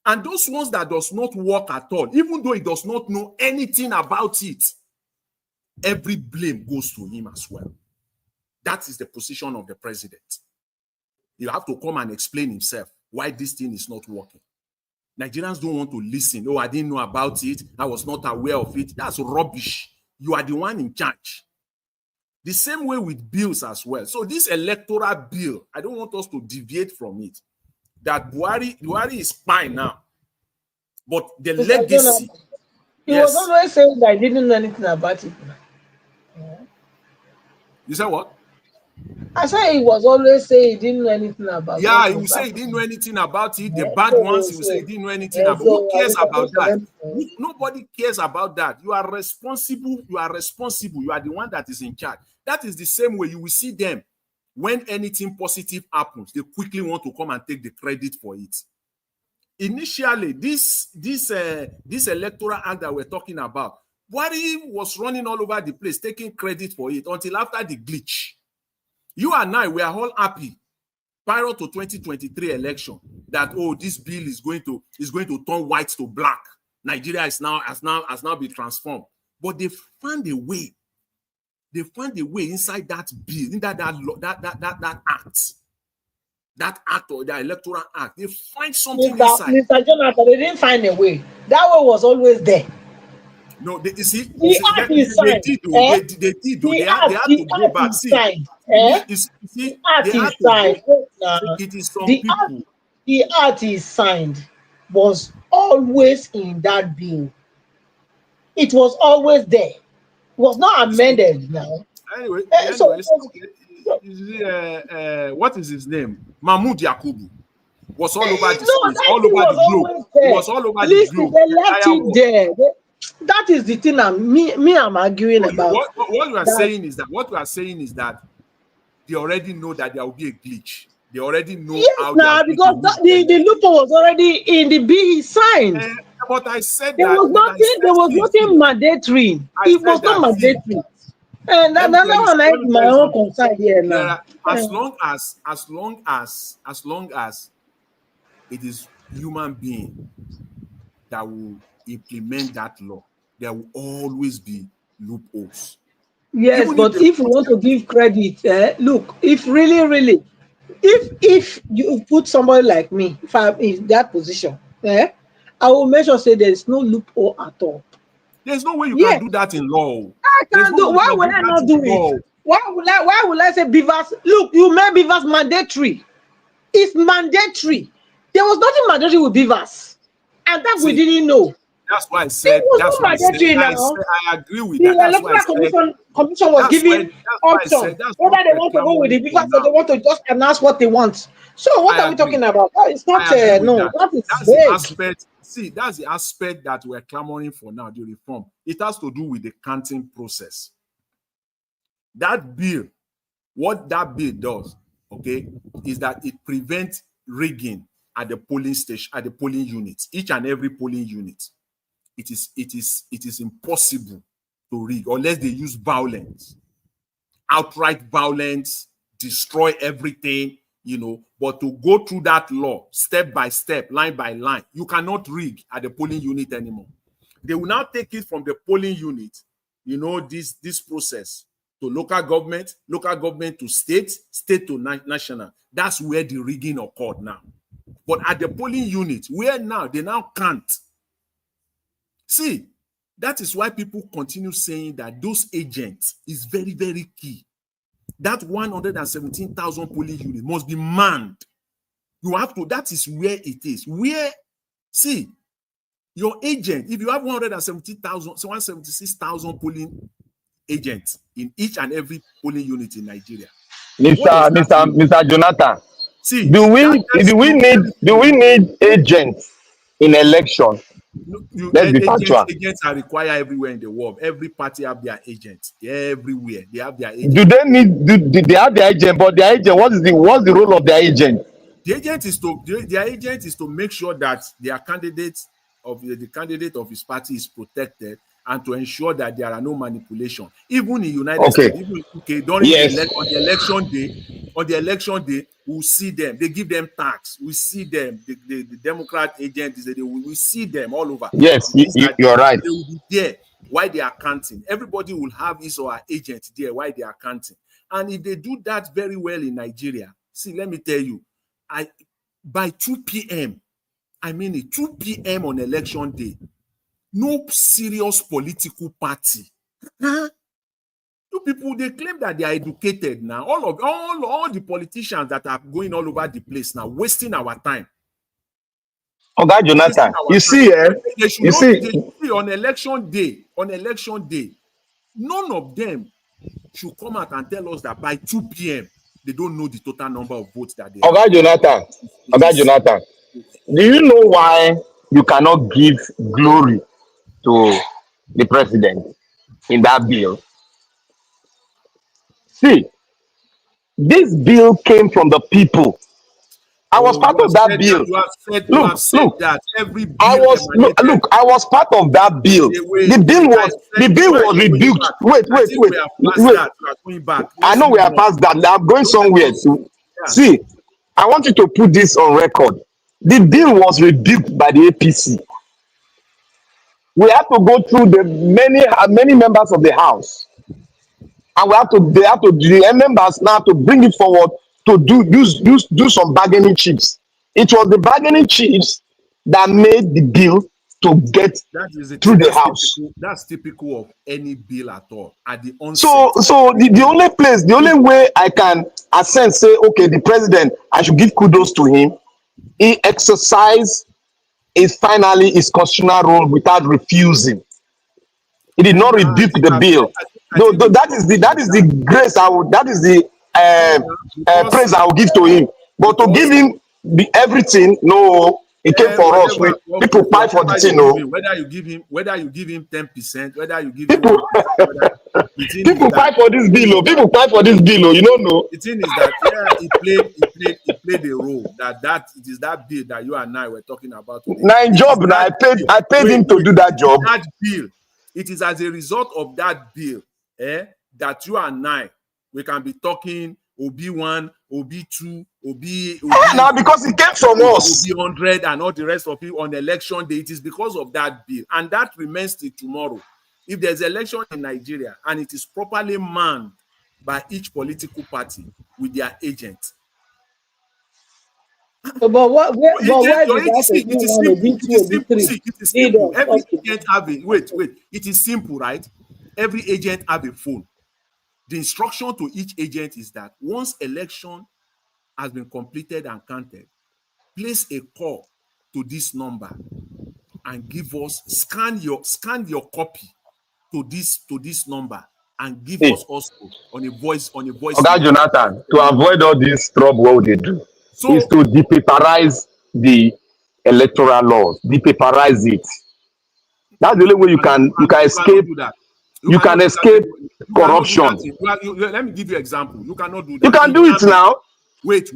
And those ones that does not work at all, even though he does not know anything about it, every blame goes to him as well. That is the position of the president. You have to come and explain himself why this thing is not working. Nigerians don't want to listen. Oh, I didn't know about it. I was not aware of it. That's rubbish. You are the one in charge. The same way with bills as well. So this electoral bill, I don't want us to deviate from it. That Buhari is fine now. But the legacy. He was always saying that I didn't know anything about it. You said what? I said he was always saying he didn't know anything about it. Yeah, he would say he didn't know anything about it. The bad ones, he would say he didn't know anything about it. Who cares about that? Nobody cares about that. You are responsible. You are responsible. You are the one that is in charge. That is the same way you will see them. When anything positive happens, they quickly want to come and take the credit for it. Initially, this electoral act that we're talking about, Buhari was running all over the place, taking credit for it until after the glitch. You and I, we are all happy prior to 2023 election that, oh, this bill is going to turn white to black. Nigeria has now been transformed. But they found a way. They found a way inside that bill, in that act or the electoral act. They find something inside. Mr. Jonathan, they didn't find a way. That way was always there. No, you see, The act is they signed. did though. They did though. They had to go The back. act is See, signed. you The see, they act had is to go. signed. See, it is some The people. act is signed was always in that bill. It was always there. It was not amended now. Anyway, So it anyways, was, you see, what is his name? Mahmoud Yakubu was all over the no, space, that all thing over the was globe. always It there. was all over the Listen, globe, they the left entire it world. there. That is the thing I'm arguing So about. what we are That, saying is that they already know that there will be a glitch. They already know yes, how they are now going to because lose the the election. loophole was already in the bill he signed. But I said There that. was But I nothing. said, There was see, nothing mandatory. I It was said not that. See, mandatory. And let me that tell you. one I Let me my tell you own something. concern here There now. are, as long as it is human being that will implement that law, there will always be loopholes. Yes, Even if but they if you put want to give credit, look, if really, if you put somebody like me, if I'm in that position, I will make sure say there is no loophole at all. there's no way you can Yes, do that in law. I There's can no do. way you Why can will do I that not in do it? law. Why will I say Beavers? Look, you made Beavers mandatory. It's mandatory. There was nothing mandatory with Beavers, and that we See, didn't know. that's why I It said. was That's not why I said. mandatory now. I agree with The that. That's why I electoral said. commission was giving That's why I said. option That's whether what they we're want to go with clamoring the for Beavers or they now. want to just announce what they want. So what I are we agree. talking about? It's not I agree with no, that. that is That's the vague. aspect. See, that's the aspect that we're clamoring for now, the reform. It has to do with the counting process. That bill, what that bill does, okay, is that it prevents rigging at the polling station, at the polling units, each and every polling unit. It is impossible to rig unless they use violence, outright violence, destroy everything, but to go through that law step by step, line by line, you cannot rig at the polling unit anymore. They will now take it from the polling unit, this process to local government to state to national. That's where the rigging occurred now. But at the polling unit, where now they now can't. See, that is why people continue saying that those agents is very, very key. That 117,000 polling unit must be manned. You have to, that is where it is. See, your agent, if you have 176,000 polling agents in each and every polling unit in Nigeria. Mr. Jonathan, See, do we need agents in election? Let's be factual. Agents are required everywhere in the world. Every party have their agents. Everywhere they have their agents. Do they have their agent? But their agent, what's the role of their agent? Their agent is to make sure that their candidate of the candidate of his party is protected and to ensure that there are no manipulation. Even in United States, even in UK, during on the election day, we'll see them. They give them tax. We see them. The Democrat agents, we see them all over. Yes, you're right. They will be there while they are counting. Everybody will have his or her agent there while they are counting. And if they do that very well in Nigeria, see, let me tell you, by 2 p.m., I mean it, 2 p.m. on election day, no serious political party. You people, they claim that they are educated now. All the politicians that are going all over the place now, wasting our time. Okay, Jonathan, you see, on election day, none of them should come out and tell us that by 2 p.m. they don't know the total number of votes that they have. Jonathan, do you know why you cannot give glory to the president in that bill? See, this bill came from the people. I was part of that bill. You have said that every bill I was part of that bill. The bill was rebuked. Wait. I know we are past that. I'm going somewhere. See, I want you to put this on record. The bill was rebuked by the APC. We have to go through the many members of the House, and the members now to bring it forward to do some bargaining chips. It was the bargaining chips that made the bill to get through the house. That's typical of any bill at all. At the onset. So the only way I can assent say, okay, the president, I should give kudos to him. He exercised finally his constitutional role without refusing. He did not rebuke the bill. That is the grace that is the praise I will give to him. But to give him everything, no, it came for us. People fight for the thing, no. Whether you give him 10%, whether you give people, him people fight for this bill. People fight for this bill. You don't know. The thing is that he played a role. That it is that bill that you and I were talking about today. Nine job. Now I paid him to do that job. That bill. It is as a result of that bill that you and I, we can be talking OB1, OB2, OB now because it came from us. OB100 and all the rest of it on election day. It is because of that bill. And that remains till tomorrow. If there's election in Nigeria and it is properly manned by each political party with their agents. But why it is simple. Every agent have a wait. It is simple, right? Every agent have a phone. The instruction to each agent is that once election has been completed and counted, place a call to this number and give us scan your copy to this number and give us also on a voice. Okay, Jonathan, to avoid all this trouble, what they do is to depaperize the electoral laws. Depaperize it. That's the only way you can escape. You can escape corruption. Let me give you an example. You cannot do that. You can do it now. Wait.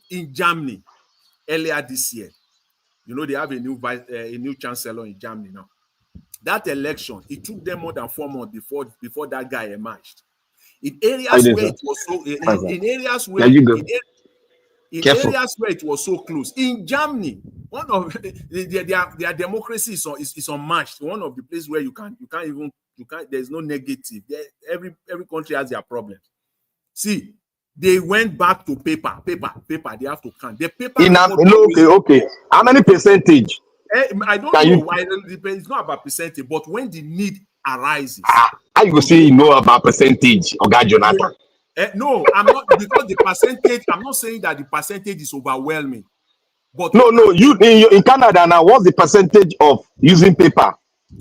In Germany, earlier this year, you know they have a new chancellor in Germany now. That election, it took them more than 4 months before that guy emerged. In areas where it was so, in areas where it was so close. In Germany, one of their democracy is unmatched. One of the places where you can't there's no negative. Every country has their problems. See, they went back to paper. They have to count. The paper. Okay. How many percentage? I don't know why it's not about percentage, but when the need arises. How you say you know about percentage, Oga Jonathan? No, I'm not, because the percentage, I'm not saying that the percentage is overwhelming. But no, you in Canada now, what's the percentage of using paper?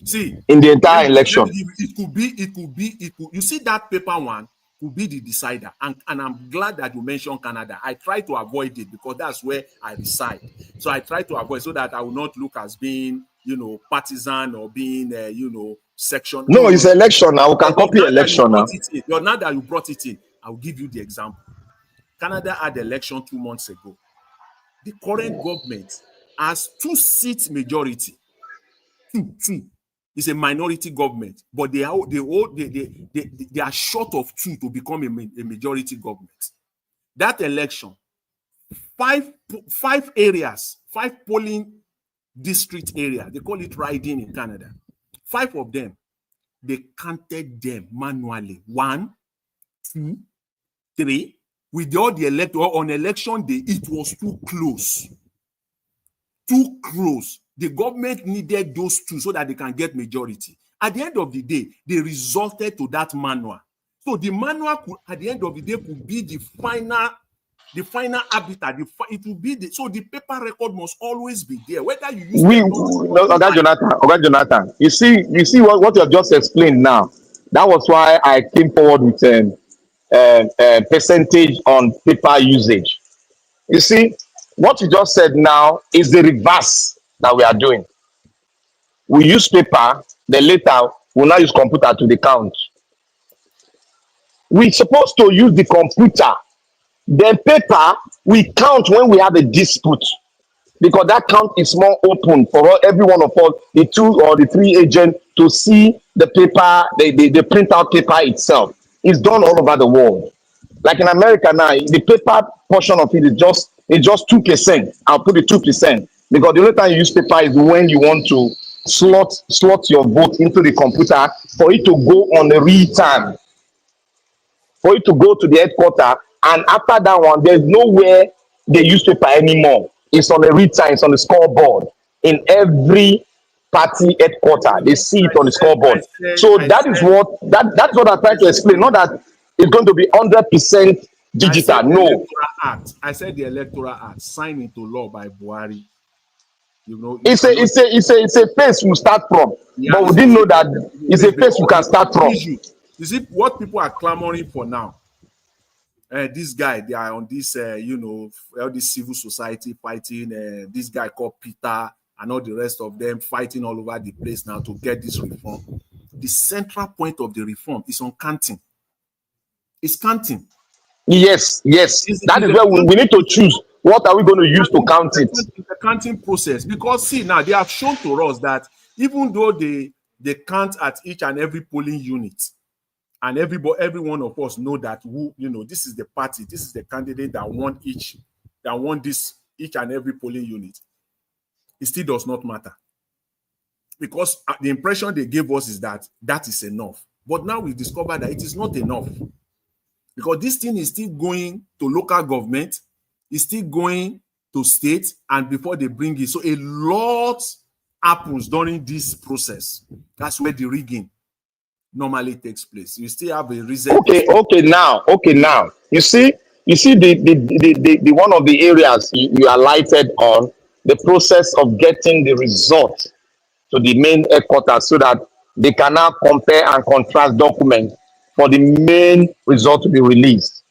See, in the entire election? It could. You see, that paper one could be the decider, and I'm glad that you mentioned Canada. I try to avoid it because that's where I reside. So I try to avoid so that I will not look as being, partisan or being, section. No, it's election now. We can copy election now. Now that you brought it in, I'll give you the example. Canada had election 2 months ago. The current government has 2-seat majority. Two. It's a minority government, but they are short of 2 to become a majority government. That election, 5 areas, 5 polling district areas, they call it riding in Canada. 5 of them, they counted them manually. 1, 2, 3. With all the electoral on election day, it was too close. The government needed those 2 so that they can get majority. At the end of the day, they resorted to that manual. So the manual could, at the end of the day, could be the final habitat. It will be so the paper record must always be there. Whether you use Oga Jonathan, you see what you have just explained now. That was why I came forward with percentage on paper usage. You see, what you just said now is the reverse that we are doing. We use paper, then later we'll now use computer to the count. We're supposed to use the computer, then paper we count when we have a dispute, because that count is more open for every one of us, the 2 or the 3 agents, to see the paper, the printout paper itself. It's done all over the world. Like in America now, the paper portion of it is just 2%. I'll put it 2%, because the only time you use paper is when you want to slot your vote into the computer for it to go on the real time, for it to go to the headquarters. And after that one, there's nowhere they use paper anymore. It's on the real time, it's on the scoreboard in every party headquarters. They see it on the scoreboard. So that's what I'm trying to explain. Not that it's going to be 100% digital. No. I said the Electoral Act signed into law by Buhari. You know, it's a phase we start from, but we didn't know that it's a phase we can start from. You see what people are clamoring for now. This guy, they are on this, you know, all this civil society fighting. This guy called Peter and all the rest of them fighting all over the place now to get this reform. The central point of the reform is on counting. It's counting. Yes. That is where we need to choose. What are we going to use to count it? The counting process. Because see, now they have shown to us that even though they count at each and every polling unit, and every one of us know that this is the party, this is the candidate that won each and every polling unit, it still does not matter. Because the impression they gave us is that is enough. But now we discovered that it is not enough. Because this thing is still going to local government, it's still going to state, and before they bring it. So a lot happens during this process. That's where the rigging normally takes place. You still have a reason. Okay, now. You see the one of the areas you are lighted on, the process of getting the result to the main headquarters so that they can now compare and contrast documents for the main result to be released.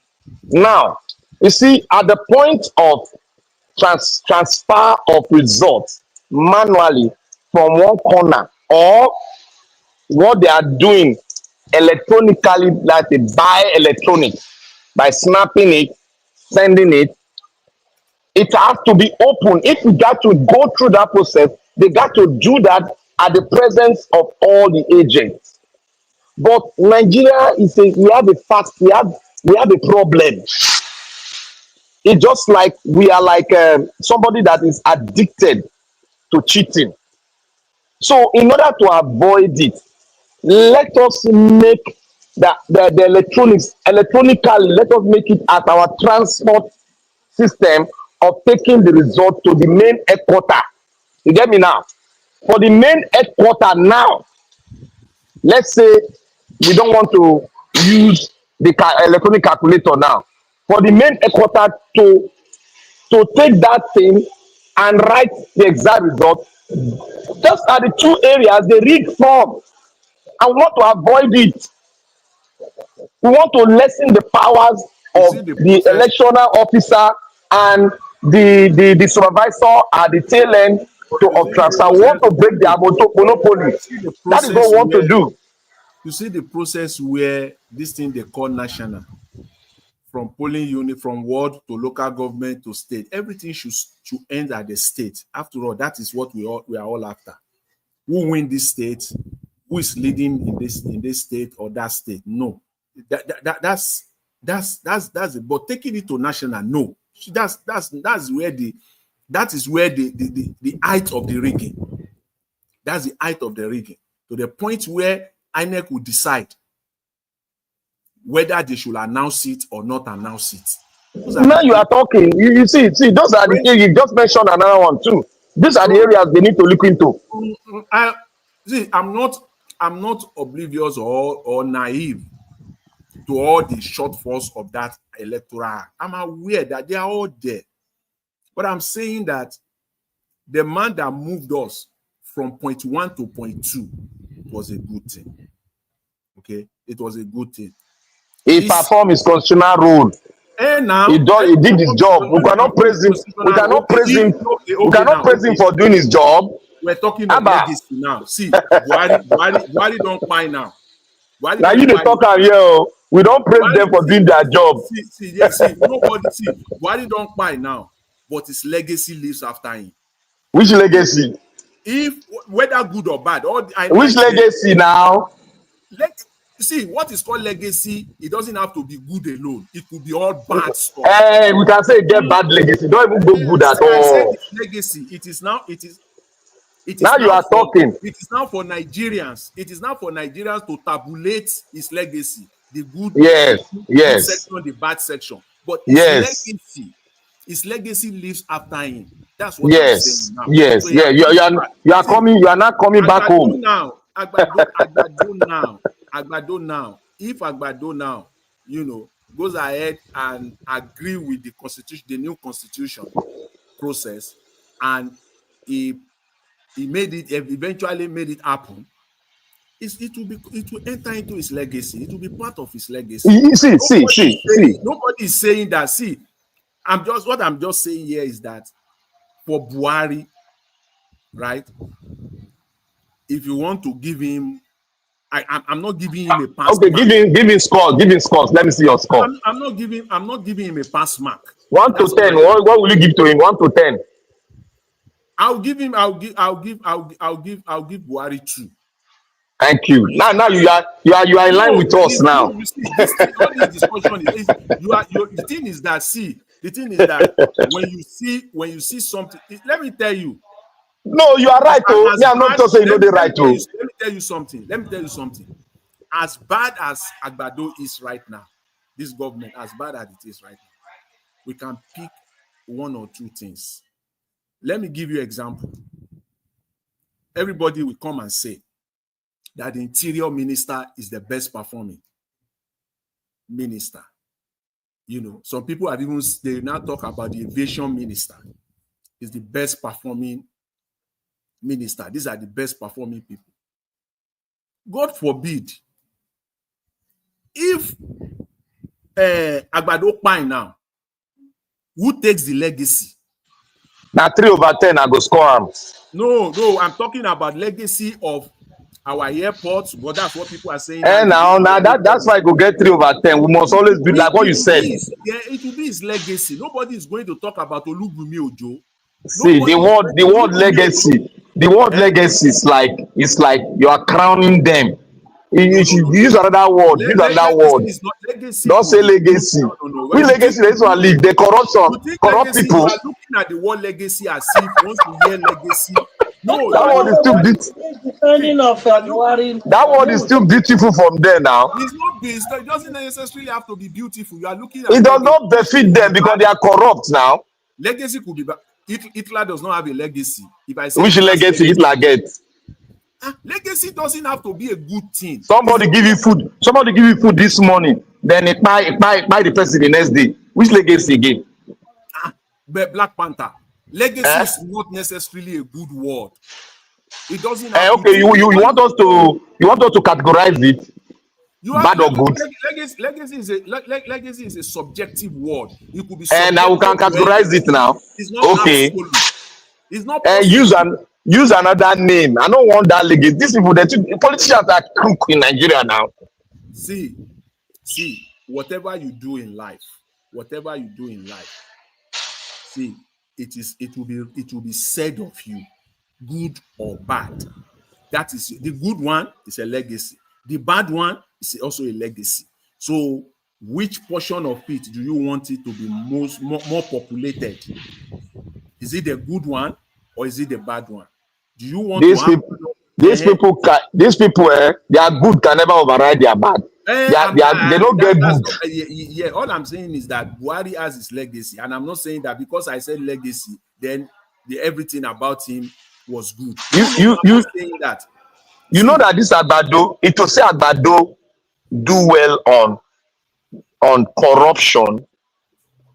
Now, you see, at the point of transfer of results manually from one corner, or what they are doing electronically, like they buy electronics by snapping it, sending it, it has to be open. If you got to go through that process, they got to do that at the presence of all the agents. But Nigeria we have a problem. It's just like we are like somebody that is addicted to cheating. So in order to avoid it, let us make the electronics electronically. Let us make it as our transport system of taking the result to the main headquarters. You get me now? For the main headquarters now, let's say we don't want to use the electronic calculator now. For the main headquarters to take that thing and write the exact result, just at the two areas, the read form. I want to avoid it. We want to lessen the powers of the electoral officer and the supervisor at the tail end of transfer. We want to break their monopoly. That is what we want to do. You see the process where this thing they call national, from polling unit, from ward to local government to state, everything should end at the state. After all, that is what we are all after. Who win this state? Who is leading in this state or that state? No, that's it. But taking it to national, no. That is where the height of the rigging. That's the height of the rigging, to the point where INEC will decide whether they should announce it or not announce it. Now you are talking. You see, those are the areas. You just mentioned another one too. These are the areas they need to look into. I'm not oblivious or naive to all the shortfalls of that electoral. I'm aware that they are all there. But I'm saying that the man that moved us from point 1 to point 2 was a good thing. Okay? It was a good thing. He performed his constitutional role. He did his job. We cannot praise him. We cannot praise him. We cannot praise him for doing his job. We're talking about legacy now. See, Buhari don't buy now. Now you the talker here. We don't praise them for doing their job. Buhari don't buy now, but his legacy lives after him. Which legacy? Whether good or bad. Which legacy now? See, what is called legacy, it doesn't have to be good alone. It could be all bad stuff. We can say get bad legacy. Don't even go good at all. Legacy. It is now you are talking. It is now for Nigerians. It is now for Nigerians to tabulate his legacy. The good, yes. section, the bad section. But his legacy lives after him. That's what I'm saying now. Yes, So you are coming. You are not coming back home now. Agbado now. If Agbado now, goes ahead and agree with the constitution, the new constitution process, and he eventually made it happen. It will enter into his legacy. It will be part of his legacy. Nobody is saying that. See, what I'm just saying here is that for Buhari, right? If you want to give him, I'm not giving him a pass. Okay, give him scores. Give him scores. Let me see your score. I'm not giving him a pass mark. 1 to 10. What will you give to him? 1 to 10. I'll give Buhari 2. Thank you. Now you are in line with us now. You see, all this discussion is the thing is that when you see something, let me tell you. No, you are right. I'm not just saying the right. Let me tell you something. As bad as Agbado is right now, this government, as bad as it is right now, we can pick 1 or 2 things. Let me give you an example. Everybody will come and say that the interior minister is the best performing minister. Some people have they now talk about the aviation minister is the best performing minister. These are the best performing people. God forbid if Agbado Pine now, who takes the legacy? Now 3 over 10, I go score him. No, I'm talking about legacy of our airports, but that's what people are saying. And now that's why I go get 3 over 10. We must always do like what you said. It will be his legacy. Nobody is going to talk about Olubunmi Ojo. See, the word legacy. The word legacy is like you are crowning them. You should use another word. Use another word. Don't say legacy. We legacy is to leave the corruption, corrupt people. You are looking at the word legacy as if once you hear legacy. No, that word is too beautiful. That word is too beautiful from there now. It's not beautiful. It doesn't necessarily have to be beautiful. You are looking at it does not befit them because they are corrupt now. Legacy could be bad. Hitler does not have a legacy. If I say which legacy Hitler gets? Legacy doesn't have to be a good thing. Somebody give you food. Somebody give you food this morning. Then it buy the person the next day. Which legacy again? But Black Panther. Legacy is not necessarily a good word. It doesn't have okay, you want us to categorize it? Bad or good? Legacy is a subjective word. It could be and now we can categorize it now. It's not absolute. It's not use another name. I don't want that legacy. These people, the politicians are crook in Nigeria now. See, whatever you do in life, see, it will be said of you, good or bad. That is the good one is a legacy. The bad one is also a legacy. So, which portion of it do you want it to be more populated? Is it the good one or is it the bad one? Do you want these people, their good can never override their bad. They don't get good. All I'm saying is that Buhari has his legacy, and I'm not saying that because I said legacy, then everything about him was good. You saying that. You know that this Agbado, it will say Agbado do well on corruption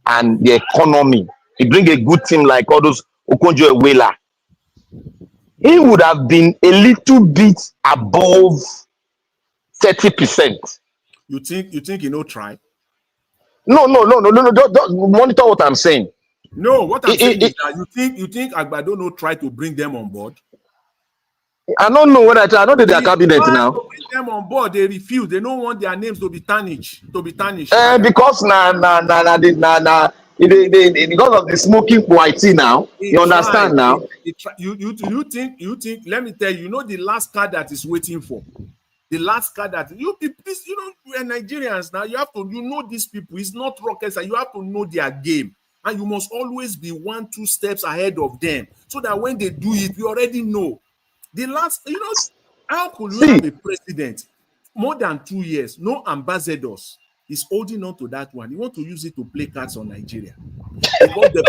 and the economy. He bring a good team like all those Okonjo-Iweala. He would have been a little bit above 30%. You think he no try? No. Don't monitor what I'm saying. No, what I'm saying is that you think Agbado no try to bring them on board? I don't know what I know that they are cabinet now. To bring them on board, they refuse. They don't want their names to be tarnished. Because because of the smoking white now. You understand now? You think? Let me tell you. You know the last card that is waiting for. The last card that we are Nigerians now. You have to these people. It's not rocket science. You have to know their game, and you must always be 1-2 steps ahead of them, so that when they do it, you already know. The last, how could you have a president more than 2 years, no ambassadors? He's holding on to that one. He wants to use it to play cards on Nigeria. Because the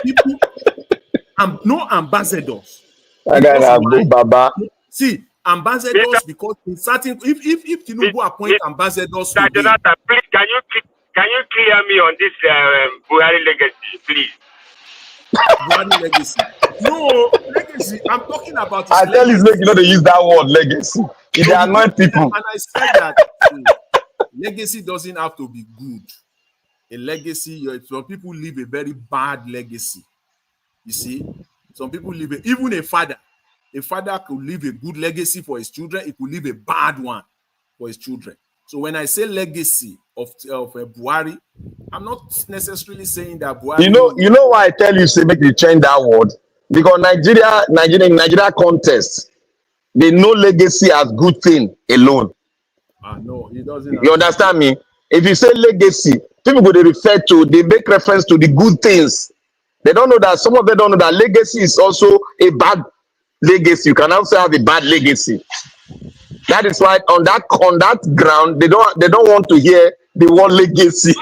no ambassadors. Baba. See, ambassadors, because in certain, if Tinubu appoint ambassadors Mr. today, Jonathan, please, can you clear me on this Buhari legacy, please? Buhari legacy. No, legacy. I'm talking about his I tell you, legacy. you know they use that word legacy. It No, annoy people. and I said that legacy doesn't have to be good. A legacy, some people leave a very bad legacy. You see, some people leave even a father. A father could leave a good legacy for his children. He could leave a bad one for his children. So when I say legacy of Buhari, I'm not necessarily saying that Buhari. You know why I tell you say make you change that word? Because Nigeria contest, they know legacy as good thing alone. No, it doesn't. You understand me? If you say legacy, people go they make reference to the good things. They don't know that some of them don't know that legacy is also a bad legacy. You can also have a bad legacy. That is why on that ground they don't want to hear the word legacy.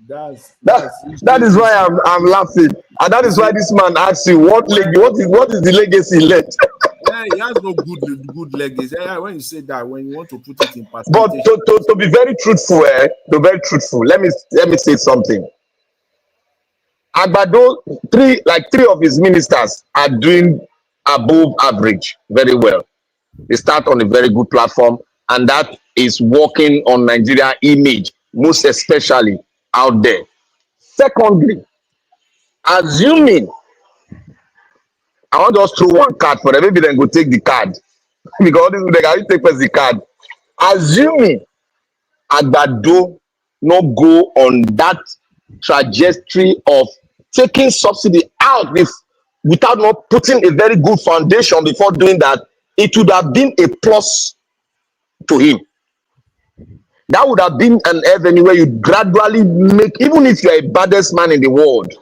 That is why I'm laughing, and that is why this man asks you what is the legacy left. Yeah, he has no good legacy. Yeah, when you say that, when you want to put it in perspective. But to be very truthful, let me say something. Agbado, three of his ministers are doing above average very well. They start on a very good platform, and that is working on Nigeria image, most especially out there. Secondly, assuming, I want to just throw one card for them, maybe then go take the card. Because they can take the card. Assuming Agbado no go on that trajectory of taking subsidy out without not putting a very good foundation before doing that, it would have been a plus to him. That would have been an avenue where you gradually make, even if you're a baddest man in the world,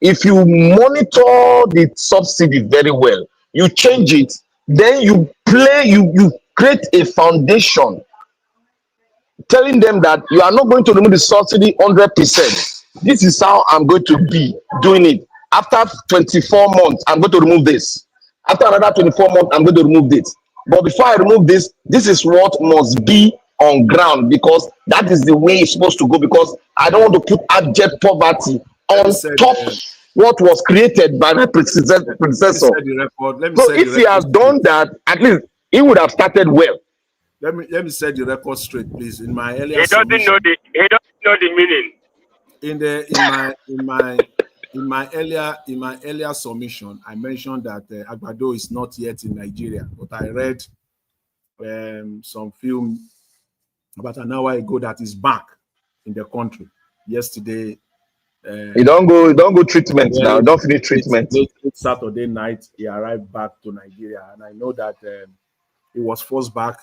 if you monitor the subsidy very well, you change it, then you create a foundation telling them that you are not going to remove the subsidy 100%. This is how I'm going to be doing it. After 24 months, I'm going to remove this. After another 24 months, I'm going to remove this. But before I remove this, this is what must be on ground, because that is the way it's supposed to go, because I don't want to put abject poverty on top what was created by my predecessor. So if he has done that, at least he would have started well. Let me set the record straight, please. In my earlier he doesn't know the meaning. In my earlier submission, I mentioned that Agbado is not yet in Nigeria, but I read some film about an hour ago that is back in the country. Yesterday, you don't go treatment now. Don't finish treatment. Late Saturday night, he arrived back to Nigeria, and I know that he was forced back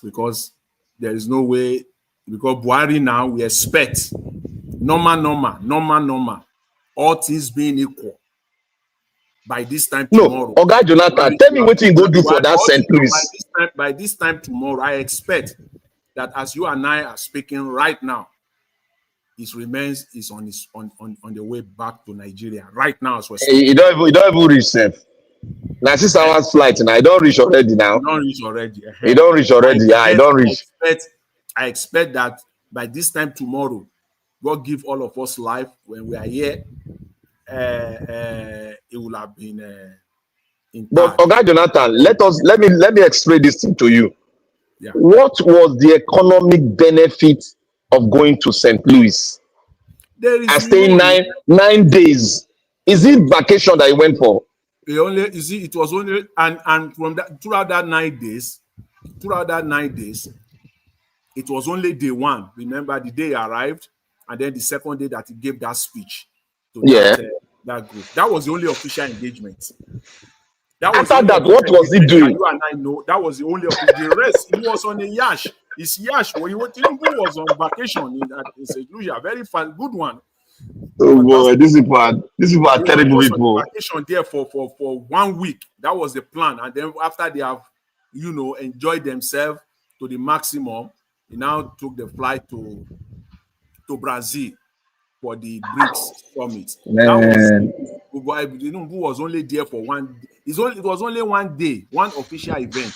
because there is no way. Because Buhari now, we expect normal, all things being equal. By this time tomorrow. No, Oga Jonathan, tell me what you go do for that St. Louis. By this time tomorrow, I expect that as you and I are speaking right now, his remains is on the way back to Nigeria right now. As we're speaking. He don't even reach safe. Now 6 hours flight, and I don't reach already now. You don't reach already. You don't reach already. Yeah, I don't reach. I expect that by this time tomorrow, God give all of us life when we are here. It will have been but Oga Jonathan, let me explain this thing to you. Yeah. What was the economic benefit of going to St. Louis and staying 9 days? Is it vacation that you went for? It was only and from that throughout that 9 days, it was only day one. Remember the day he arrived, and then the second day that he gave that speech to that group. That was the only official engagement. After that, what was he doing? You and I know that was the only the rest. He was on a yash. His yash. When he was on vacation in St. Louis, a very fun, good one. Oh boy, these people are terrible people. Vacation there for 1 week. That was the plan, and then after they have, enjoyed themselves to the maximum, he now took the flight to Brazil for the BRICS summit. Man. Tinubu was only there for one. It was only one day, one official event,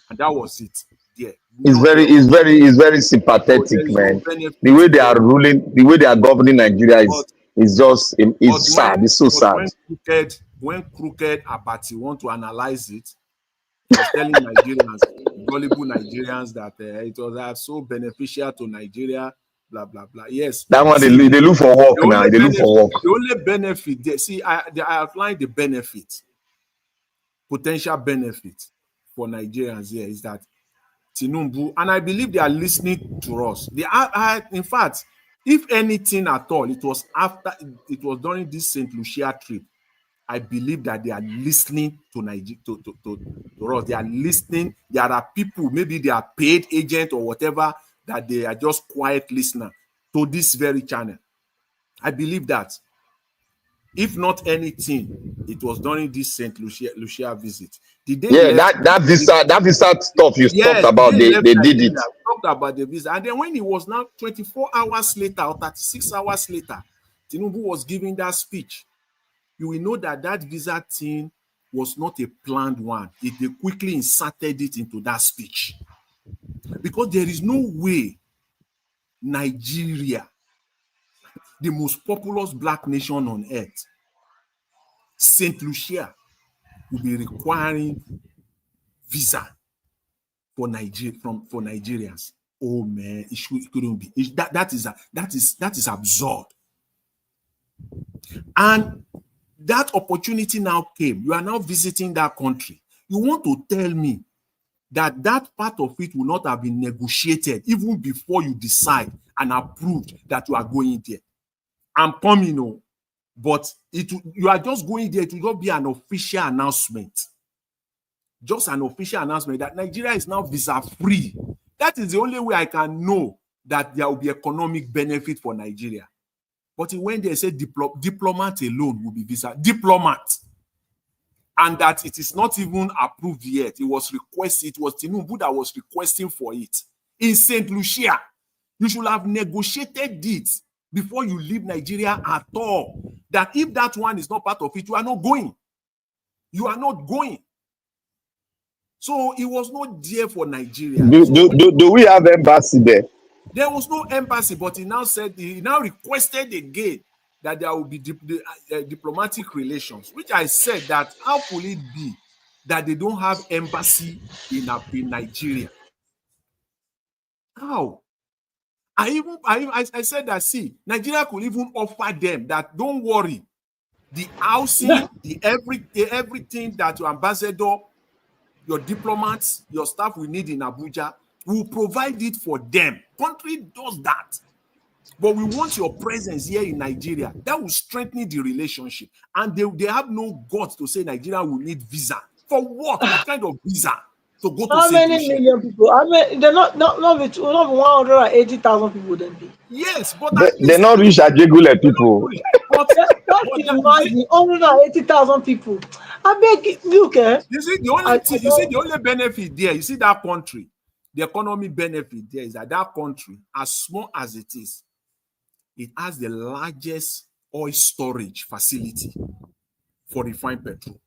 and that was it. Yeah, It's very sympathetic, so man. no The way they there. are ruling, the way they are governing Nigeria is just sad. It's so sad. When Crooked Abati want to analyze it, he was telling Nigerians, gullible Nigerians, that it was so beneficial to Nigeria, blah blah blah. Yes, that one they look for work now. They look for work. The only benefit they see, I outlined the benefit, potential benefit for Nigerians here is that Tinubu, and I believe they are listening to us. In fact, if anything at all, it was during this St. Lucia trip. I believe that they are listening to Nigeria, to us. They are listening. There are people, maybe they are paid agent or whatever, that they are just quiet listener to this very channel. I believe that. If not anything, it was during this St. Lucia visit. That visa stuff you talked about, they did it. Talked about the visa. And then when it was now 24 hours later or 36 hours later, Tinubu was giving that speech. You will know that visa thing was not a planned one. They quickly inserted it into that speech. Because there is no way Nigeria, the most populous black nation on earth, St. Lucia, will be requiring visa for Nigerians. Oh man, it couldn't be. That is absurd. And that opportunity now came. You are now visiting that country. You want to tell me that part of it will not have been negotiated even before you decide and approved that you are going there. I'm coming, but you are just going there. It will not be an official announcement. Just an official announcement that Nigeria is now visa free. That is the only way I can know that there will be economic benefit for Nigeria. But when they say diplomat alone will be visa, diplomat, and that it is not even approved yet. It was requested. It was Tinubu that was requesting for it in St. Lucia. You should have negotiated it before you leave Nigeria at all. That if that one is not part of it, you are not going. You are not going. So it was not there for Nigeria. Do we have embassy there? There was no embassy, but he now requested again that there will be diplomatic relations, which I said that how could it be that they don't have embassy in Nigeria? How? I said that, see, Nigeria could even offer them that, don't worry, the housing, the everything that your ambassador, your diplomats, your staff will need in Abuja, will provide it for them. Country does that. But we want your presence here in Nigeria. That will strengthen the relationship. And they have no guts to say Nigeria will need visa. For what? What kind of visa? To go to how many million people? I mean, they're not 180,000 people then be. Yes, but they're not rich Ajegule people. But just imagine 180,000 people. I beg you, okay? You see, the only benefit there, you see that country, the economic benefit there is that country, as small as it is, it has the largest oil storage facility for refined petrol.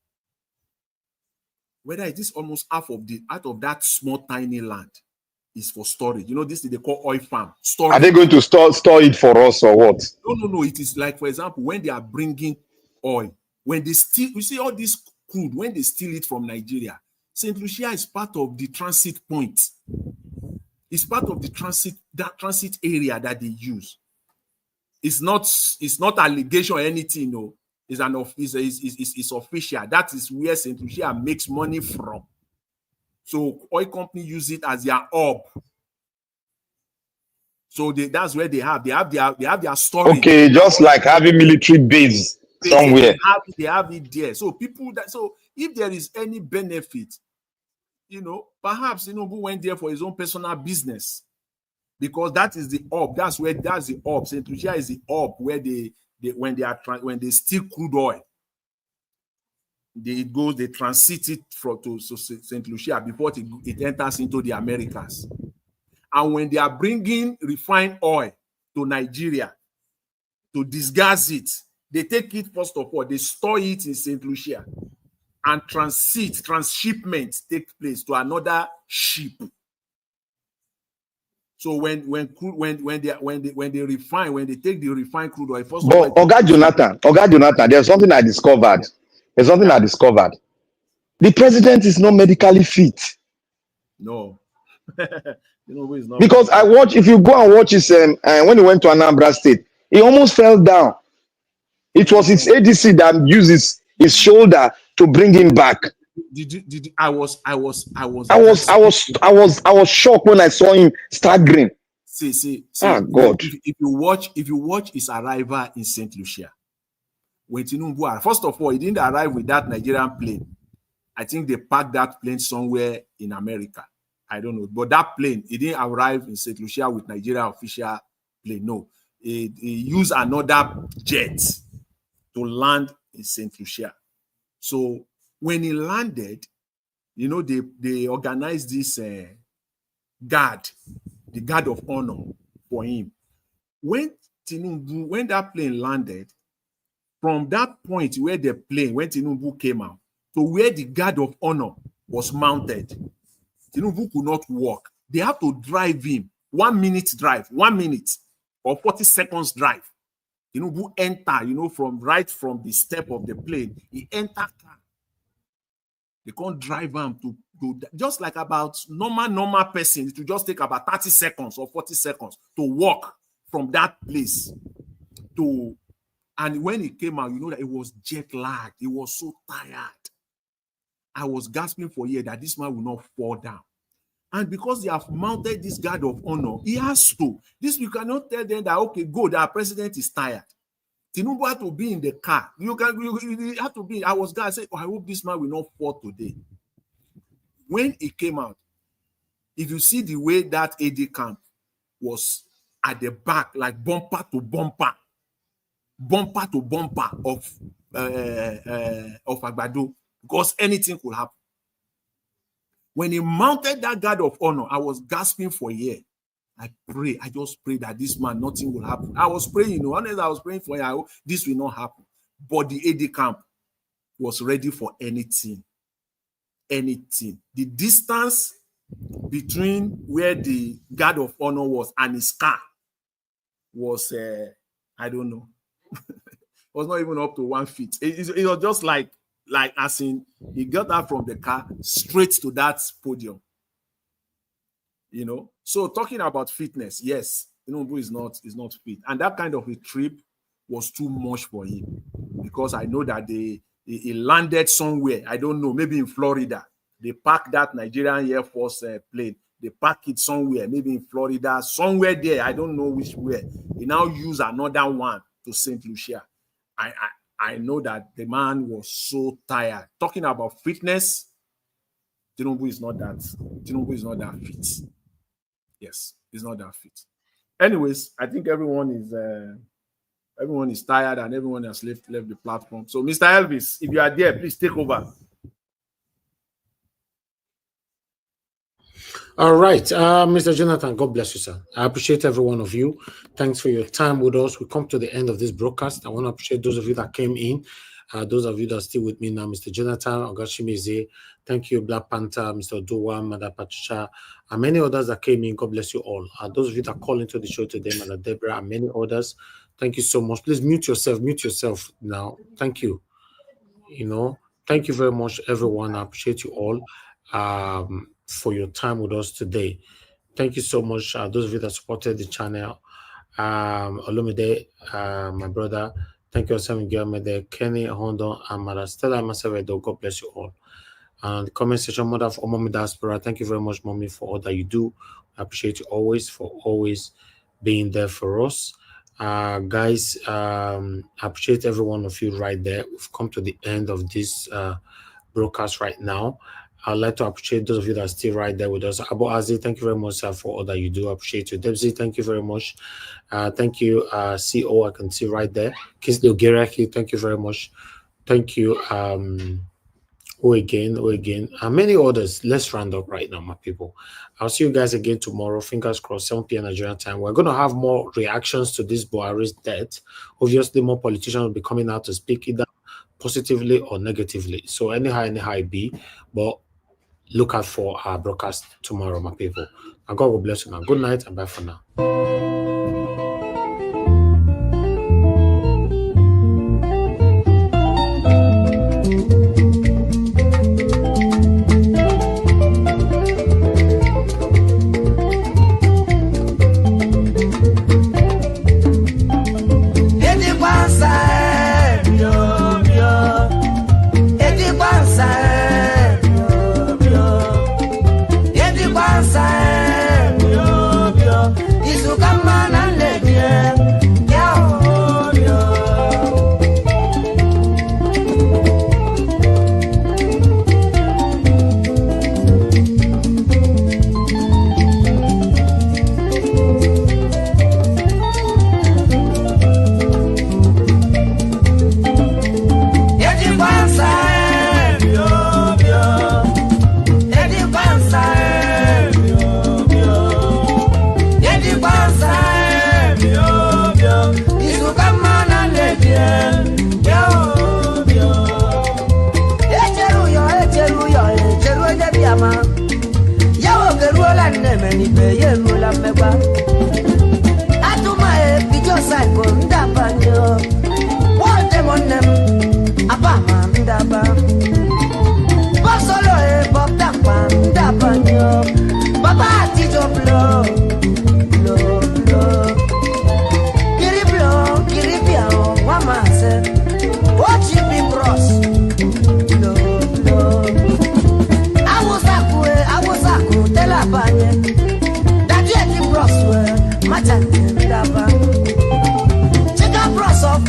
Whether it is almost half of that small tiny land is for storage. You know, this is they call oil farm storage. Are they going to store it for us or what? No. It is like, for example, when they are bringing oil, when they steal, you see all this crude, when they steal it from Nigeria, St. Lucia is part of the transit point. It's part of the transit area that they use. It's not allegation or anything, no. It's official. That is where St. Lucia makes money from. So oil company use it as their hub. So that's where they have their storage. Okay, just like having military base somewhere. They have it there. So if there is any benefit, perhaps Tinubu went there for his own personal business. Because that is the hub. That's the hub. St. Lucia is the hub where when they steal crude oil, they transit it to St. Lucia before it enters into the Americas. And when they are bringing refined oil to Nigeria, to disguise it. They take it, first of all, they store it in St. Lucia, and transshipment take place to another ship. So when they take the refined crude oil, first of all, Oga Jonathan, there's something I discovered. I discovered. The president is not medically fit. No. It's not because I watch, if you go and watch his when he went to Anambra State, he almost fell down. It was his ADC that used his shoulder to bring him back. I was shocked when I saw him staggering. See. Oh God! If you watch his arrival in St. Lucia, when Tinubu, first of all, he didn't arrive with that Nigerian plane. I think they parked that plane somewhere in America. I don't know, but that plane, it didn't arrive in St. Lucia with Nigeria official plane. No, he used another jet to land in St. Lucia. So when he landed, they organized this guard, the guard of honor for him. When that plane landed, from that point where the plane, when Tinubu came out, to where the guard of honor was mounted, Tinubu could not walk. They have to drive him 1 minute drive, 1 minute or 40 seconds drive. Tinubu enter, from the step of the plane, he enter car. They can't drive him to just like about normal person. It will just take about 30 seconds or 40 seconds to walk from that place to. And when he came out, that it was jet lagged. He was so tired. I was gasping for air that this man will not fall down. And because they have mounted this guard of honor, he has to. You cannot tell them that, okay, go, that president is tired. Tinubu had to be in the car. You have to be. I was going to say, I hope this man will not fall today. When he came out, if you see the way that AD camp was at the back, like bumper to bumper of Agbado, because anything could happen. When he mounted that guard of honor, I was gasping for air. I just pray that this man, nothing will happen. I was praying, honestly, I was praying for you. This will not happen. But the AD camp was ready for anything. Anything. The distance between where the guard of honor was and his car was, I don't know. It was not even up to 1 feet. It was just like as in, he got out from the car straight to that podium. So talking about fitness, yes, Tinubu is not fit, and that kind of a trip was too much for him, because I know that he landed somewhere. I don't know, maybe in Florida. They parked that Nigerian Air Force plane. They parked it somewhere, maybe in Florida, somewhere there. I don't know which where. He now use another one to St. Lucia. I know that the man was so tired. Talking about fitness, Tinubu is not that fit. Yes, he's not that fit. Anyways, I think everyone is tired and everyone has left the platform. So, Mr. Elvis, if you are there, please take over. All right, Mr. Jonathan, God bless you, sir. I appreciate every one of you. Thanks for your time with us. We come to the end of this broadcast. I want to appreciate those of you that came in. Those of you that are still with me now, Mr. Jonathan, Ogashimize, thank you, Black Panther, Mr. Oduwa, Mother Patricia, and many others that came in. God bless you all. Those of you that call into the show today, Mother Deborah, and many others, thank you so much. Please mute yourself now. Thank you. Thank you very much, everyone. I appreciate you all for your time with us today. Thank you so much, those of you that supported the channel. Olumide, my brother. Thank you, Sam Gilmede, Kenny Hondo, and Mother Stella Masavedo. God bless you all. The comment section, Mother of Mommy Diaspora. Thank you very much, Mommy, for all that you do. I appreciate you for always being there for us. Guys, I appreciate every one of you right there. We've come to the end of this broadcast right now. I'd like to appreciate those of you that are still right there with us. Abu Aziz, thank you very much, sir, for all that you do. I appreciate you. Debsy, thank you very much. Thank you, CO, I can see right there. Kislo Geraki, thank you very much. Thank you, Oh again, and many others. Let's round up right now, my people. I'll see you guys again tomorrow. Fingers crossed, 7 p.m. Nigerian time. We're gonna have more reactions to this Buhari's death. Obviously, more politicians will be coming out to speak either positively or negatively. So anyhow it be, but look out for our broadcast tomorrow, my people. And God will bless you now. Good night and bye for now.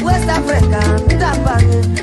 West Africa,